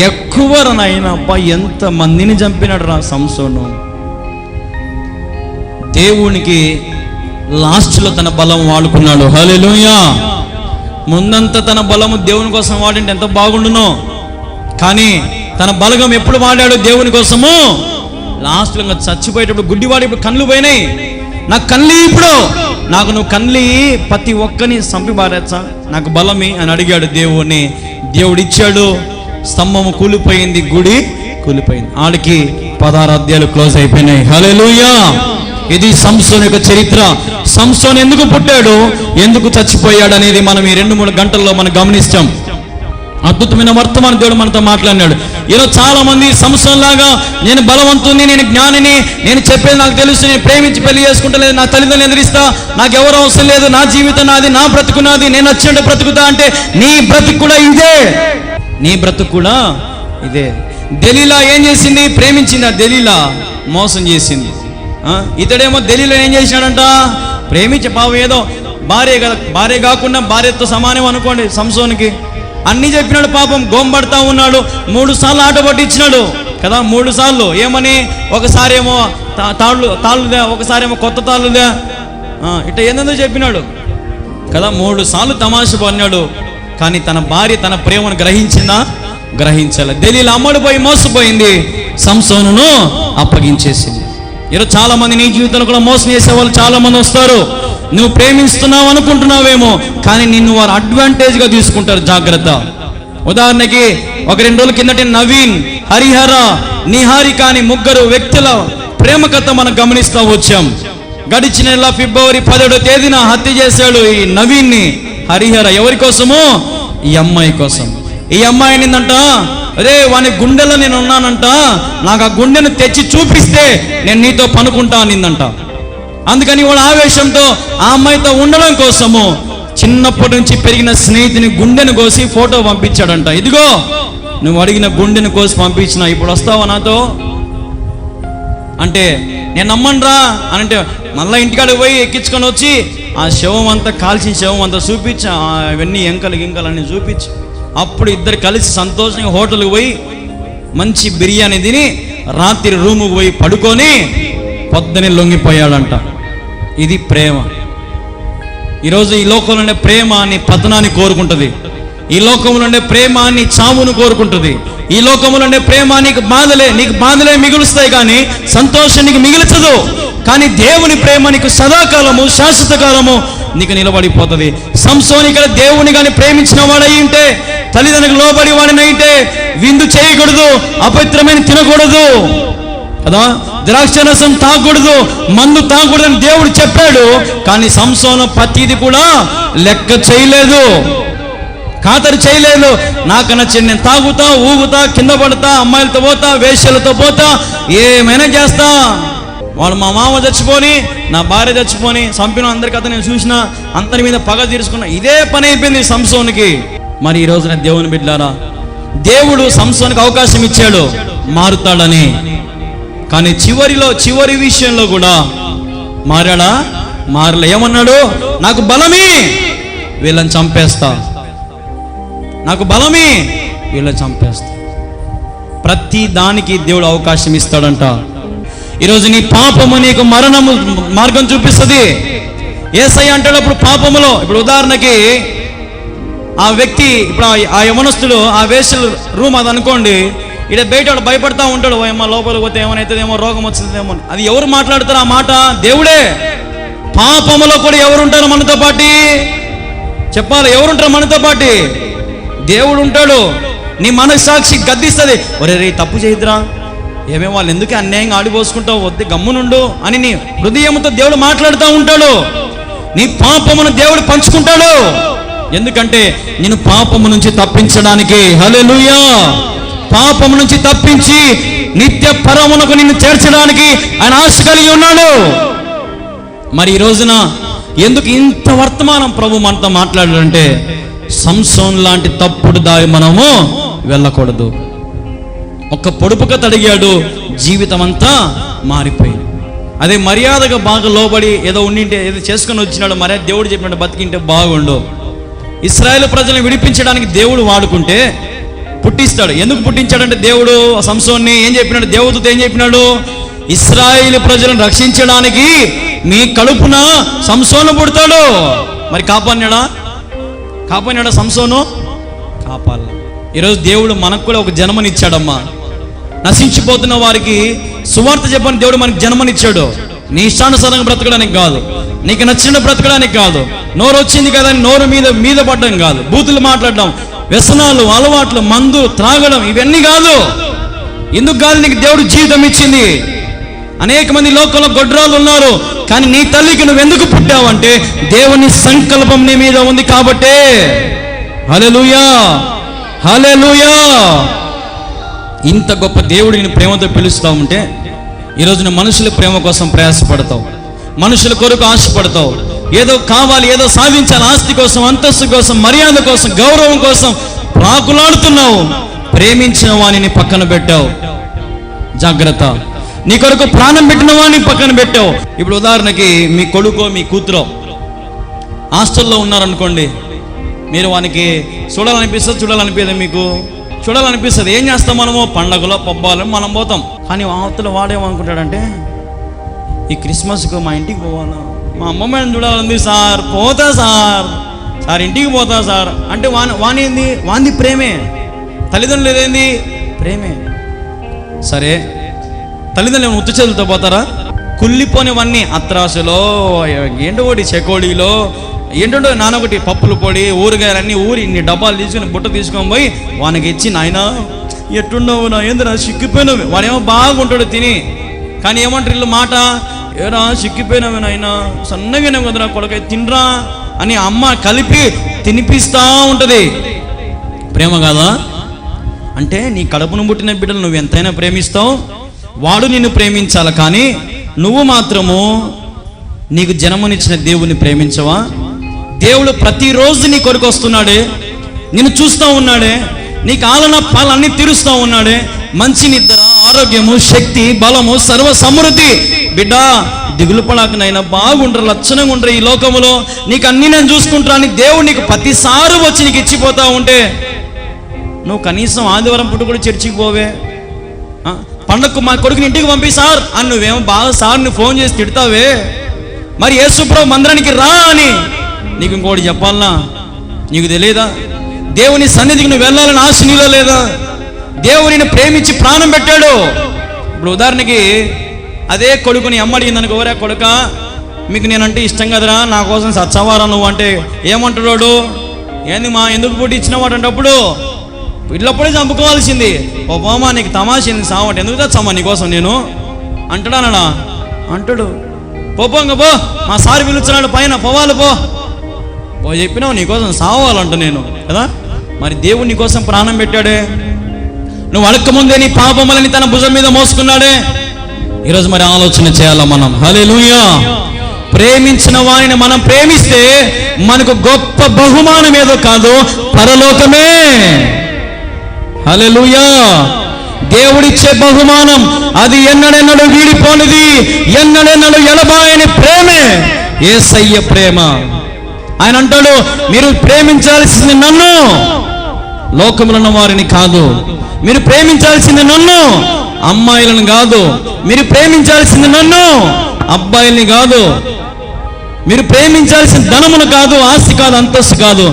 Speaker 1: ఎక్కువనైనా. అబ్బా, ఎంత మందిని చంపినాడు రా సంసోను. దేవునికి లాస్ట్లో తన బలం వాడుకున్నాడు. హల్లెలూయా! ముందంతా తన బలము దేవుని కోసం వాడింటే ఎంత బాగుండునో, కానీ తన బలగం ఎప్పుడు వాడాడు దేవుని కోసము? లాస్ట్లో ఇంకా చచ్చిపోయేటప్పుడు గుడ్డివాడు ఇప్పుడు కళ్ళు పోయినాయి, నాకు కళ్ళు ఇప్పుడు నాకు నువ్వు కళ్ళు ప్రతి ఒక్కని చంపి పారేచ్చా, నాకు బలమి అని అడిగాడు దేవుణ్ణి. దేవుడు ఇచ్చాడు. స్తంభము కూలిపోయింది, గుడి కూలిపోయింది. ఆడికి 16 అధ్యాయాలు క్లోజ్ అయిపోయినాయి. హల్లెలూయా! ఇది సంసోను యొక్క చరిత్ర. సంసోను ఎందుకు పుట్టాడు, ఎందుకు చచ్చిపోయాడు అనేది మనం ఈ 2-3 గంటల్లో మనం గమనిస్తాం. అద్భుతమైన వర్తమాన దేవుడు మనతో మాట్లాడినాడు. ఈరోజు చాలా మంది సంసోను లాగా నేను బలవంతుని, నేను జ్ఞానిని, నేను చెప్పేది నాకు తెలుసు, నేను ప్రేమించి పెళ్లి చేసుకుంటలేదు, నా తల్లిదండ్రులు ఎదిరిస్తా, నాకు ఎవరు అవసరం లేదు, నా జీవితం నాది, నా బ్రతుకు నాది, నేను నచ్చినట్టు బ్రతుకుతా అంటే నీ బ్రతుకు కూడా ఇదే. నీ బ్రతుకు కూడా ఇదే. దెలీలా ఏం చేసింది? ప్రేమించింది. ఆ దెలీలా మోసం చేసింది. ఇతడేమో దెలీలా ఏం చేసినాడంట? ప్రేమించే పాపం ఏదో భార్య కాకుండా భార్యతో సమానం అనుకోండి. సంసోనికి అన్ని చెప్పినాడు. పాపం గోంబడతా ఉన్నాడు. 3 సార్లు ఆట పట్టించినాడు కదా. 3 సార్లు ఏమని? ఒకసారి ఏమో తాళ్ళుదే, ఒకసారి ఏమో కొత్త తాళ్ళుదే, ఇట్లా ఏందో చెప్పినాడు కదా. 3 సార్లు తమాషా పడినాడు. కానీ తన భార్య తన ప్రేమను గ్రహించిందా? గ్రహించాలి. దెలీలా అమ్మడిపోయి మోసపోయింది, సంసోనును అప్పగించేసింది. ఈరోజు చాలా మంది నీ జీవితంలో కూడా మోసం చేసే వాళ్ళు చాలా మంది వస్తారు. నువ్వు ప్రేమిస్తున్నావు అనుకుంటున్నావేమో, కానీ నిన్ను వారు అడ్వాంటేజ్గా తీసుకుంటారు. జాగ్రత్త. ఉదాహరణకి ఒక 2 రోజుల కిందటి నవీన్, హరిహర, నిహారిక అని 3 వ్యక్తుల ప్రేమ కథ మనం గమనిస్తూ వచ్చాం. గడిచిన నెల ఫిబ్రవరి 17వ తేదీన హత్య చేశాడు ఈ నవీన్ని హరిహర. ఎవరి కోసము? ఈ అమ్మాయి కోసం. ఈ అమ్మాయి నిందంట, అరే వాని గుండెలో నేను ఉన్నానంట, నాకు ఆ గుండెను తెచ్చి చూపిస్తే నేను నీతో పనుకుంటా అనిందంట. అందుకని వాడు ఆవేశంతో ఆ అమ్మాయితో ఉండడం కోసము చిన్నప్పటి నుంచి పెరిగిన స్నేహితుని గుండెను కోసి ఫోటో పంపించాడంట. ఇదిగో నువ్వు అడిగిన గుండెను కోసి పంపించిన, ఇప్పుడు వస్తావా నాతో అంటే నేను నమ్మనురా అని అంటే మళ్ళీ ఇంటికాడికి పోయి ఎక్కించుకొని వచ్చి ఆ శవం అంతా కాల్చిన శవం అంతా చూపించి అవన్నీ గింకలన్నీ చూపించి అప్పుడు ఇద్దరు కలిసి సంతోషంగా హోటల్కి పోయి మంచి బిర్యానీ తిని రాత్రి రూముకు పోయి పడుకొని పొద్దునే లొంగిపోయాడంట. ఇది ప్రేమ. ఈరోజు ఈ లోకంలోనే ప్రేమ నీ పతనాన్ని కోరుకుంటుంది. ఈ లోకంలోనే ప్రేమ నీ చావును కోరుకుంటుంది. ఈ లోకంలోనే ప్రేమ నీకు బాధలే మిగులుస్తాయి, కానీ సంతోషం నీకు మిగిల్చదు. కానీ దేవుని ప్రేమ నీకు సదాకాలము, శాశ్వత కాలము నీకు నిలబడిపోతుంది. సంసోను ఇక్కడ దేవుని కానీ ప్రేమించిన వాడై ఉంటే, తల్లిదండ్రులకు లోబడి వాడినైతే విందు చేయకూడదు, అపవిత్రమైన తినకూడదు కదా, ద్రాక్షరసం తాగకూడదు, మందు తాగకూడదు అని దేవుడు చెప్పాడు. కానీ సంసోను ప్రతిది కూడా లెక్క చేయలేదు, ఖాతరు చేయలేదు. నాకు నచ్చింది నేను తాగుతా, ఊగుతా, కింద పడతా, అమ్మాయిలతో పోతా, వేశ్యలతో పోతా, ఏమైనా చేస్తా. వాళ్ళు మా మామ చచ్చిపోని, నా భార్య చచ్చిపోని, చంపిన అందరి కథ నేను చూసిన, అందరి మీద పగ తీర్చుకున్నా. ఇదే పని అయిపోయింది సంసోనుకి. మరి ఈ రోజున దేవుని బిడ్డలారా, దేవుడు సంసోనుకి అవకాశం ఇచ్చాడు మారుతాడని. కానీ చివరి విషయంలో కూడా మారాడా? మారలే. ఏమన్నాడు? నాకు బలమే, వీళ్ళని చంపేస్తా, నాకు బలమే, వీళ్ళని చంపేస్తా. ప్రతి దానికి దేవుడు అవకాశం ఇస్తాడంట. ఈరోజు నీ పాపము నీకు మరణము మార్గం చూపిస్తుంది. యేసయ్య అంటాడు అప్పుడు పాపములో, ఇప్పుడు ఉదాహరణకి ఆ వ్యక్తి, ఇప్పుడు ఆ యవనస్తుడు ఆ వేశ్యల రూమ్ అది అనుకోండి, ఇక్కడ బయట వాడు భయపడతా ఉంటాడు, ఏమో లోపలికి పోతే ఏమవుతుందేమో, రోగం వచ్చిందేమో. అది ఎవరు మాట్లాడతారు ఆ మాట? దేవుడే. పాపములో కూడా ఎవరుంటారు మనతో పాటి? చెప్పాలి, ఎవరుంటారు మనతో పాటి? దేవుడు ఉంటాడు. నీ మనస్సాక్షి గద్దిస్తుంది, ఒరే రే తప్పు చేయదురా, ఏమేమో వాళ్ళు ఎందుకు అన్యాయంగా ఆడిపోసుకుంటావు, వద్దు గమ్మునుండు అని నీ హృదయంతో దేవుడు మాట్లాడుతూ ఉంటాడు. నీ పాపమును దేవుడు పంచుకుంటాడు. ఎందుకంటే నేను పాపము నుంచి తప్పించడానికి, హల్లెలూయా, పాపము నుంచి తప్పించి నిత్య పరమునకు నిన్ను చేర్చడానికి ఆయన ఆశ కలిగి ఉన్నాడు. మరి ఈ రోజున ఎందుకు ఇంత వర్తమానం ప్రభు మనతో మాట్లాడాడంటే, సంసోన్ లాంటి తప్పుడు దారి మనము వెళ్ళకూడదు. ఒక్క పొడుపుక తడిగాడు, జీవితం అంతా మారిపోయింది. అదే మర్యాదగా బాగా లోబడి ఏదో ఉండింటే, ఏదో చేసుకొని వచ్చినాడు, మర్యాద దేవుడు చెప్పినట్టు బతికింటే బాగుండు. ఇశ్రాయేలు ప్రజలను విడిపించడానికి దేవుడు వాడుకుంటే పుట్టిస్తాడు. ఎందుకు పుట్టించాడంటే, దేవుడు సంసోన్ని ఏం చెప్పినాడు? దేవదూత ఏం చెప్పినాడు? ఇశ్రాయేలు ప్రజలను రక్షించడానికి మీ కడుపున సంసోను పుడతాడు. మరి కాపాడినాడా సంసోను? కాపాడాలి. ఈరోజు దేవుడు మనకు కూడా ఒక జన్మనిచ్చాడమ్మా. నశించిపోతున్న వారికి సువార్త చెప్పని దేవుడు మనకి జన్మనిచ్చాడు. నీ ఇష్టానుసారంగా బ్రతకడానికి కాదు, నీకు నచ్చిన బ్రతకడానికి కాదు, నోరు వచ్చింది కదా అని నోరు మీద పడడం కాదు, బూతులు మాట్లాడడం, వ్యసనాలు, అలవాట్లు, మందు త్రాగడం, ఇవన్నీ కాదు. ఎందుకు కాదు నీకు దేవుడు జీవితం ఇచ్చింది? అనేక మంది లోకంలో గొడ్రాలు ఉన్నారు, కానీ నీ తల్లికి నువ్వు ఎందుకు పుట్టావంటే దేవుని సంకల్పం నీ మీద ఉంది కాబట్టే. హల్లెలూయా, హల్లెలూయా. ఇంత గొప్ప దేవుడు నేను ప్రేమతో పిలుస్తూ ఉంటే, ఈరోజున మనుషుల ప్రేమ కోసం ప్రయాసపడతావు, మనుషుల కొరకు ఆశపడతావు, ఏదో కావాలి, ఏదో సాధించాలి, ఆస్తి కోసం, అంతస్తు కోసం, మర్యాద కోసం, గౌరవం కోసం ప్రాకులాడుతున్నావు. ప్రేమించిన వాణిని పక్కన పెట్టావు. జాగ్రత్త. నీ కొరకు ప్రాణం పెట్టిన వాడిని పక్కన పెట్టావు. ఇప్పుడు ఉదాహరణకి మీ కొడుకో మీ కూతురో హాస్టల్లో ఉన్నారనుకోండి, మీరు వానికి చూడాలనిపిస్తుంది, మీకు చూడాలనిపిస్తుంది. ఏం చేస్తాం మనము? పండగలో పబ్బాలు మనం పోతాం. కానీ అవతల వాడేమనుకుంటాడంటే, ఈ క్రిస్మస్కు మా ఇంటికి పోవాలా, మా అమ్మమ్మని చూడాలంది సార్, పోతా సార్ ఇంటికి పోతా సార్ అంటే వాంది ప్రేమే. తల్లిదండ్రులు ఏదేంది? ప్రేమే. సరే, తల్లిదండ్రులు ఉత్త చేతులతో పోతారా? కుళ్ళిపోనివన్నీ అత్రాసులో, ఎండోటి చెకోడీలో, ఏంటంటే నానొకటి పప్పుల పొడి, ఊరగాయలన్నీ ఇన్ని డబ్బాలు తీసుకుని బుట్ట తీసుకొని పోయి వానికి ఇచ్చి, నాయన ఎట్టుండవు నా, ఏందిరా సిక్కిపోయినవి. వాడేమో బాగుంటాడు తిని, కానీ ఏమంటారు ఇల్లు మాట, ఏరా సిక్కిపోయినవి నాయన, సన్నగానే కదరా కొడుకై తినరా అని అమ్మ కలిపి తినిపిస్తూ ఉంటుంది. ప్రేమ కాదా? అంటే నీ కడుపును పుట్టిన బిడ్డలు నువ్వు ఎంతైనా ప్రేమిస్తావు, వాడు నిన్ను ప్రేమించాలి, కానీ నువ్వు మాత్రము నీకు జన్మనిచ్చిన దేవుని ప్రేమించవా? దేవుడు ప్రతిరోజు నీ కొరకు వస్తున్నాడే, నిన్ను చూస్తూ ఉన్నాడే, నీకు ఆలన పాలన్నీ తీరుస్తూ ఉన్నాడే. మంచి నిద్ర, ఆరోగ్యము, శక్తి, బలము, సర్వ సమృద్ధి. బిడ్డ దిగులు పడాకనైనా బాగుంటారు, లక్షణంగా ఉంటారు ఈ లోకములో, నీకు అన్ని నేను చూసుకుంటా అని దేవుడు నీకు ప్రతిసారి వచ్చి నీకు ఇచ్చిపోతా ఉంటే, నువ్వు కనీసం ఆదివారం పుట్టు కూడా చర్చికి పోవే. పండగకు మా కొడుకుని ఇంటికి పంపి సార్ అని నువ్వేమో బాగా సార్ని ఫోన్ చేసి తిడతావే. మరి యేసుప్రభు మందిరానికి రా అని నీకు ఇంకోటి చెప్పాలనా? నీకు తెలియదా? దేవుని సన్నిధికి నువ్వు వెళ్ళాలని ఆశ నీలో లేదా? దేవునిని ప్రేమించి ప్రాణం పెట్టాడు. ఇప్పుడు ఉదాహరణకి అదే కొడుకుని అమ్మడిగిందనుకో, ఎవరే కొడుక మీకు నేనంటే ఇష్టం కదరా, నా కోసం సచ్చవారా నువ్వు అంటే ఏమంటాడు? ఏంది మా ఎందుకు పుట్టి ఇచ్చినవాడు అంటే, అప్పుడు ఇట్లప్పుడే చంపుకోవాల్సింది. ఓ బామా నీకు తమాషింది సావట, ఎందుకు తెచ్చామా నీకోసం నేను అంటాడా? అంటాడు. పోంగ పో, మా సారి పిలుచున్నాడు పైన, పోవాలి పో చెప్పినావు, నీకోసం సావాలంట నేను కదా. మరి దేవుడు నీకోసం ప్రాణం పెట్టాడే, నువ్వు అడక్కముందే నీ పాపములని తన భుజం మీద మోసుకున్నాడే. ఈరోజు మరి ఆలోచన చేయాలా మనం. హల్లెలూయా. ప్రేమించిన వారిని మనం ప్రేమిస్తే మనకు గొప్ప బహుమానం ఏదో కాదు, పరలోకమే. హల్లెలూయా. దేవుడిచ్చే బహుమానం అది ఎన్నడెన్నడూ వీడిపోనిది, ఎన్నడెన్నడూ ఎడబాయని ప్రేమే యేసయ్య ప్రేమ. ఆయన అంటాడు, మీరు ప్రేమించాల్సింది నన్ను, లోకములో ఉన్న వారిని కాదు. మీరు ప్రేమించాల్సింది నన్ను, అమ్మాయిలను కాదు. మీరు ప్రేమించాల్సింది నన్ను, అబ్బాయిల్ని కాదు. మీరు ప్రేమించాల్సిన ధనమును కాదు, ఆస్తి కాదు, అంతస్తు కాదు,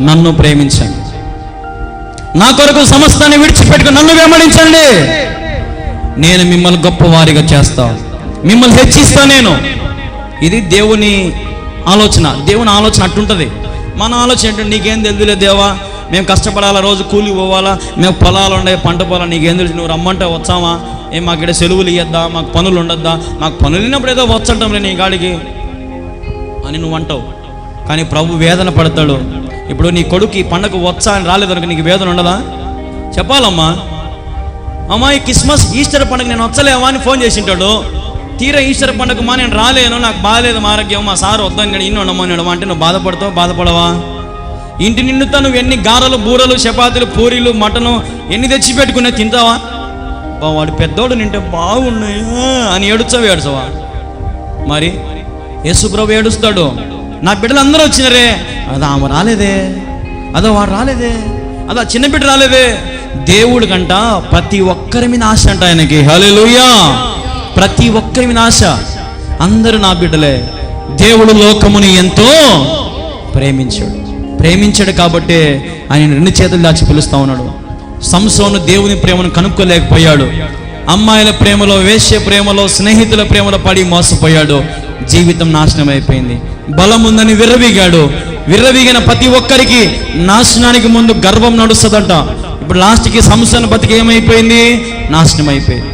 Speaker 1: నన్ను ప్రేమించండి. నా కొరకు సమస్తాన్ని విడిచిపెట్టుకుని నన్ను వెంబడించండి, నేను మిమ్మల్ని గొప్పవారిగా చేస్తా, మిమ్మల్ని హెచ్చిస్తా నేను. ఇది దేవుని ఆలోచన. దేవుని ఆలోచన అట్టుంటుంది. మన ఆలోచన ఏంటంటే, నీకేం తెలుదులే దేవా, మేము కష్టపడాలా, రోజు కూలి పోవాలా, మేము పొలాలు ఉన్నాయి, పంట పొలాలు, నీకేం తెలుసు, నువ్వు రమ్మంటే వచ్చామా, ఏం మాకు ఇక్కడ సెలవులు ఇవ్వద్దా, మాకు పనులు ఉండద్దా, మాకు పనులు లేనప్పుడు ఏదో వచ్చంటాంలే నీ గాడికి అని నువ్వు అంటావు. కానీ ప్రభు వేదన పడతాడు. ఇప్పుడు నీ కొడుకు ఈ పండగ వచ్చా అని రాలేదనుకో నీకు వేదన ఉండదా? చెప్పాలమ్మా, అమ్మా ఈ క్రిస్మస్ ఈస్టర్ పండుగ నేను వచ్చలేవా అని ఫోన్ చేసింటాడు. తీరా ఈస్టర్ పండుగ మా నేను రాలేను, నాకు బాగాలేదు, మా ఆరోగ్యం, మా సార్ వద్దని ఇన్ని ఉండమన్నాడు అంటే నువ్వు బాధపడతావు? బాధపడవా? ఇంటి నిండుతా నువ్వు ఎన్ని గారెలు, బూరలు, చపాతీలు, పూరీలు, మటను ఎన్ని తెచ్చి పెట్టుకునే తింటావా? వాడు పెద్దోడు నింటే బాగున్నాయా అని ఏడుచవా? మరి యేసుప్రభు ఏడుస్తాడు, నా బిడ్డలు అందరూ వచ్చినారే, అదో ఆమె రాలేదే, అదో వాడు రాలేదే, అదో చిన్న బిడ్డ రాలేదే. దేవుడి కంట ప్రతి ఒక్కరి మీద ఆశ అంట ఆయనకి. హల్లెలూయా! ప్రతి ఒక్కరి మీద ఆశ. అందరూ నా బిడ్డలే. దేవుడు లోకముని ఎంతో ప్రేమించాడు కాబట్టి ఆయన 2 చేతులు దాచి పిలుస్తా ఉన్నాడు. సంసోను దేవుని ప్రేమను కనుక్కోలేకపోయాడు. అమ్మాయిల ప్రేమలో, వేశ్య ప్రేమలో, స్నేహితుల ప్రేమలో పడి మోసపోయాడు. జీవితం నాశనం అయిపోయింది. బలం ఉందని విర్రవీగాడు. విర్రవీగిన ప్రతి ఒక్కరికి నాశనానికి ముందు గర్వం నడుస్తుందంట. ఇప్పుడు లాస్ట్కి సంసోను బతికి ఏమైపోయింది? నాశనం అయిపోయింది.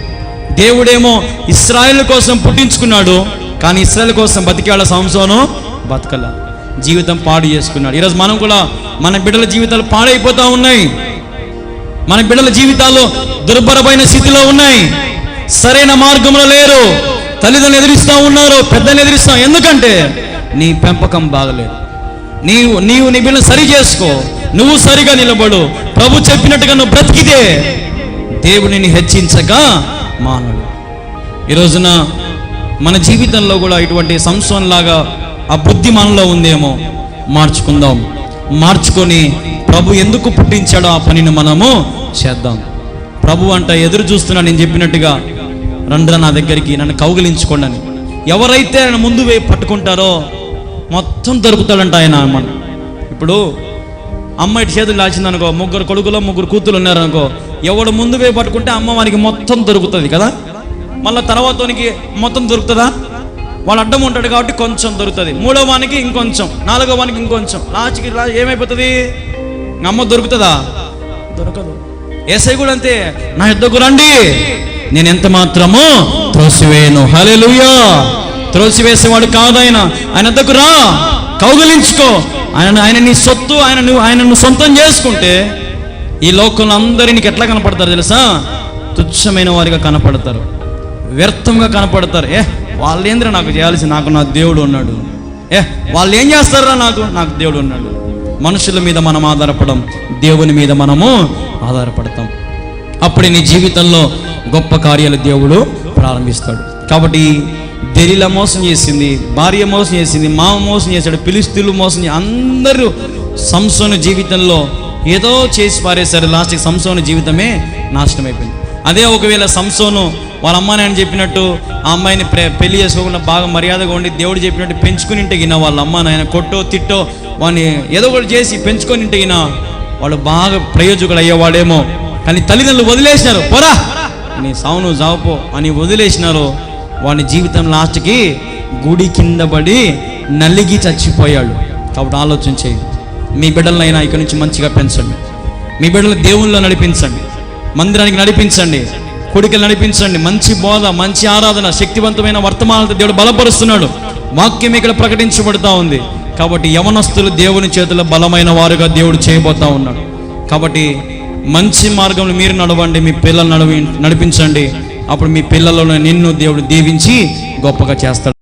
Speaker 1: దేవుడేమో ఇశ్రాయేలు కోసం పుట్టించుకున్నాడు, కానీ ఇశ్రాయేలు కోసం బతికాడు సంసోను బతకల. జీవితం పాడు చేసుకున్నాడు. ఈరోజు మనం కూడా మన బిడ్డల జీవితాలు పాడైపోతూ ఉన్నాయి. మన బిడ్డల జీవితాలు దుర్భరమైన స్థితిలో ఉన్నాయి. సరైన మార్గంలో లేరు. తల్లిదండ్రులు ఎదిరిస్తూ ఉన్నారు, పెద్దలు ఎదిరిస్తాం. ఎందుకంటే నీ పెంపకం బాగలేదు. నీవు నీ బిడ్డను సరి చేసుకో, నువ్వు సరిగా నిలబడు. ప్రభు చెప్పినట్టుగా నువ్వు బ్రతికితే దేవుడిని హెచ్చించక మానడు. ఈ రోజున మన జీవితంలో కూడా ఇటువంటి సంసోన్ లాగా ఆ బుద్ధి మనలో ఉందేమో. మార్చుకుందాం. మార్చుకొని ప్రభు ఎందుకు పుట్టించాడో ఆ పనిని మనము చేద్దాం. ప్రభు అంట ఎదురు చూస్తున్నా, నేను చెప్పినట్టుగా రండ్రా నా దగ్గరికి, నన్ను కౌగిలించుకోండి అని. ఎవరైతే ఆయన ముందు వేయి పట్టుకుంటారో మొత్తం దొరుకుతాడంట ఆయన. మన ఇప్పుడు అమ్మ ఇటు చేతులు దాచిందనుకో, 3 కొడుకులు 3 కూతురు ఉన్నారనుకో, ఎవడు ముందు వేయి పట్టుకుంటే అమ్మ వానికి మొత్తం దొరుకుతుంది కదా. మళ్ళీ తర్వాతనికి మొత్తం దొరుకుతుందా? వాడు అడ్డం ఉంటాడు కాబట్టి కొంచెం దొరుకుతుంది. 3వ వానికి ఇంకొంచెం, 4వ వానికి ఇంకొంచెం, లాస్ట్కి ఏమైపోతుంది? అమ్మ దొరుకుతుందా? దొరకదు. యేసయ్య కూడా అంతే, నా యుద్ధకు రండి, నేను ఎంత మాత్రమో త్రోసివేయను. హల్లెలూయా! త్రోసివేసేవాడు కాదు ఆయన. ఆయన యుద్ధకు రా, కౌగిలించుకో. ఆయన నీ సొత్తు, ఆయన నువ్వు సొంతం చేసుకుంటే ఈ లోకంలో అందరినీ ఎట్లా కనపడతారు తెలుసా? తుచ్చమైన వారిగా కనపడతారు, వ్యర్థంగా కనపడతారు. వాళ్ళేంద్ర నాకు చేయాల్సి, నాకు నా దేవుడు ఉన్నాడు. వాళ్ళు ఏం చేస్తారా, నాకు దేవుడు ఉన్నాడు. మనుషుల మీద మనం ఆధారపడం, దేవుని మీద మనము ఆధారపడతాం. అప్పుడే నీ జీవితంలో గొప్ప కార్యాలు దేవుడు ప్రారంభిస్తాడు. కాబట్టి దెలీలా మోసం చేసింది, భార్య మోసం చేసింది, మామ మోసం చేశాడు, ఫిలిష్తీయులు మోసం చేసి అందరూ సంసోను జీవితంలో ఏదో చేసి పారేశారు. లాస్ట్కి సంసోను జీవితమే నాశనం అయిపోయింది. అదే ఒకవేళ సంసోను వాళ్ళ అమ్మ నాయన చెప్పినట్టు ఆ అమ్మాయిని పెళ్లి చేసుకోకుండా బాగా మర్యాదగా ఉండి దేవుడు చెప్పినట్టు పెంచుకుని ఇంటగిన వాళ్ళ అమ్మ నాయన కొట్టో తిట్టో వాడిని ఏదో ఒకటి చేసి పెంచుకొని ఇంటగిన వాడు బాగా ప్రయోజకుడు అయ్యేవాడేమో. కానీ తల్లిదండ్రులు వదిలేసినారు, పోరా నీ సావును జావుపో అని వదిలేసినారు. వాడి జీవితం లాస్ట్కి గుడి కింద పడి నలిగి చచ్చిపోయాడు. కాబట్టి ఆలోచన చేయి. మీ బిడ్డలనైనా ఇక్కడి నుంచి మంచిగా పెంచండి. మీ బిడ్డలు దేవుళ్ళలో నడిపించండి, మందిరానికి నడిపించండి, కొడుకులు నడిపించండి. మంచి బోధ, మంచి ఆరాధన, శక్తివంతమైన వర్తమానాలతో దేవుడు బలపరుస్తున్నాడు. వాక్యం ఇక్కడ ప్రకటించబడుతూ ఉంది. కాబట్టి యవనస్తులు దేవుని చేతుల్లో బలమైన వారుగా దేవుడు చేయబోతా ఉన్నాడు. కాబట్టి మంచి మార్గంలో మీరు నడవండి, మీ పిల్లలు నడిపించండి. అప్పుడు మీ పిల్లలను నిన్ను దేవుడు దీవించి గొప్పగా చేస్తాడు.